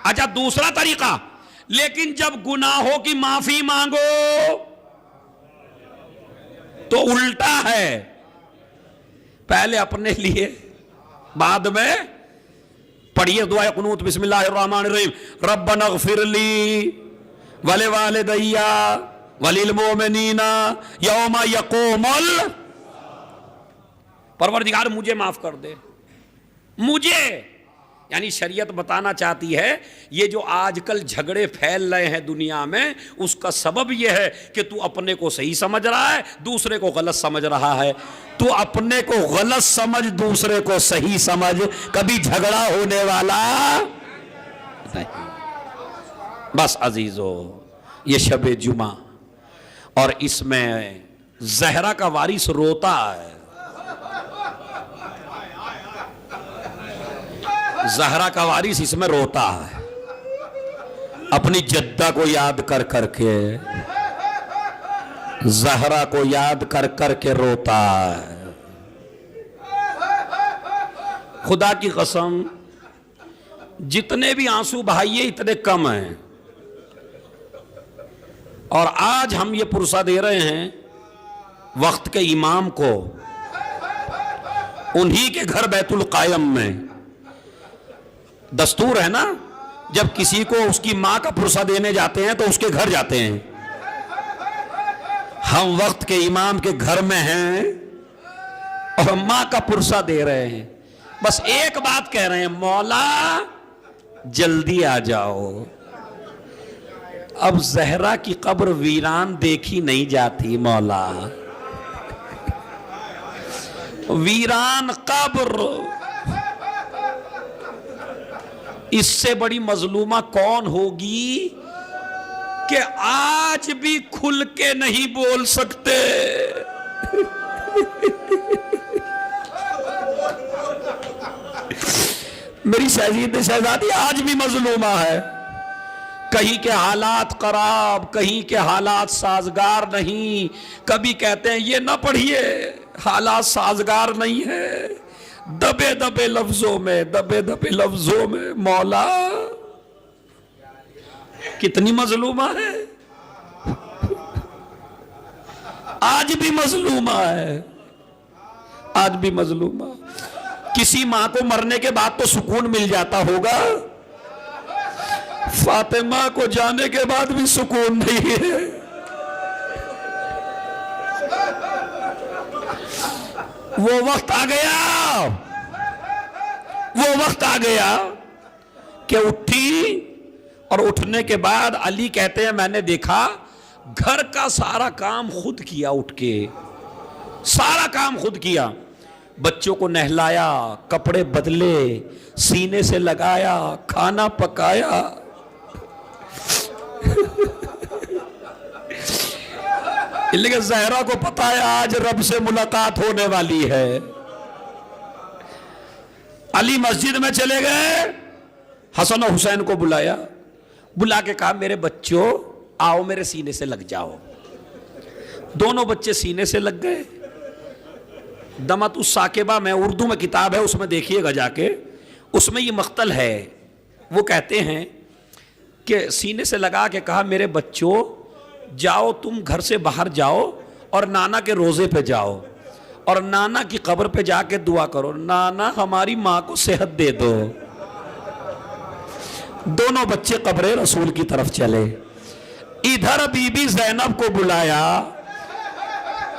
अच्छा, दूसरा तरीका, लेकिन जब गुनाहों की माफी मांगो तो उल्टा है, पहले अपने लिए बाद में। पढ़िए दुआ कुनूत, बिस्मिल्लाहिर्रहमानिर्रहीम। रब्बना इग़फिरली वले वालिदैया वलिल मोमिनीना यौमा यक़ूमुल। परवरदिगार मुझे माफ कर दे, मुझे। यानी शरीयत बताना चाहती है ये जो आजकल झगड़े फैल रहे हैं दुनिया में, उसका सबब यह है कि तू अपने को सही समझ रहा है, दूसरे को गलत समझ रहा है। तू अपने को गलत समझ, दूसरे को सही समझ, कभी झगड़ा होने वाला नहीं। बस अजीजों, ये शबे जुमा और इसमें जहरा का वारिस रोता है। जहरा का वारिस इसमें रोता है, अपनी जद्दा को याद कर करके, जहरा को याद कर करके रोता है। खुदा की कसम, जितने भी आंसू बहाइए इतने कम हैं। और आज हम ये पुरसा दे रहे हैं वक्त के इमाम को, उन्हीं के घर बैतुल कायम में दस्तूर है ना, जब किसी को उसकी मां का पुरसा देने जाते हैं तो उसके घर जाते हैं। हम वक्त के इमाम के घर में हैं और मां का पुरसा दे रहे हैं। बस एक बात कह रहे हैं, मौला जल्दी आ जाओ। अब जहरा की कब्र वीरान देखी नहीं जाती मौला, वीरान कब्र। इससे बड़ी मजलूमा कौन होगी कि आज भी खुल के नहीं बोल सकते। मेरी शहजादी आज भी मजलूमा है। कहीं के हालात खराब, कहीं के हालात साजगार नहीं। कभी कहते हैं ये ना पढ़िए, हालात साजगार नहीं है। दबे दबे लफ्जों में, दबे दबे लफ्जों में मौला कितनी मजलूमा है। आज भी मजलूमा है, आज भी मजलूमा। किसी मां को मरने के बाद तो सुकून मिल जाता होगा, फातिमा को जाने के बाद भी सुकून नहीं है। वो वक्त आ गया, वो वक्त आ गया कि उठी, और उठने के बाद अली कहते हैं मैंने देखा घर का सारा काम खुद किया, उठ के सारा काम खुद किया। बच्चों को नहलाया, कपड़े बदले, सीने से लगाया, खाना पकाया। लेकिन जहरा को पता है आज रब से मुलाकात होने वाली है। अली मस्जिद में चले गए, हसन और हुसैन को बुलाया, बुला के कहा मेरे बच्चों आओ मेरे सीने से लग जाओ। दोनों बच्चे सीने से लग गए। दमतुस साकिबा में उर्दू में किताब है, उसमें देखिएगा जाके, उसमें ये मख्तल है। वो कहते हैं कि सीने से लगा के कहा मेरे बच्चों जाओ तुम घर से बाहर जाओ और नाना के रोजे पे जाओ और नाना की कब्र पे जाके दुआ करो, नाना हमारी माँ को सेहत दे दो। दोनों बच्चे कब्र रसूल की तरफ चले। इधर बीबी जैनब को बुलाया,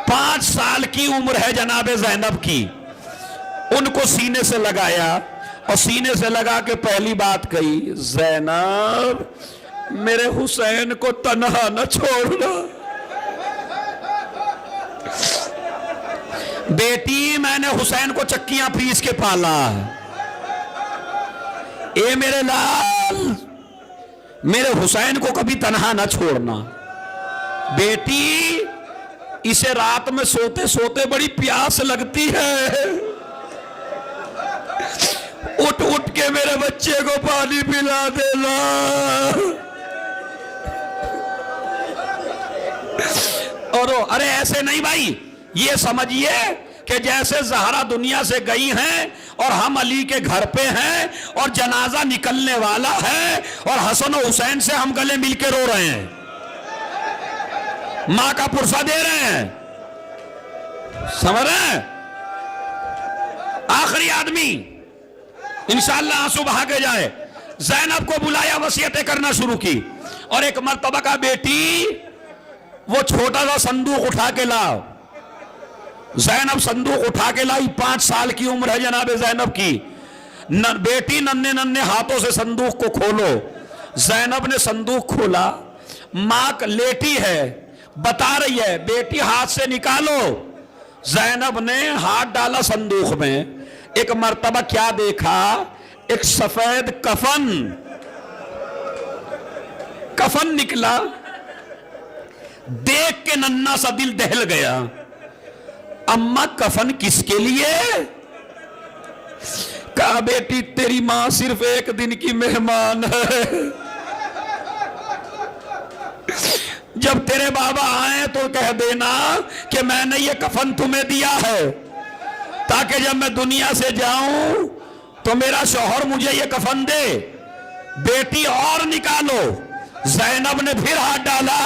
5 साल की उम्र है जनाबे जैनब की। उनको सीने से लगाया और सीने से लगा के पहली बात कही, जैनब मेरे हुसैन को तन्हा न छोड़ना। बेटी मैंने हुसैन को चक्कियां पीस के पाला है, ए मेरे लाल मेरे हुसैन को कभी तन्हा न छोड़ना। बेटी इसे रात में सोते सोते बड़ी प्यास लगती है, उठ उठ के मेरे बच्चे को पानी पिला देना। और अरे ऐसे नहीं भाई, ये समझिए कि जैसे जहरा दुनिया से गई हैं और हम अली के घर पे हैं और जनाजा निकलने वाला है और हसन और हुसैन से हम गले मिलके रो रहे हैं, मां का पुरसा दे रहे हैं। समझ रहे हैं? आखिरी आदमी इंशाअल्लाह आंसू बहा के जाए। जैनब को बुलाया, वसीयतें करना शुरू की और एक मर्तबा का बेटी वो छोटा सा संदूक उठा के लाओ। जैनब संदूक उठा के लाई, 5 साल की उम्र है जनाब जैनब की। बेटी नन्हे नन्हे हाथों से संदूक को खोलो। जैनब ने संदूक खोला, मां लेटी है, बता रही है बेटी हाथ से निकालो। जैनब ने हाथ डाला संदूक में, एक मर्तबा क्या देखा, एक सफेद कफन निकला। देख के नन्ना सा दिल दहल गया। अम्मा कफन किसके लिए? कहा बेटी तेरी मां सिर्फ एक दिन की मेहमान है, जब तेरे बाबा आए तो कह देना कि मैंने ये कफन तुम्हें दिया है, ताकि जब मैं दुनिया से जाऊं तो मेरा शौहर मुझे ये कफन दे। बेटी और निकालो। जैनब ने फिर हाथ डाला,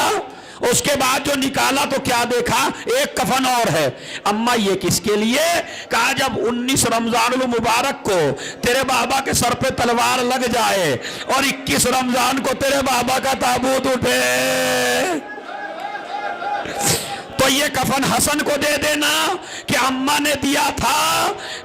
उसके बाद जो निकाला तो क्या देखा, एक कफन और है। अम्मा ये किसके लिए? कहा जब 19 रमजानुल मुबारक को तेरे बाबा के सर पे तलवार लग जाए और 21 रमजान को तेरे बाबा का ताबूत उठे तो ये कफन हसन को दे देना कि अम्मा ने दिया था,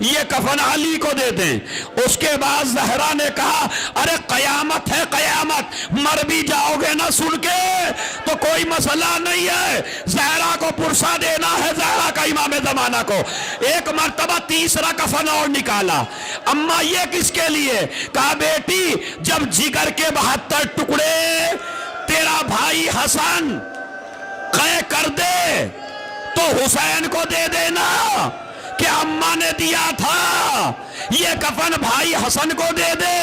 ये कफन अली को दे दें। उसके बाद जहरा ने कहा अरे कयामत है कयामत, मर भी जाओगे ना सुन के तो कोई मसला नहीं है, जहरा को पुरसा देना है, जहरा का इमाम जमाना को। एक मर्तबा तीसरा कफन और निकाला। अम्मा ये किसके लिए? कहा बेटी जब जिगर के 72 टुकड़े तेरा भाई हसन कै कर दे तो हुसैन को दे देना कि अम्मा ने दिया था, ये कफन भाई हसन को दे दे।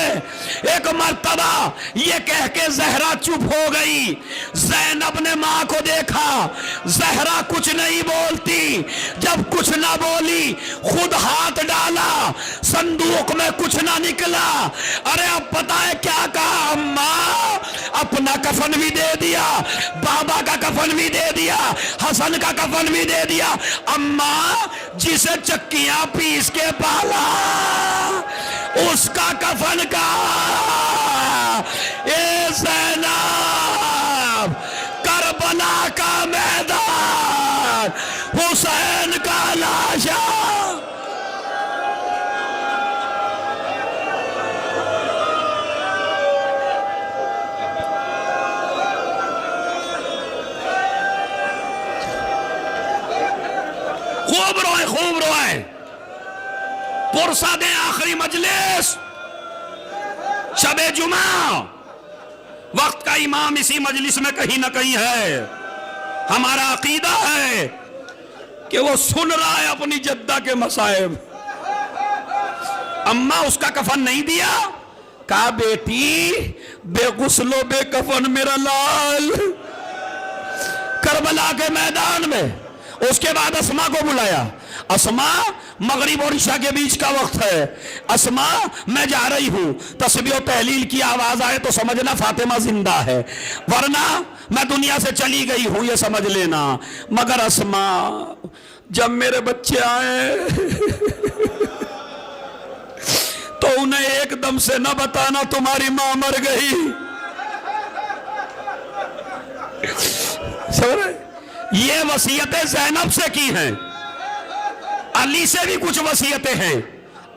एक मर्तबा ये कह के जहरा चुप हो गई। जैनब ने मां को देखा, जहरा कुछ नहीं बोलती। जब कुछ ना बोली खुद हाथ डाला, संदूक में कुछ ना निकला। अरे अब पता है क्या कहा? अम्मा अपना कफन भी दे दिया, बाबा का कफन भी दे दिया, हसन का कफन भी दे दिया। अम्मा जिसे चक्कियां पीस के पाला उसका कफन का ए ज़ैनब, करबला का मैदान, हुसैन का लाशा। खूब रोए, पुरसा दें आखिरी मजलिस, शबे जुमा, वक्त का इमाम इसी मजलिस में कहीं ना कहीं है। हमारा अकीदा है कि वो सुन रहा है अपनी जद्दा के मसाइब। अम्मा उसका कफन नहीं दिया। कहा बेटी बेगुस्लो बेकफन मेरा लाल, करबला के मैदान में। उसके बाद अस्मा को बुलाया। अस्मा मगरिब और इशा के बीच का वक्त है, अस्मा मैं जा रही हूं, तस्बीह और तहलील की आवाज आए तो समझना फातिमा जिंदा है, वरना मैं दुनिया से चली गई हूं ये समझ लेना। मगर अस्मा जब मेरे बच्चे आए तो उन्हें एकदम से न बताना तुम्हारी मां मर गई। समझ रहे? ये वसीयतें ज़ैनब से की हैं। अली से भी कुछ वसीयतें हैं।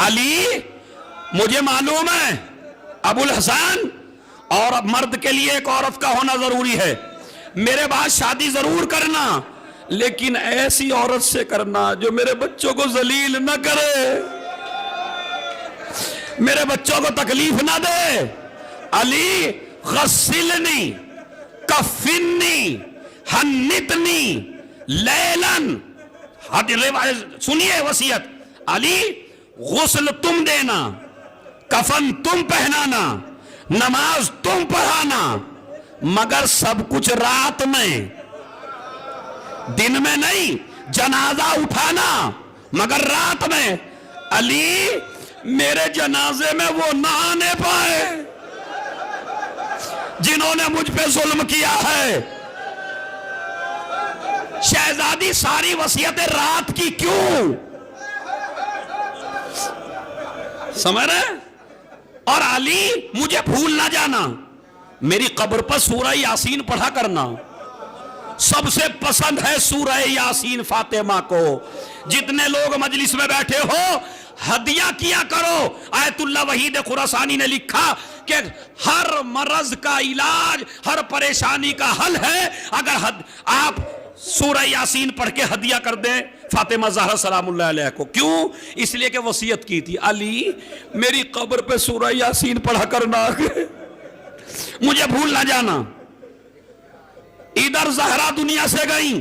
अली मुझे मालूम है अबुल हसन, और मर्द के लिए एक औरत का होना जरूरी है, मेरे बाद शादी जरूर करना, लेकिन ऐसी औरत से करना जो मेरे बच्चों को जलील न करे, मेरे बच्चों को तकलीफ ना दे। अली गस्सिलनी कफिन्नी हन्नितनी लैलन, सुनिए वसीयत। अली गुस्ल तुम देना, कफन तुम पहनाना, नमाज तुम पढ़ाना, मगर सब कुछ रात में, दिन में नहीं। जनाजा उठाना मगर रात में। अली मेरे जनाजे में वो ना आने पाए जिन्होंने मुझ पे जुल्म किया है। शहजादी सारी वसीयतें रात की क्यों? समझ रहे? और अली मुझे भूल ना जाना, मेरी कब्र पर सूरह यासीन पढ़ा करना, सबसे पसंद है सूरह यासीन फातिमा को। जितने लोग मजलिस में बैठे हो हदिया किया करो। आयतुल्लाह वहीद खुरासानी ने लिखा कि हर मरज का इलाज, हर परेशानी का हल है अगर आप सूरह यासीन पढ़ के हदिया कर दें फातिमा ज़हरा सलामुल्लाह अलैहा को। क्यों? इसलिए कि वसीयत की थी, अली मेरी कब्र पे सूरह यासीन पढ़ा करना, मुझे भूल ना जाना। इधर ज़हरा दुनिया से गई,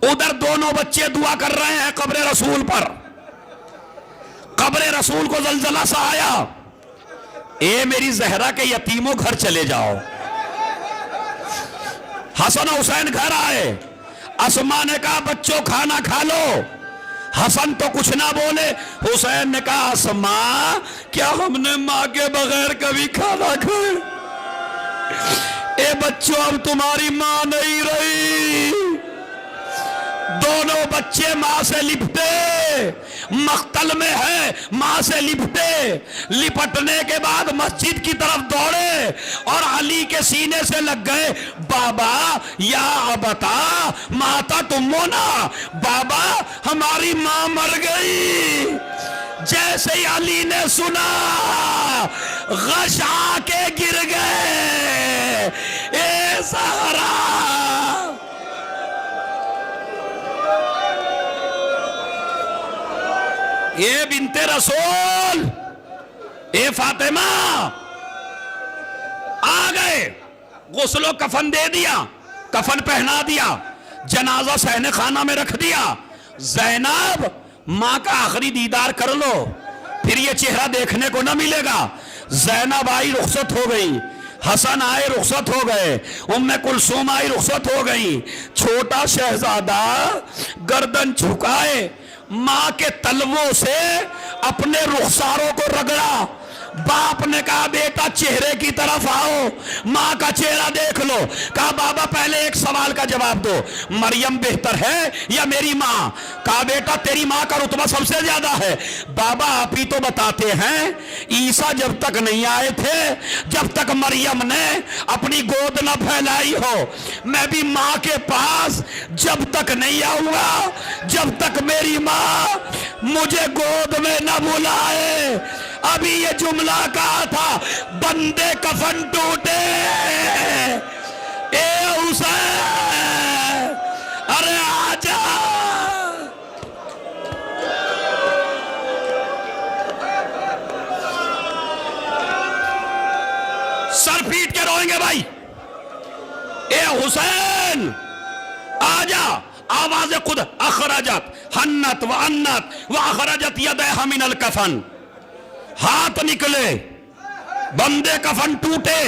उधर दोनों बच्चे दुआ कर रहे हैं कब्र रसूल पर। कब्र रसूल को जलजला सा आया, ए मेरी ज़हरा के यतीमों घर चले जाओ। हसन हुसैन घर आए, अस्मा ने कहा बच्चों खाना खा लो। हसन तो कुछ ना बोले, हुसैन ने कहा अस्मा क्या हमने मां के बगैर कभी खाना खाए? ए बच्चों अब तुम्हारी मां नहीं रही। दोनों बच्चे मां से लिपटे, मख्तल में है, मां से लिपटे। लिपटने के बाद मस्जिद की तरफ दौड़े और अली के सीने से लग गए। बाबा या अबता माता तुमो ना, बाबा हमारी मां मर गई। जैसे ही अली ने सुना गश आके गिर गए। ए ज़हरा ये बिनते रसूल, ए फातिमा आ गए। गुस्लो कफन दे दिया, कफन पहना दिया, जनाजा सहने खाना में रख दिया। ज़ैनब मां का आखिरी दीदार कर लो, फिर ये चेहरा देखने को ना मिलेगा। ज़ैनब आई, रुखसत हो गई। हसन आए, रुखसत हो गए। उम्मे कुलसूम आई, रुखसत हो गई। छोटा शहजादा गर्दन झुकाए, मां के तलवों से अपने रुखसारों को रगड़ा। बाप ने कहा बेटा चेहरे की तरफ आओ, मां का चेहरा देख लो। कहा बाबा पहले एक सवाल का जवाब दो, मरियम बेहतर है या मेरी मां? कहा बेटा तेरी मां का रुतबा सबसे ज्यादा है। बाबा आप ही तो बताते हैं ईसा जब तक नहीं आए थे, जब तक मरियम ने अपनी गोद न फैलाई हो, मैं भी मां के पास जब तक नहीं आऊंगा जब तक मेरी मां मुझे गोद में न बुलाए। अभी ये जुमला कहा था बंदे कफन टूटे। ए हुसैन अरे आजा, सर पीट के रोएंगे भाई। ए हुसैन आजा। आवाज खुद अखरजत हन्नत व अन्नत व अखरजत यदैहा मिनल कफन। हाथ निकले, बंदे कफन टूटे,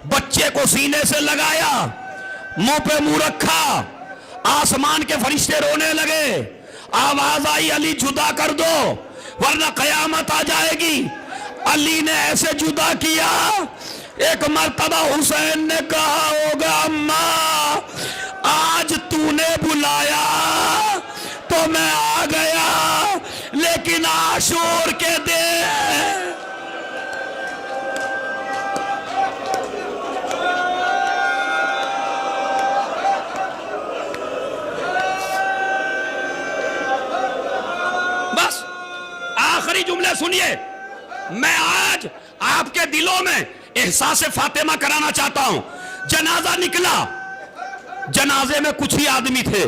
बच्चे को सीने से लगाया, मुंह पे मुंह रखा। आसमान के फरिश्ते रोने लगे। आवाज आई अली जुदा कर दो वरना कयामत आ जाएगी। अली ने ऐसे जुदा किया, एक मर्तबा हुसैन ने कहा होगा अम्मा आज तूने बुलाया तो मैं आ गया, लेकिन आशूर के दे बस आखिरी जुमले सुनिए। मैं आज आपके दिलों में एहसास फातिमा कराना चाहता हूं। जनाजा निकला, जनाजे में कुछ ही आदमी थे।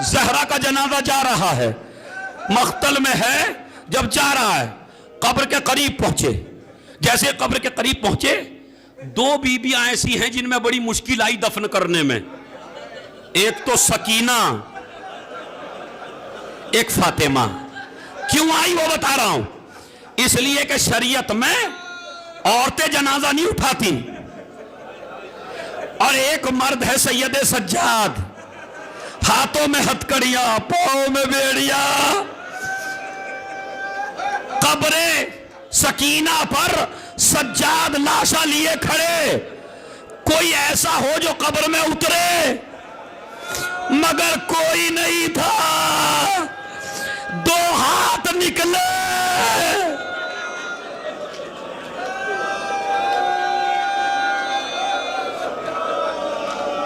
ज़हरा का जनाजा जा रहा है, मख्तल में है। जब जा रहा है कब्र के करीब पहुंचे। जैसे कब्र के करीब पहुंचे, दो बीबियां ऐसी हैं जिनमें बड़ी मुश्किल आई दफन करने में। एक तो सकीना, एक फातिमा। क्यों आई वो बता रहा हूं। इसलिए कि शरीयत में औरतें जनाजा नहीं उठाती। और एक मर्द है सैयदे सज्जाद, हाथों में हथकड़ियां, पांव में बेड़ियां। कब्रे सकीना पर सज्जाद लाशा लिए खड़े। कोई ऐसा हो जो कब्र में उतरे, मगर कोई नहीं था। दो हाथ निकले,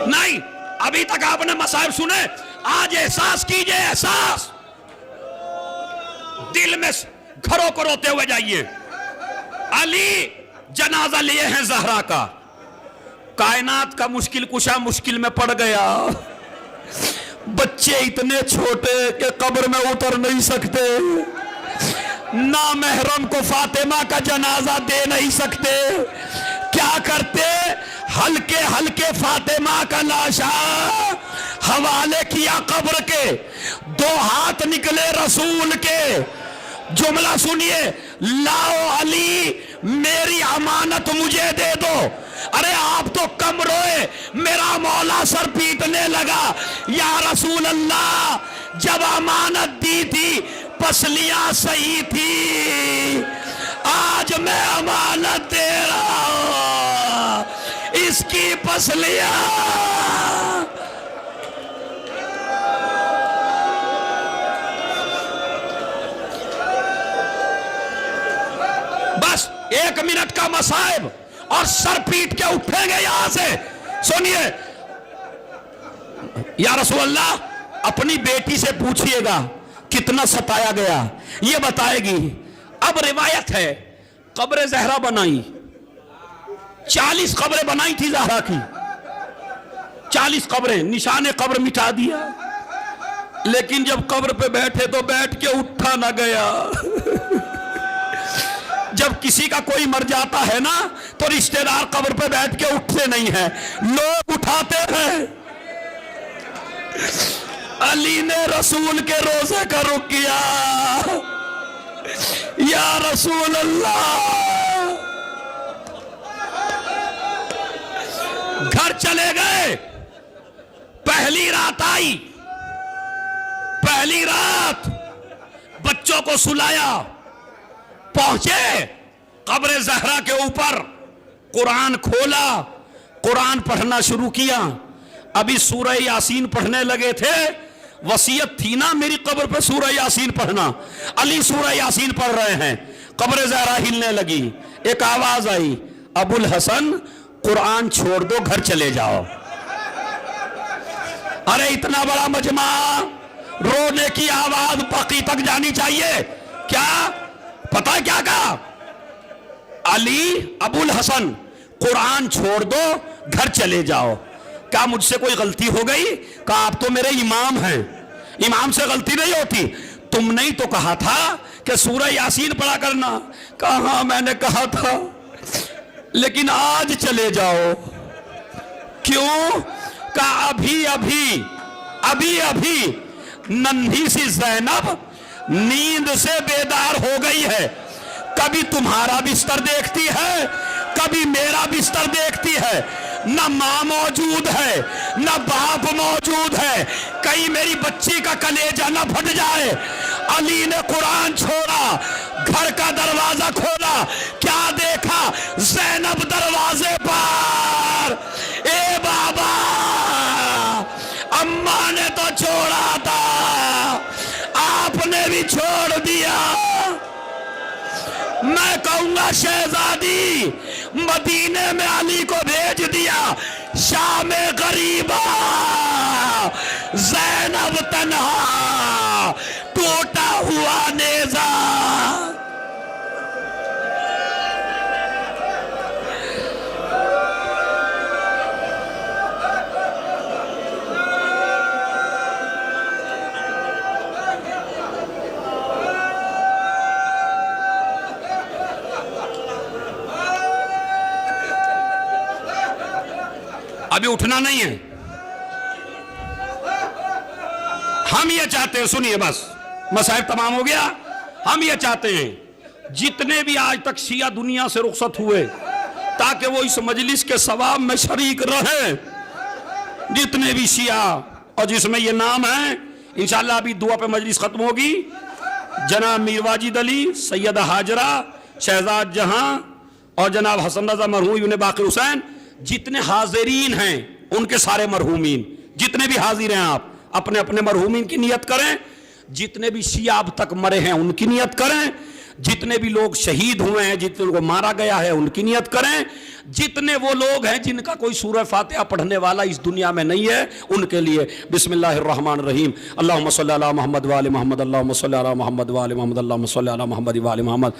नहीं, अभी तक आपने मसाइब सुने, आज एहसास कीजिए, एहसास दिल में, घरों को रोते हुए जाइए। अली जनाजा लिए हैं ज़हरा का, कायनात का मुश्किल कुशा मुश्किल में पड़ गया। बच्चे इतने छोटे कि कब्र में उतर नहीं सकते, ना महरम को फातिमा का जनाजा दे नहीं सकते। क्या करते, हल्के हल्के फातिमा का लाशा हवाले किया कब्र के, 2 हाथ निकले रसूल के। जुमला सुनिए, लाओ अली मेरी अमानत मुझे दे दो। अरे आप तो कम रोए, मेरा मौला सर पीटने लगा। या रसूल अल्लाह, जब अमानत दी थी पसलियां सही थी, आज मैं अमानत दे रहा हूं इसकी पसलियां। बस 1 मिनट का मसाइब और सर पीट के उठेंगे यहां से। सुनिए, या रसूल अल्लाह, अपनी बेटी से पूछिएगा कितना सताया गया, ये बताएगी। अब रिवायत है, कब्र ज़हरा बनाई, 40 कब्रें बनाई थी ज़हरा की, 40 कब्रें, निशाने कब्र मिटा दिया। लेकिन जब कब्र पे बैठे तो बैठ के उठा ना गया। जब किसी का कोई मर जाता है ना, तो रिश्तेदार कब्र पे बैठ के उठते नहीं हैं, लोग उठाते हैं। अली ने रसूल के रोजे का रुख किया। या रसूल अल्लाह, घर चले गए। पहली रात आई, पहली रात बच्चों को सुलाया, पहुंचे कब्र ज़हरा के ऊपर, कुरान खोला, कुरान पढ़ना शुरू किया। अभी सूरह यासीन पढ़ने लगे थे, वसीयत थी ना मेरी कब्र पे सूरह यासीन पढ़ना। अली सूरह यासीन पढ़ रहे हैं, कब्र ज़हरा हिलने लगी। एक आवाज आई, अबुल हसन कुरान छोड़ दो, घर चले जाओ। अरे इतना बड़ा मजमा, रोने की आवाज बाकी तक जानी चाहिए। क्या पता है क्या कहा? अली, अबुल हसन कुरान छोड़ दो, घर चले जाओ। क्या मुझसे कोई गलती हो गई? कहा आप तो मेरे इमाम हैं, इमाम से गलती नहीं होती। तुमने ही तो कहा था कि सूरह यासीन पढ़ा करना। कहा हाँ मैंने कहा था, लेकिन आज चले जाओ। क्यों? कहा अभी अभी अभी अभी नन्ही सी ज़ैनब नींद से बेदार हो गई है। कभी तुम्हारा बिस्तर देखती है, कभी मेरा बिस्तर देखती है। न माँ मौजूद है, न बाप मौजूद है, कहीं मेरी बच्ची का कलेजा न फट जाए। अली ने कुरान छोड़ा, घर का दरवाजा खोला, क्या देखा? ज़ैनब दरवाजे पर। ए बाबा, अम्मा ने तो छोड़ा था, आपने भी छोड़ दिया। मैं कहूंगा शहजादी, मदीने में अली को भेज दिया, शाम गरीबा ज़ैनब तन्हा, टूटा हुआ नेजा। अभी उठना नहीं है, हम ये चाहते हैं, सुनिए बस, मसाइब तमाम हो गया। हम ये चाहते हैं जितने भी आज तक शिया दुनिया से रुखसत हुए, ताकि वो इस मजलिस के सवाब में शरीक रहे। जितने भी शिया और जिसमें ये नाम है, इंशाअल्लाह अभी दुआ पे मजलिस खत्म होगी। जनाब मीर वाजिद अली, सैयदा हाजरा, शहजाद जहां और जनाब हसन रजा मरहूम इब्ने बाक़िर हुसैन, जितने हाजिरीन हैं उनके सारे मरहूमीन, जितने भी हाजिर हैं आप अपने अपने मरहूमीन की नियत करें। जितने भी शिया अब तक मरे हैं उनकी नियत करें। जितने भी लोग शहीद हुए हैं, जितने को मारा गया है, उनकी नियत करें। जितने वो लोग हैं जिनका कोई सूरह फातिहा पढ़ने वाला इस दुनिया में नहीं है, उनके लिए बिस्मिल्लाहिर्रहमानिर्रहीम अल्लाहुम्मा सल्ली अला मोहम्मद व आले मोहम्मद अल्लाहुम्मा सल्ली अला मोहम्मद व आले मोहम्मद अल्लाहुम्मा सल्ली अला मोहम्मद व आले मोहम्मद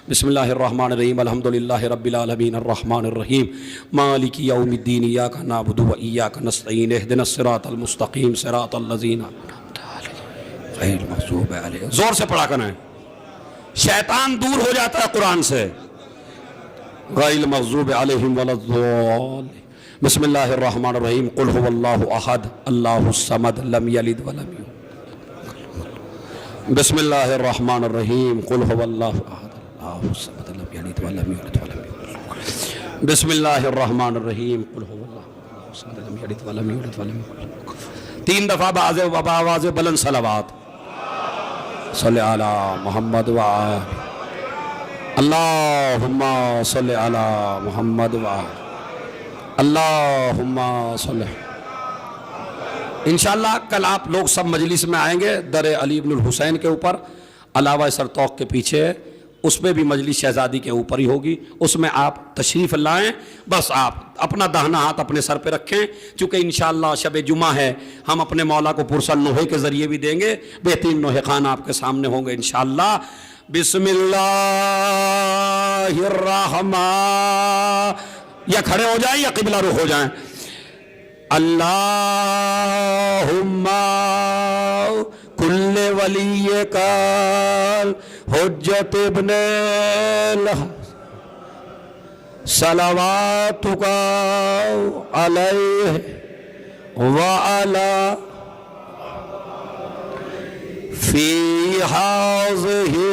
बिस्मिल्लाहिर्रहमानिर्रहीम अल्हम्दुलिल्लाहि रब्बिल आलमीन अर्रहमानिर्रहीम मालिकी यौमिद्दीन इय्याका नअबुदु व इय्याका नस्तईन इहदिनस सिरातल मुस्तकीम सिरातल लज़ीना गैरिल मग़ज़ूबि अलैहिम। जोर से पढ़ा करें, शैतान दूर हो जाता है कुरान से। गैरिल मग़ज़ूबि अलैहिम वलद्दाल्लीन। बिस्मिल्लाहिर्रहमानिर्रहीम कुल हुवल्लाहु अहद अल्लाहुस समद लम यलिद व लम यूलद। बिस्मिल्लाहिर्रहमानिर्रहीम कुल हुवल्लाहु अहद अल्लाहुस समद लम यलिद व लम यूलद व लम यूलद। बिस्मिल्लाहिर्रहमानिर्रहीम कुल हुवल्लाहु समद लम यलिद व लम यूलद व लम यूलद। 3 दफा आवाज़ बुलंद सलावत सल्ले अला मोहम्मद व अल्लाहुम्मा सल्ले अला मोहम्मद व अल्लाहुम्मा सल्ले। इंशाअल्लाह कल आप लोग सब मजलिस में आएंगे दर अली इब्नुल हुसैन के ऊपर, अलावा सरतौक के पीछे, उसमें भी मजलिस शहजादी के ऊपर ही होगी। उसमें आप तशरीफ़ लाएं, बस आप अपना दाहिना हाथ अपने सर पे रखें, चूँकि इंशाअल्लाह शब जुमा है, हम अपने मौला को पुरसल नोहे के ज़रिए भी देंगे। बेहतरीन नोहे खान आपके सामने होंगे इंशाअल्लाह। बिस्मिल्लाहिर्रहमान, या खड़े हो जाएं या किबला रुख हो जाएं। अल्लाहुम्मा कुल्ले वलिये काल हुज्जत इब्ने सलावातुका अलैहि व अला फी हाज़िहि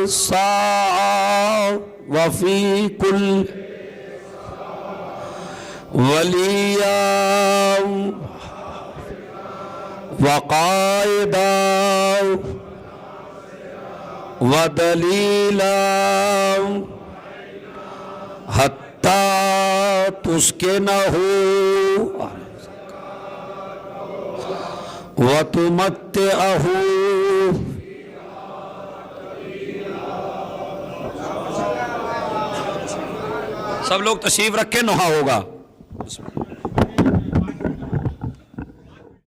साअ व फी कुल वलिया व क़ाइदा व दलीला हत्ता तुस्किनहु व तुमत्तिअहु। सब लोग तशरीफ रखें, नोहा होगा।